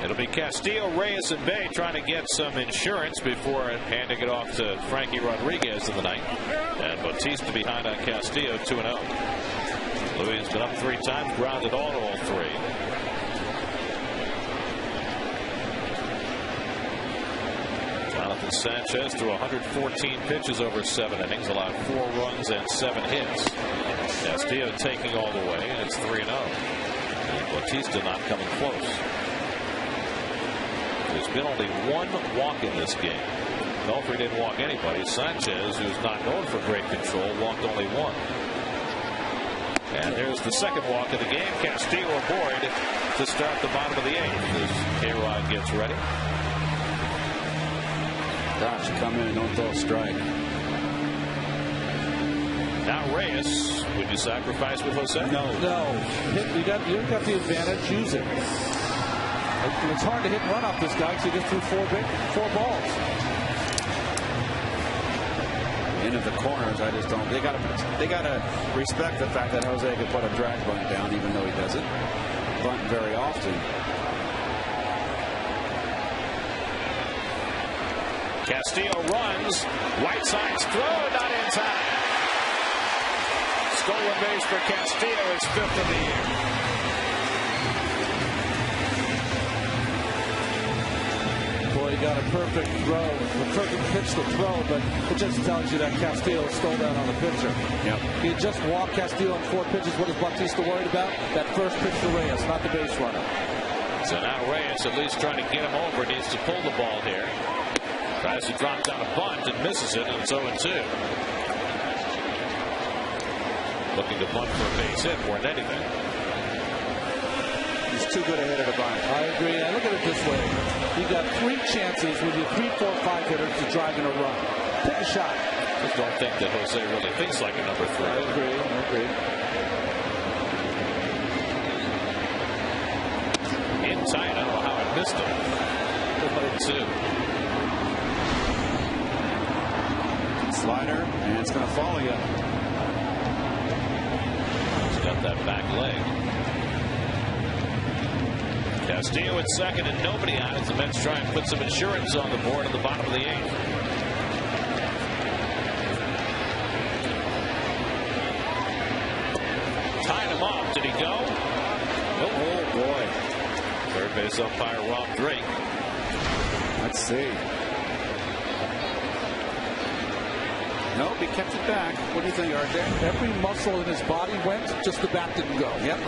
It'll be Castillo, Reyes, and Bay trying to get some insurance before handing it off to Frankie Rodriguez in the ninth. And Bautista behind on Castillo, 2-0. Louis has been up 3 times, grounded all 3. Jonathan Sanchez threw 114 pitches over 7 innings, allowed 4 runs and 7 hits. Castillo taking all the way, and it's 3-0. And Bautista not coming close. There's been only 1 walk in this game. Belfry didn't walk anybody. Sanchez, who's not known for great control, walked only 1. And here's the second walk of the game. Castillo aboard to start the bottom of the 8th as A-Rod gets ready. Gosh, come in and don't throw a strike. Now Reyes, would you sacrifice with Jose? No. You got the advantage. Use it. It's hard to hit and run off this guy because he just threw 4 balls. Into the corners, I just don't. They gotta respect the fact that Jose could put a drag bunt down, even though he doesn't bunt very often. Castillo runs. Whiteside's throw, not in time. Stolen base for Castillo, his 5th of the year. Boy, he got a perfect throw, a perfect pitch to throw, but it just tells you that Castillo stole that on the pitcher. Yep. He had just walked Castillo on 4 pitches. What is Bautista worried about? That first pitch to Reyes, not the base runner. So now Reyes, at least trying to get him over, needs to pull the ball here. Tries to drop down a bunt and misses it, and it's 0-2. Looking to bunt for a base hit more than anything. He's too good a hitter to bunt. I agree. I look at it this way. You got 3 chances with your 3, 4, 5 hitters to drive in a run. Take a shot. Just don't think that Jose really thinks like a number 3. I agree. In tight. I don't know how I missed him. 0-2. Slider, and it's going to follow you. He's got that back leg. Castillo at second and nobody on as the Mets try and put some insurance on the board at the bottom of the 8th. Tied him off. Did he go? Oh boy. Third base umpire Rob Drake. Let's see. Nope, he kept it back. What do you think, RJ? Every muscle in his body went, just the bat didn't go. Yep.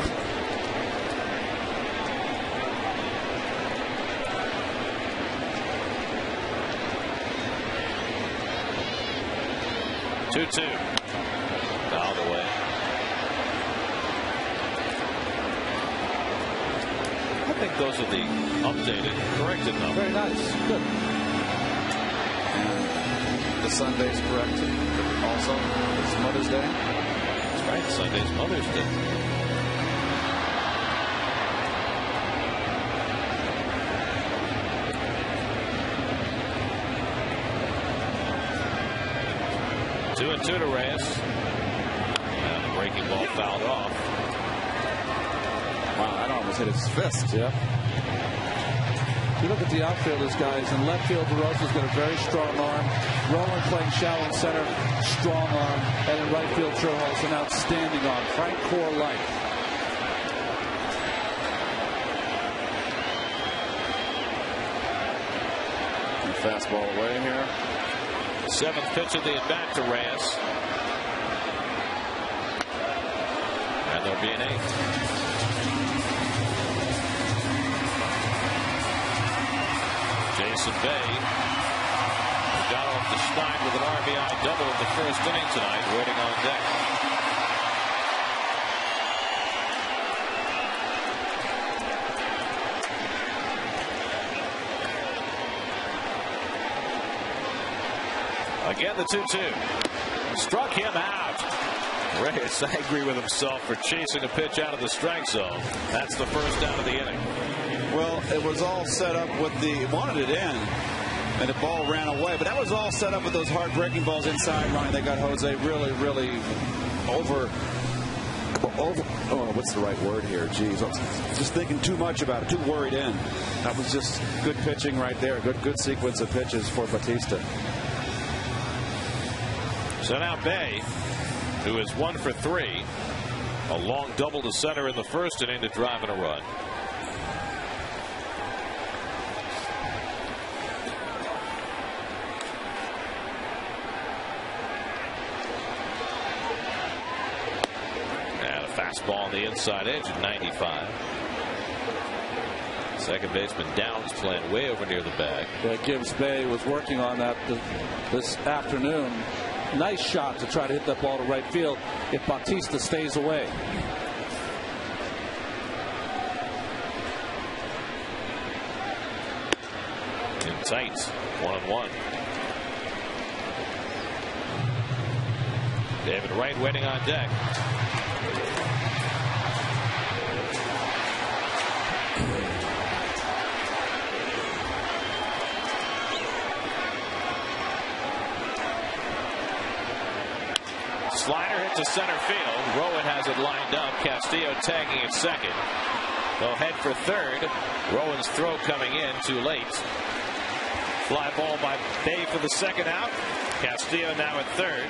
Two. Fouled away. I think those are the updated, corrected numbers. Very nice. Good. The Sunday's corrected also. It's Mother's Day. That's right. Sunday's Mother's Day. 2-2 to Reyes. And the breaking ball fouled off. Wow, that almost hit his fist. Yeah. You look at the outfielders, guys. In left field, DeRosa's got a very strong arm. Rowan playing shallow in center, strong arm. And in right field, Trojo's an outstanding arm. Frank Core-like. Fastball away here. 7th pitch of the at-bat to Reyes. And there'll be an 8th. Jason Bay got off the schneid with an RBI double in the first inning tonight, waiting on deck. Again, the 2-2. Struck him out. Reyes angry with himself for chasing a pitch out of the strike zone. That's the first down of the inning. Well, it was all set up with wanted it in, and the ball ran away. But that was all set up with those hard breaking balls inside running. They got Jose really over. Oh, what's the right word here? Geez, I'm just thinking too much about it, too worried in. That was just good pitching right there. Good sequence of pitches for Bautista. So now Bay, who is 1 for 3, a long double to center in the first inning to drive in a run. And a fastball on the inside edge at 95. Second baseman Downs playing way over near the bag. Yeah, Gibbs Bay was working on that this afternoon. Nice shot to try to hit that ball to right field if Bautista stays away. In tight, 1-1. David Wright waiting on deck. Slider hit to center field. Rowan has it lined up. Castillo tagging at second. They'll head for third. Rowan's throw coming in too late. Fly ball by Bay for the second out. Castillo now at third.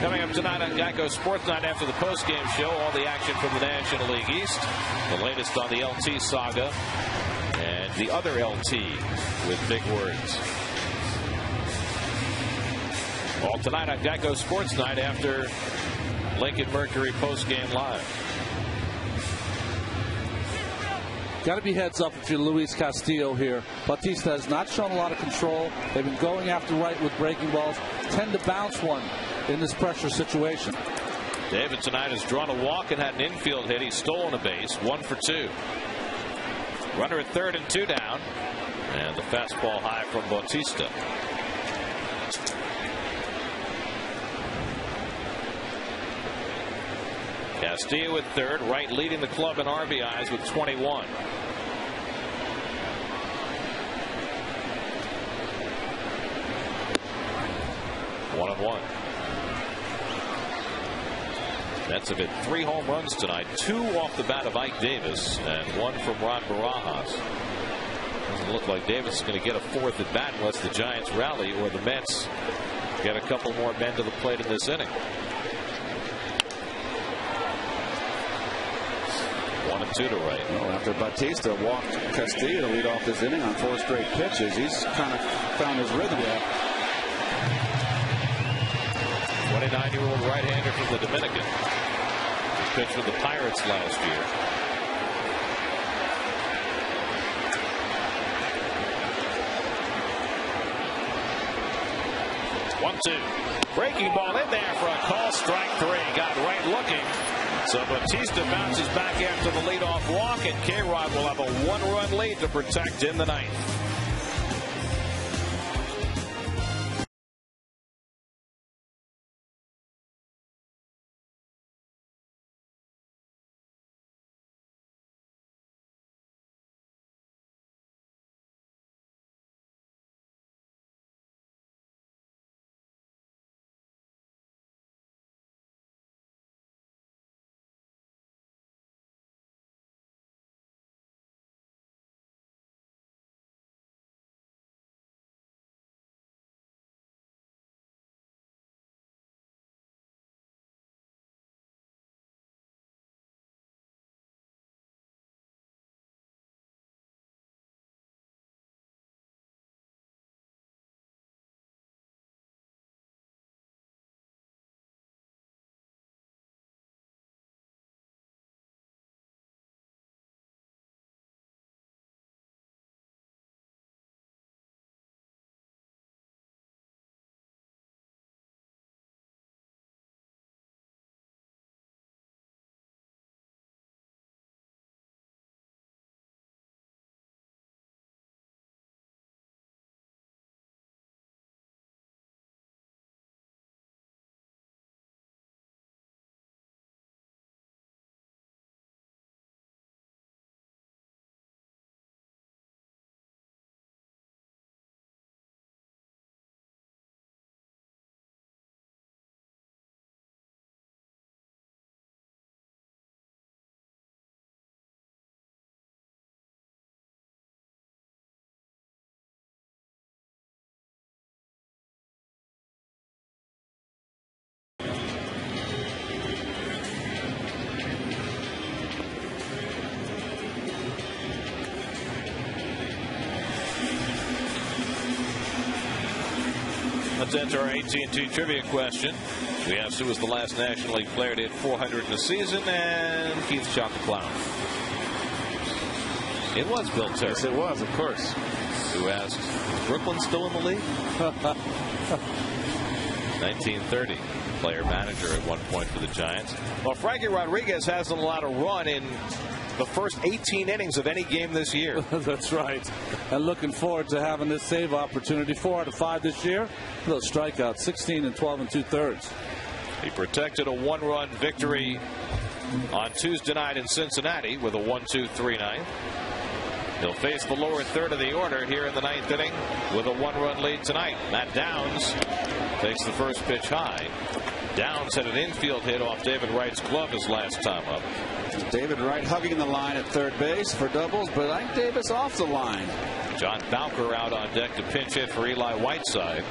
Coming up tonight on Geico Sports Night after the postgame show, all the action from the National League East. The latest on the LT saga and the other LT with big words. All tonight on Geico Sports Night after Lincoln Mercury postgame live. Got to be heads up if you're Luis Castillo here. Bautista has not shown a lot of control. They've been going after right with breaking balls. Tend to bounce one in this pressure situation. David tonight has drawn a walk and had an infield hit. He's stolen a base. 1 for 2. Runner at third and 2 down. And the fastball high from Bautista. Castillo at third, Wright leading the club in RBIs with 21. One and one. Mets have hit 3 home runs tonight, 2 off the bat of Ike Davis and 1 from Rod Barajas. Doesn't look like Davis is going to get a 4th at bat unless the Giants rally or the Mets get a couple more men to the plate in this inning. 1-2 to Wright. Well, after Bautista walked Castillo to lead off this inning on 4 straight pitches, he's kind of found his rhythm. 29-year-old right-hander from the Dominican. He pitched with the Pirates last year. Breaking ball in there for a call, strike 3. Got Wright looking. So Bautista bounces back after the leadoff walk, and K-Rod will have a 1-run lead to protect in the 9th. Fans, enter our AT&T trivia question. We asked who was the last National League player to hit 400 in a season, and Keith shot the clown. It was Bill Terry. Yes, it was, of course. Who asked, is Brooklyn still in the league? 1930. Player manager at one point for the Giants. Well, Frankie Rodriguez hasn't allowed a run in the first 18 innings of any game this year. That's right. And looking forward to having this save opportunity. 4 out of 5 this year. Those strikeouts, 16 and 12 2/3. He protected a 1-run victory on Tuesday night in Cincinnati with a 1-2-3 ninth. He'll face the lower third of the order here in the 9th inning with a 1-run lead tonight. Matt Downs takes the first pitch high. Downs had an infield hit off David Wright's glove his last time up. David Wright hugging the line at third base for doubles, but Ike Davis off the line. John Bowker out on deck to pinch hit for Eli Whiteside.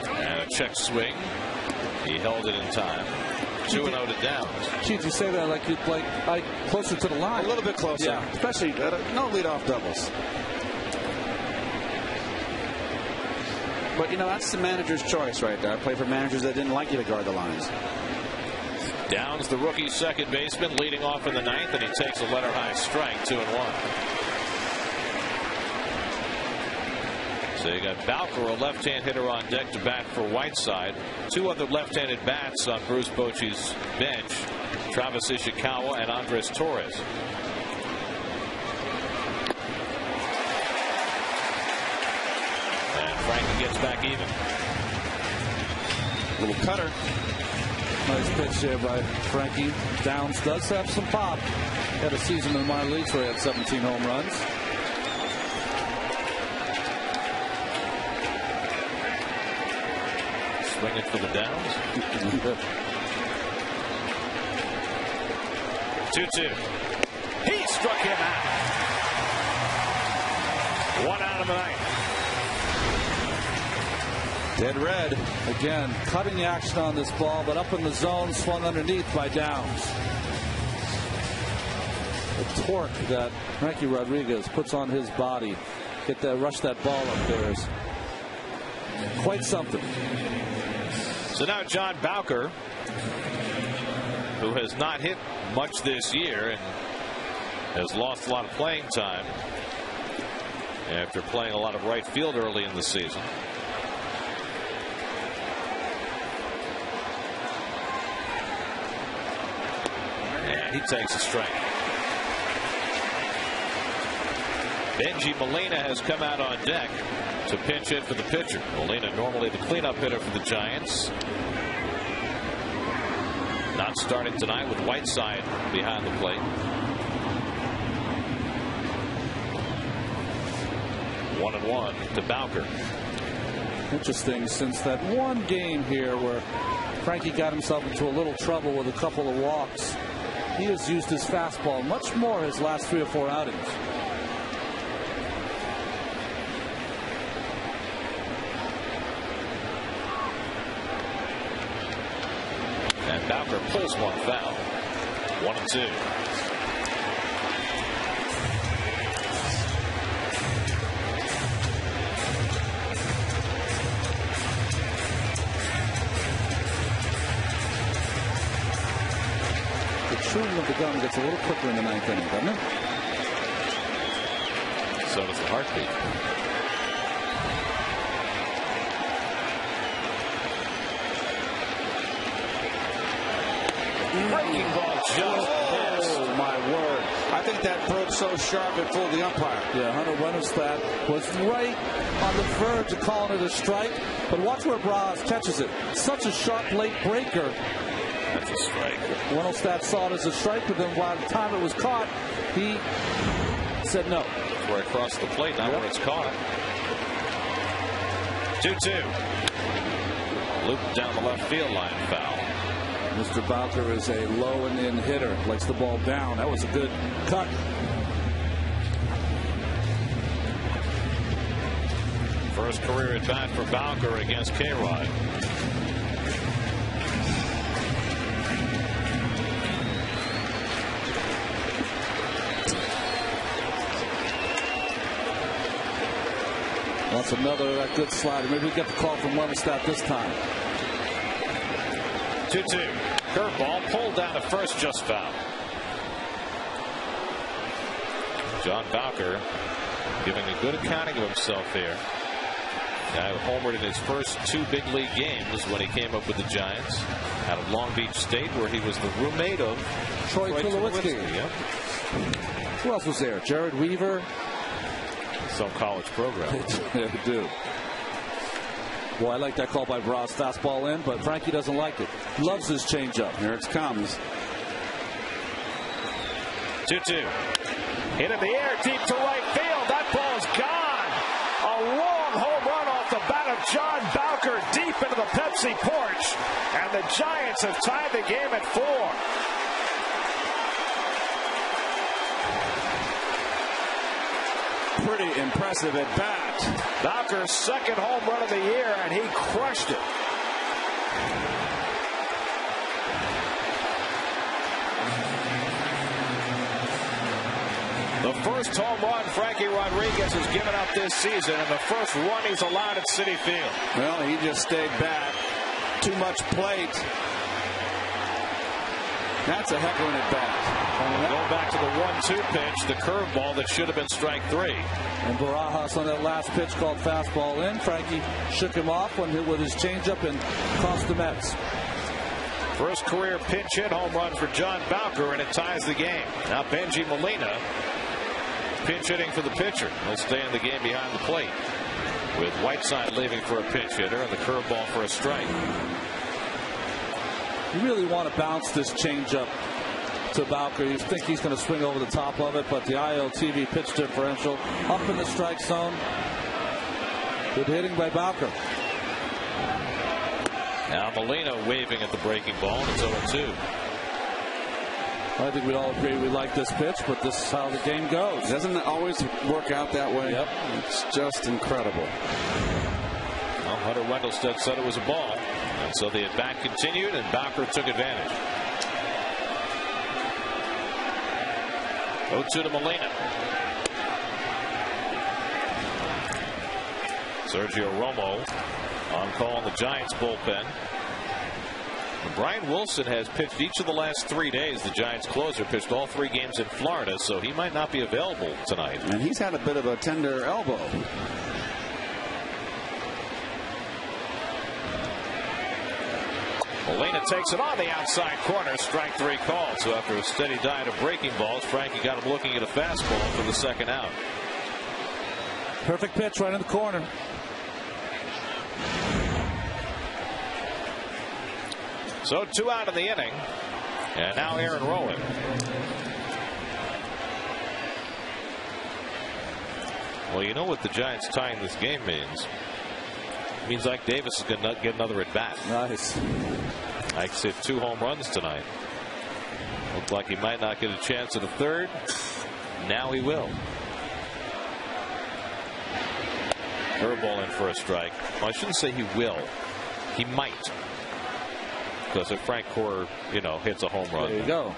And a check swing. He held it in time. 2-0 to Downs. Keith, you say that like you'd like Ike closer to the line. A little bit closer, yeah. Especially no leadoff doubles. But, you know, that's the manager's choice right there. I play for managers that didn't like you to guard the lines. Downs, the rookie second baseman, leading off in the 9th, and he takes a letter-high strike, 2-1. So you got Bowker, a left-hand hitter on deck to bat for Whiteside. 2 other left-handed bats on Bruce Bochy's bench, Travis Ishikawa and Andres Torres. Frankie gets back even. Little cutter. Nice pitch there by Frankie. Downs does have some pop. Had a season in the minor leagues where he had 17 home runs. Swinging for the Downs. 2-2. He struck him out. 1 out of the 9th. Dead red. Again, cutting the action on this ball, but up in the zone, swung underneath by Downs. The torque that Frankie Rodriguez puts on his body, rush that ball up there is quite something. So now John Bowker, who has not hit much this year and has lost a lot of playing time after playing a lot of right field early in the season. He takes a strike. Benji Molina has come out on deck to pinch hit for the pitcher. Molina, normally the cleanup hitter for the Giants. Not starting tonight with Whiteside behind the plate. 1-1 to Bowker. Interesting, since that one game here where Frankie got himself into a little trouble with a couple of walks, he has used his fastball much more his last 3 or 4 outings. And Bowker pulls one foul. 1-2. Shooting of the gun gets a little quicker in the 9th inning, doesn't it? So does the heartbeat. Breaking ball just Oh, my word. I think that broke so sharp it fooled the umpire. Yeah, Hunter Wennerstad was right on the verge of calling it a strike, but watch where Braz catches it. Such a sharp late breaker. That's a strike. Wennerstad saw it as a strike, but then by the time it was caught, he said no. That's where it crossed the plate, not where it's caught. 2-2. Looped down the left field line, foul. Mr. Bowker is a low and in hitter, likes the ball down. That was a good cut. First career at bat for Bowker against K-Rod. That's another good slider. Maybe we get the call from Lemonstadt this time. 2-2. Curveball pulled down to first, just foul. John Bowker giving a good accounting of himself here. Guy who homered in his first 2 big league games when he came up with the Giants out of Long Beach State, where he was the roommate of Troy Tulowitzki. Yep. Who else was there? Jared Weaver. Some college program. Yeah, they do. Well, I like that call by Bras. Fastball in, but Frankie doesn't like it. He loves his changeup. Here it comes. 2-2. Hit in the air, deep to right field. That ball's gone. A long home run off the bat of John Bowker deep into the Pepsi porch. And the Giants have tied the game at 4. Pretty impressive at bat. Bowker's second home run of the year, and he crushed it. The first home run Frankie Rodriguez has given up this season, and the first run he's allowed at Citi Field. Well, he just stayed back. Too much plate. That's a heck of an at bat. Going back to the 1-2 pitch, the curveball that should have been strike 3. And Barajas on that last pitch called fastball in. Frankie shook him off with his changeup and cost the Mets. First career pinch hit home run for John Bowker, and it ties the game. Now Benji Molina pinch hitting for the pitcher. He'll stay in the game behind the plate, with Whiteside leaving for a pinch hitter and the curveball for a strike. You really want to bounce this changeup to Bowker. You think he's going to swing over the top of it, but the ILTV pitch differential up in the strike zone. Good hitting by Bowker. Now Molina waving at the breaking ball, and it's 0-2. I think we'd all agree we like this pitch, but this is how the game goes. Doesn't it always work out that way? Yep. It's just incredible. Well, Hunter Wendelstedt said it was a ball, and so the at-bat continued, and Bowker took advantage. 0-2 to Molina. Sergio Romo on call in the Giants bullpen. Brian Wilson has pitched each of the last 3 days. The Giants closer pitched all 3 games in Florida, so he might not be available tonight. And he's had a bit of a tender elbow. Molina takes it on the outside corner. Strike 3 called. So after a steady diet of breaking balls, Frankie got him looking at a fastball for the second out. Perfect pitch right in the corner. So 2 out in the inning. And now Aaron Rowan. Well, you know what the Giants tying this game means. It means Ike Davis is going to get another at bat. Nice. Ike's hit 2 home runs tonight. Looked like he might not get a chance at a third. Now he will. Curveball in for a strike. Well, I shouldn't say he will. He might. Because if Frank Core, hits a home run. There you go.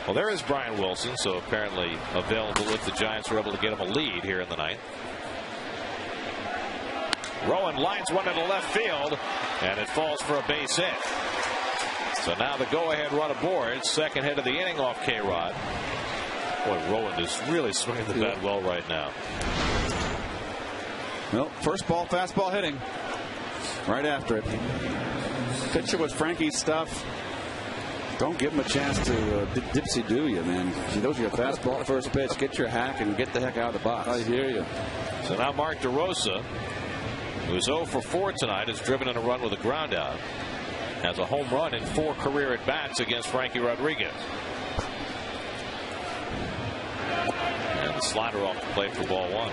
Well, there is Brian Wilson, so apparently available if the Giants were able to get him a lead here in the ninth. Rowan lines one into left field, and it falls for a base hit. So now the go-ahead run aboard. Second hit of the inning off K-Rod. Boy, Rowan is really swinging the bat well right now. Well, first ball, fastball hitting. Right after it. Pitcher with Frankie's stuff. Don't give him a chance to dipsy-do you, man. He knows you're a fastball first pitch. Get your hack and get the heck out of the box. I hear you. So now Mark DeRosa, who's 0 for 4 tonight, has driven in a run with a ground out. Has a home run in 4 career at-bats against Frankie Rodriguez. And the slider off the plate for ball 1.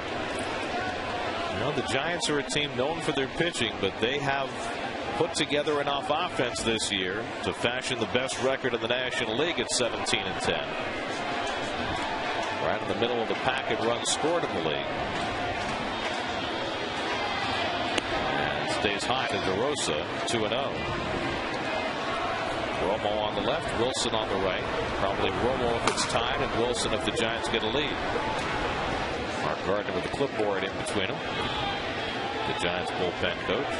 The Giants are a team known for their pitching, but they have put together enough offense this year to fashion the best record in the National League at 17-10. Right in the middle of the pack in runs scored in the league. And stays high to DeRosa, 2-0. Romo on the left, Wilson on the right. Probably Romo if it's tied, and Wilson if the Giants get a lead. Mark Gardner with the clipboard in between them. the Giants bullpen coach.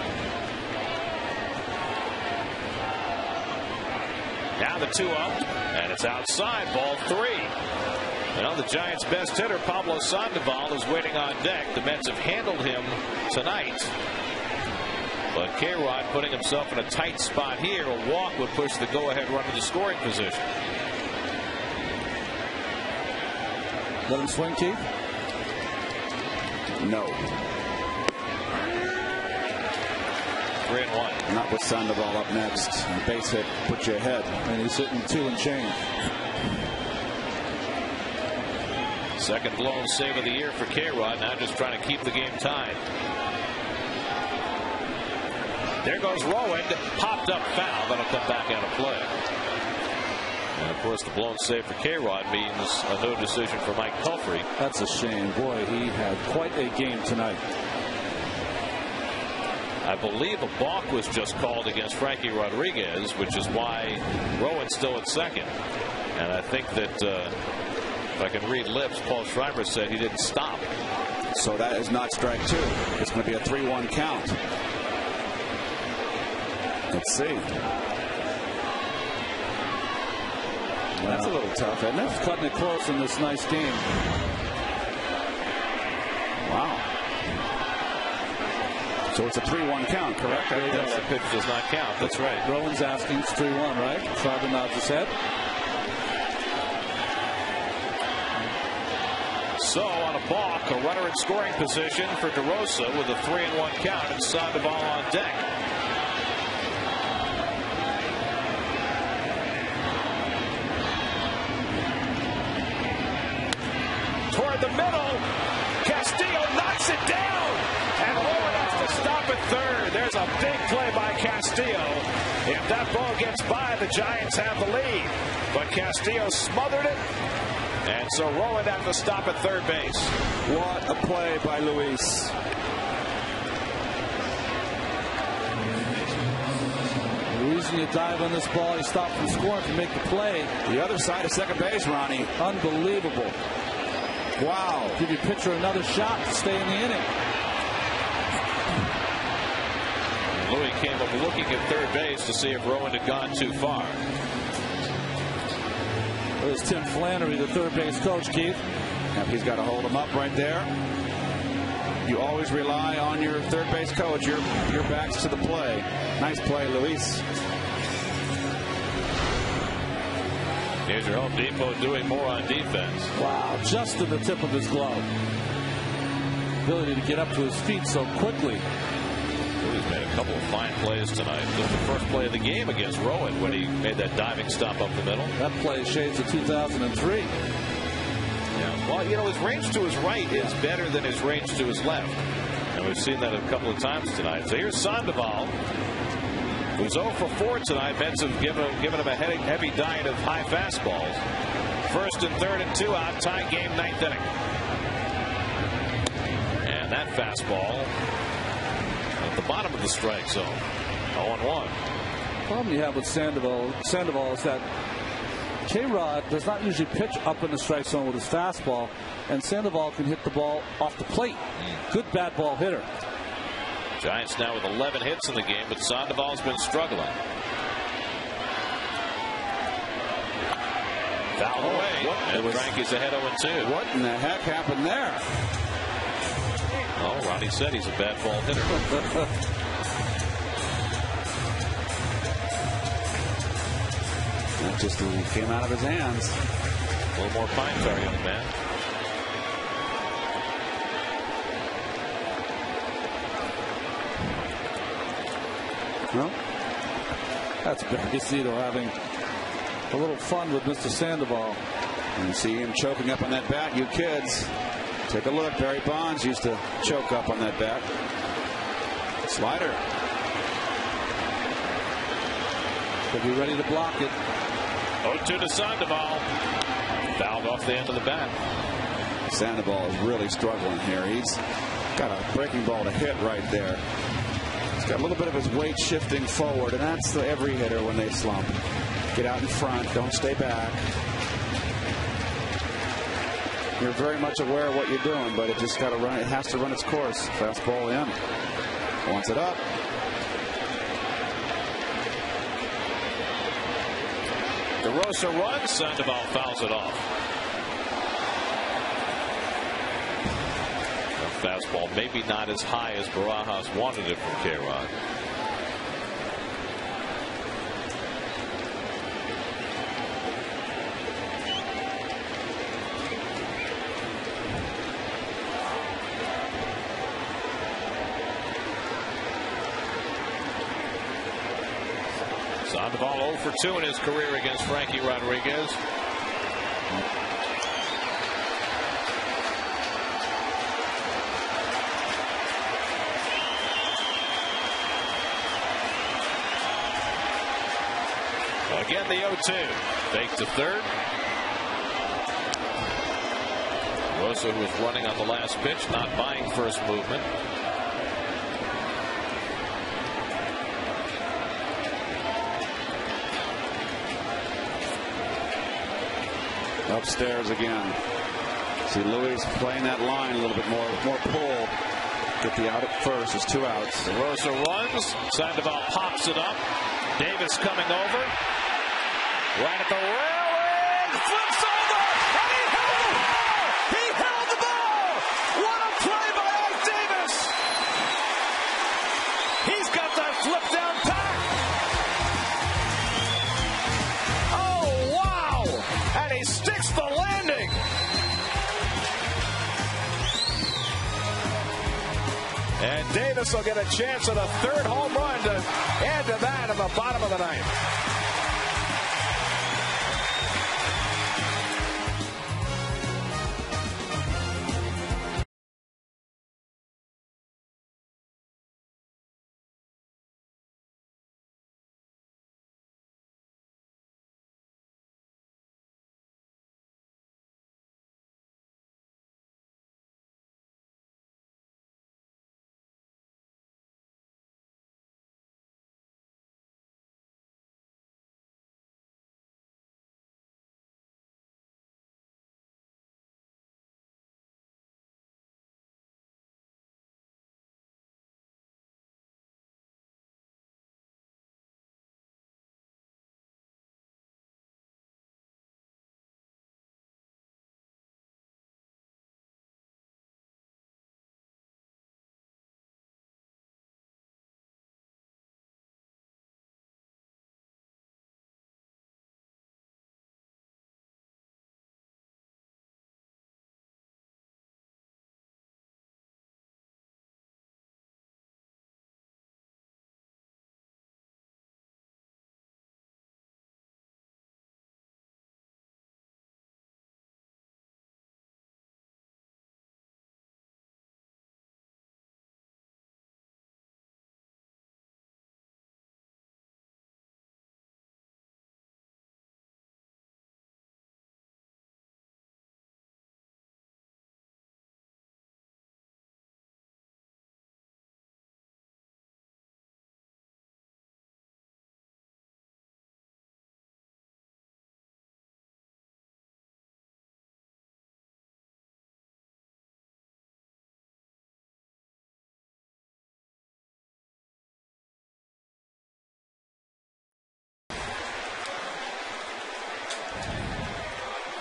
Now the 2-0, and it's outside, ball 3. Well, the Giants' best hitter, Pablo Sandoval, is waiting on deck. The Mets have handled him tonight. But K-Rod putting himself in a tight spot here. A walk would push the go-ahead run to the scoring position. Let him swing, Keith? No. 3-1. Not with Sandoval up next. Base hit puts you ahead. And he's hitting 2 and change. Second blown save of the year for K-Rod. Now just trying to keep the game tied. There goes Rowan. Popped up foul. That'll come back out of play. And of course, the blown save for K-Rod means a no decision for Mike Pelfrey. That's a shame. Boy, he had quite a game tonight. I believe a balk was just called against Frankie Rodriguez, which is why Rowan's still at second. And I think that if I can read lips, Paul Schreiber said he didn't stop. So that is not strike 2. It's going to be a 3-1 count. Let's see. That's a little tough, isn't it? He's cutting it close in this nice game. Wow. So it's a 3-1 count, correct? Yes, the pitch does not count. That's right. Rowan's asking it's 3-1, right? Schreiber nods his head. So on a balk, a runner in scoring position for DeRosa with a 3-1 count, and Sandoval on deck. Toward the middle, Castillo knocks it down, and Rowan has to stop at third. There's a big play by Castillo. If that ball gets by, the Giants have the lead, but Castillo smothered it. And so Rowan had to stop at third base. What a play by Luis. The reason you dive on this ball, you stop from scoring to make the play. The other side of second base, Ronnie. Unbelievable. Wow. Give your pitcher another shot to stay in the inning. Louis came up looking at third base to see if Rowan had gone too far. There's Tim Flannery, the third base coach, Keith. Now he's got to hold him up right there. You always rely on your third base coach. Your back's to the play. Nice play, Luis. Here's your Home Depot doing more on defense. Wow, just to the tip of his glove. Ability to get up to his feet so quickly. He's made a couple of fine plays tonight. Just the first play of the game against Rowan when he made that diving stop up the middle. That play shades of 2003. Yeah. Well, you know, his range to his right is better than his range to his left. And we've seen that a couple of times tonight. So here's Sandoval, who's 0 for 4 tonight. Mets have given him a heavy diet of high fastballs. First and third and 2 out. Tie game, 9th inning. And that fastball at the bottom of the strike zone. 0-1. The problem you have with Sandoval is that K-Rod does not usually pitch up in the strike zone with his fastball, and Sandoval can hit the ball off the plate. Good bat ball hitter. Giants now with 11 hits in the game, but Sandoval's been struggling. Foul away. And Frankie's ahead 0-2. What in the heck happened there? Oh, Ronnie said he's a bad ball hitter. That just came out of his hands. A little more pine tar, young man. Well, that's Barricito having a little fun with Mr. Sandoval. And you see him choking up on that bat. You kids, take a look. Barry Bonds used to choke up on that bat. Slider. He'll be ready to block it. 0-2 to Sandoval. Fouled off the end of the bat. Sandoval is really struggling here. He's got a breaking ball to hit right there. He's got a little bit of his weight shifting forward, and that's every hitter when they slump. Get out in front. Don't stay back. you're very much aware of what you're doing, but it just got to run. It has to run its course. Fastball in. Wants it up. DeRosa runs. Sandoval fouls it off. The fastball maybe not as high as Barajas wanted it from K-Rod. Sandoval 0 for 2 in his career against Frankie Rodriguez. Again, the 0-2. Fake to third. Rosa, who was running on the last pitch, not buying first movement. Upstairs again. See Louis playing that line a little bit more pull. Get the out at first. It's 2 outs. Rosa runs. Sandoval pops it up. Davis coming over. Right at the railing. Flips over. And he held the ball. He held the ball. What a play by Ike Davis. He's got that flip down pack. Oh, wow. And he sticks the landing. And Davis will get a chance at a third home run to add to that in the bottom of the ninth.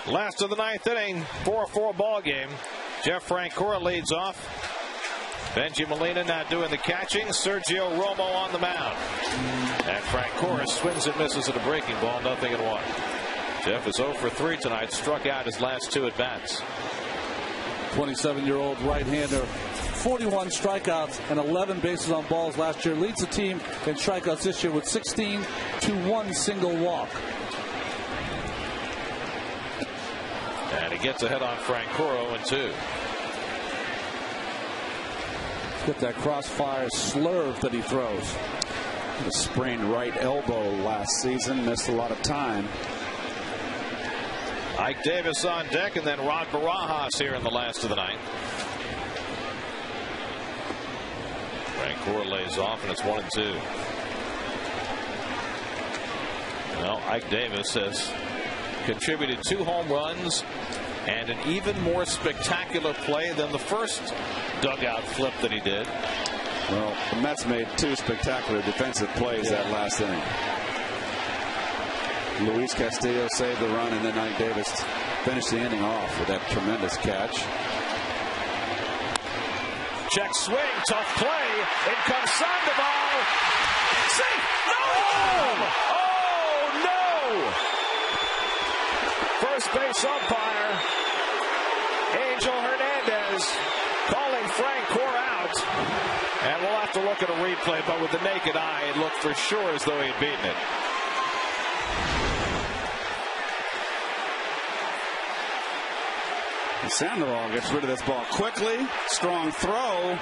Last of the ninth inning, 4-4 ball game. Jeff Francora leads off. Benji Molina now doing the catching. Sergio Romo on the mound. And Francora swings and misses at a breaking ball, 0-1. Jeff is 0 for 3 tonight. Struck out his last 2 at bats. 27-year-old right-hander, 41 strikeouts and 11 bases on balls last year. Leads the team in strikeouts this year with 16 to 1 single walk. And he gets ahead on Francora 0-2. Get that crossfire slurve that he throws. A sprained right elbow last season. Missed a lot of time. Ike Davis on deck, and then Rod Barajas here in the last of the ninth. Francora lays off, and it's 1-2. Well, Ike Davis has contributed 2 home runs and an even more spectacular play than the first dugout flip that he did. Well, the Mets made 2 spectacular defensive plays that last inning. Luis Castillo saved the run, and then Ike Davis finished the inning off with that tremendous catch. Check swing, tough play. In comes Sandoval. See? No! Oh, no! First base umpire, Angel Hernandez, calling Frank Core out. And we'll have to look at a replay, but with the naked eye, it looked for sure as though he had beaten it. Sandoval gets rid of this ball quickly. Strong throw.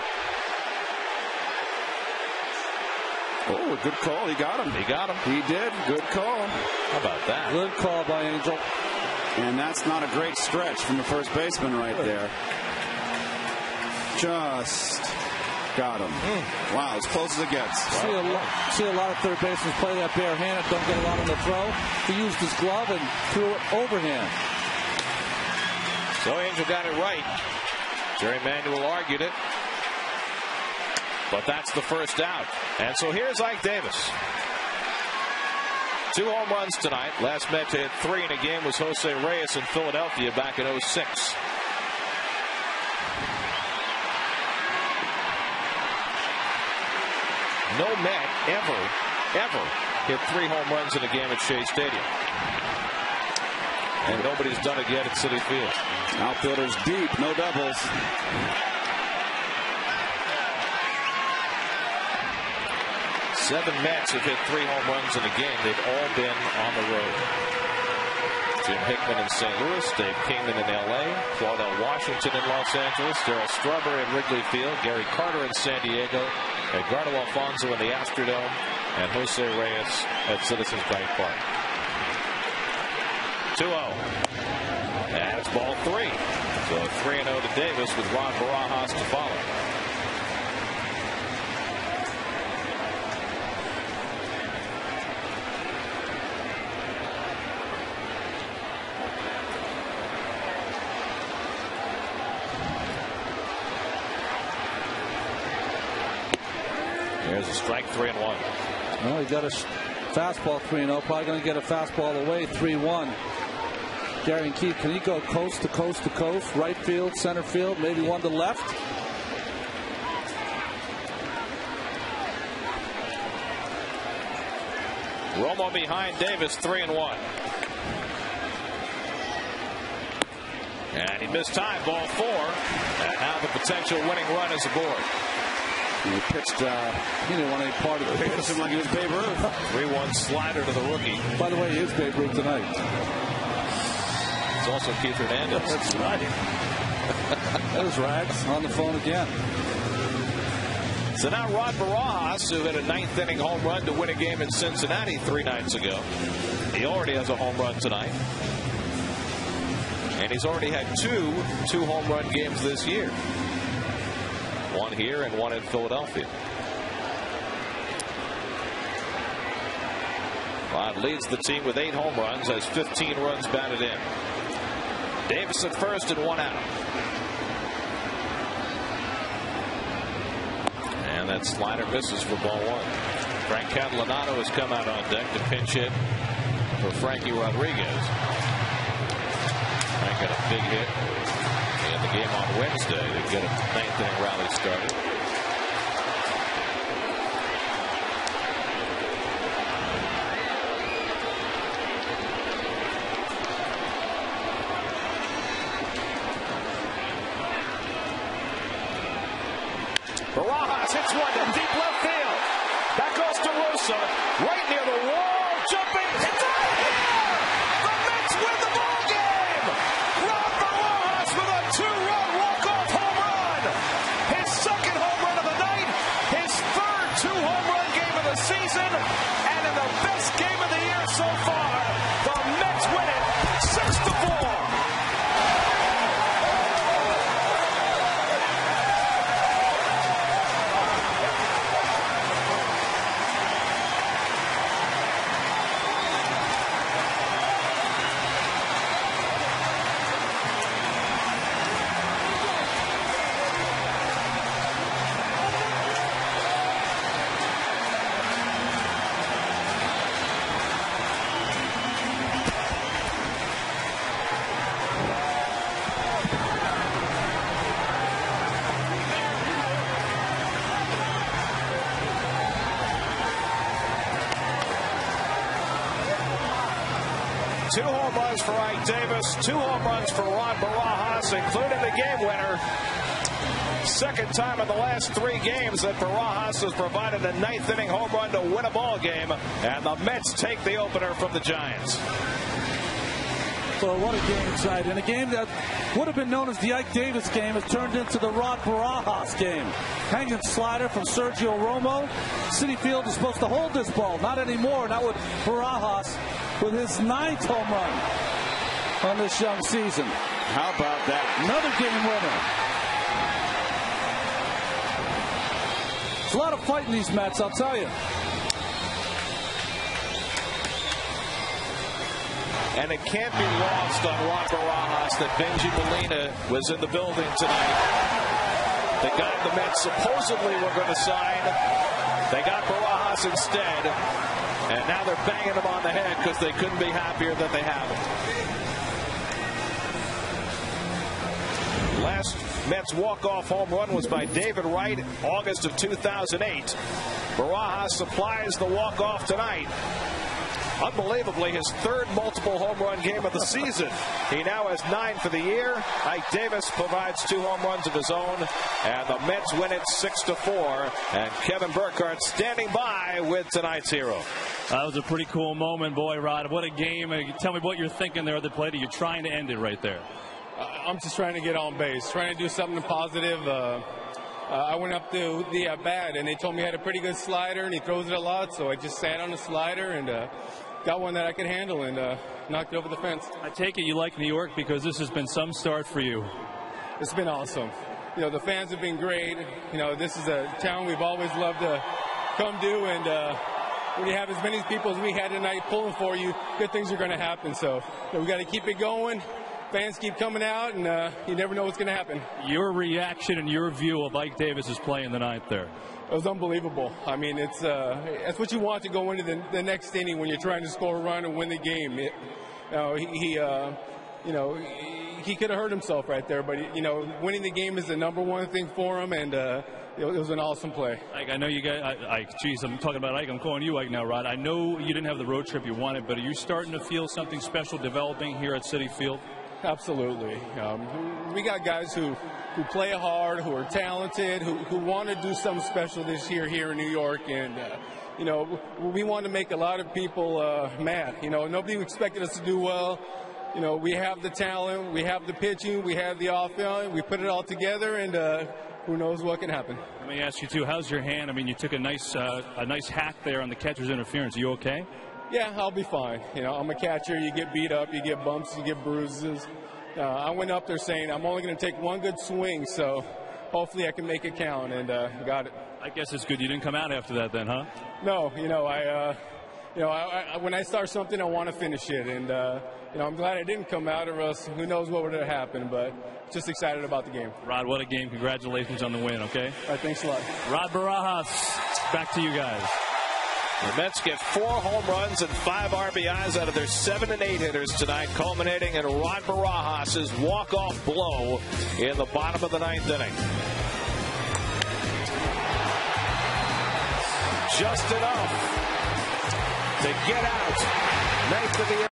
Oh, a good call. He got him. He got him. He did. Good call. How about that? Good call by Angel. And that's not a great stretch from the first baseman right there. Just got him. Wow, as close as it gets. See a lot of third basemen play that barehanded, don't get a lot on the throw. He used his glove and threw it overhand. So Angel got it right. Jerry Manuel argued it. But that's the first out. And so here's Ike Davis. 2 home runs tonight. Last Met to hit 3 in a game was Jose Reyes in Philadelphia back in '06. No Met ever hit 3 home runs in a game at Shea Stadium. And nobody's done it yet at Citi Field. Outfielders deep, no doubles. Seven Mets have hit 3 home runs in a game. They've all been on the road. Jim Hickman in St. Louis, Dave Kingman in L.A., Claudel Washington in Los Angeles, Darryl Strawberry at Wrigley Field, Gary Carter in San Diego, Edgardo Alfonso in the Astrodome, and Jose Reyes at Citizens Bank Park. 2-0. And it's ball 3. So 3-0 to Davis with Ron Barajas to follow. There's a strike, 3-1. Well, he got a fastball 3-0. Probably going to get a fastball away 3-1. Gary and Keith, can he go coast to coast to coast? Right field, center field, maybe one to left? Romo behind Davis, 3-1. And he missed time, ball 4. And now the potential winning run is aboard. He pitched, he didn't want any part of it. Pitched him like he was Babe Ruth. 3-1 slider to the rookie. By the way, he is Babe Ruth tonight. It's also Keith Hernandez. That's right. There's Rags on the phone again. So now Ron Barajas, who hit a 9th inning home run to win a game in Cincinnati 3 nights ago. He already has a home run tonight. And he's already had two home run games this year. One here and one in Philadelphia. Ron leads the team with 8 home runs, has 15 runs batted in. Davis at first and 1 out. And that slider misses for ball 1. Frank Catalanato has come out on deck to pinch hit for Frankie Rodriguez. Frank got a big hit in the game on Wednesday to get a 9th inning rally started. Barajas hits one to deep left field. That goes to Rosa, right near the wall, jumping. It's out of here! The Mets win the ball game! Ron Barajas with a 2-run walk-off home run. His 2nd home run of the night, his 3rd 2-home run game of the season, and in the best game of the year so far, the Mets win it 6-4. 2 home runs for Ike Davis, 2 home runs for Ron Barajas, including the game winner. Second time in the last 3 games that Barajas has provided a 9th inning home run to win a ball game, and the Mets take the opener from the Giants. So what a game tonight. And a game that would have been known as the Ike Davis game has turned into the Rod Barajas game. Hanging slider from Sergio Romo. Citi Field is supposed to hold this ball. Not anymore. Not with Barajas with his 9th home run on this young season. How about that? Another game winner. There's a lot of fight in these Mets, I'll tell you. And it can't be lost on Ron Barajas that Benji Molina was in the building tonight. The guy the Mets supposedly were going to sign, they got Barajas instead, and now they're banging him on the head because they couldn't be happier that they haven't. Last Mets walk-off home run was by David Wright, August of 2008. Barajas supplies the walk-off tonight. Unbelievably, his 3rd multiple home run game of the season. He now has 9 for the year. Ike Davis provides 2 home runs of his own, and the Mets win it 6-4. And Kevin Burkhardt standing by with tonight's hero. That was a pretty cool moment, boy, Rod. What a game. Tell me what you're thinking there at the plate. You're trying to end it right there. I'm just trying to get on base, trying to do something positive. I went up to the at-bat, and they told me he had a pretty good slider, and he throws it a lot, so I just sat on the slider and got one that I could handle and knocked it over the fence. I take it you like New York because this has been some start for you. It's been awesome. You know, the fans have been great. You know, this is a town we've always loved to come to, and when you have as many people as we had tonight pulling for you, good things are going to happen. So we got to keep it going. Fans keep coming out, and you never know what's going to happen. Your reaction and your view of Ike Davis' play in the 9th there? It was unbelievable. I mean, it's what you want to go into the next inning when you're trying to score a run and win the game. He could have hurt himself right there, but winning the game is the #1 thing for him, and it was an awesome play. Ike, I know you guys. Ike, geez, I'm talking about Ike. I'm calling you Ike now, Rod. I know you didn't have the road trip you wanted, but are you starting to feel something special developing here at Citi Field? Absolutely. We got guys who play hard, who are talented, who want to do something special this year here in New York. And, we want to make a lot of people mad. Nobody expected us to do well. We have the talent, we have the pitching, we have the offense. We put it all together, and who knows what can happen. Let me ask you, too, how's your hand? I mean, you took a nice hack there on the catcher's interference. Are you okay? Yeah, I'll be fine. I'm a catcher. You get beat up, you get bumps, you get bruises. I went up there saying I'm only going to take one good swing, so hopefully I can make it count, and got it. I guess it's good you didn't come out after that then, huh? No, when I start something, I want to finish it, and I'm glad I didn't come out, or else who knows what would have happened, but just excited about the game. Rod, what a game. Congratulations on the win, okay? All right, thanks a lot. Rod Barajas, back to you guys. The Mets get 4 home runs and 5 RBIs out of their 7 and 8 hitters tonight, culminating in Ron Barajas' walk-off blow in the bottom of the 9th inning. Just enough to get out. 9th of the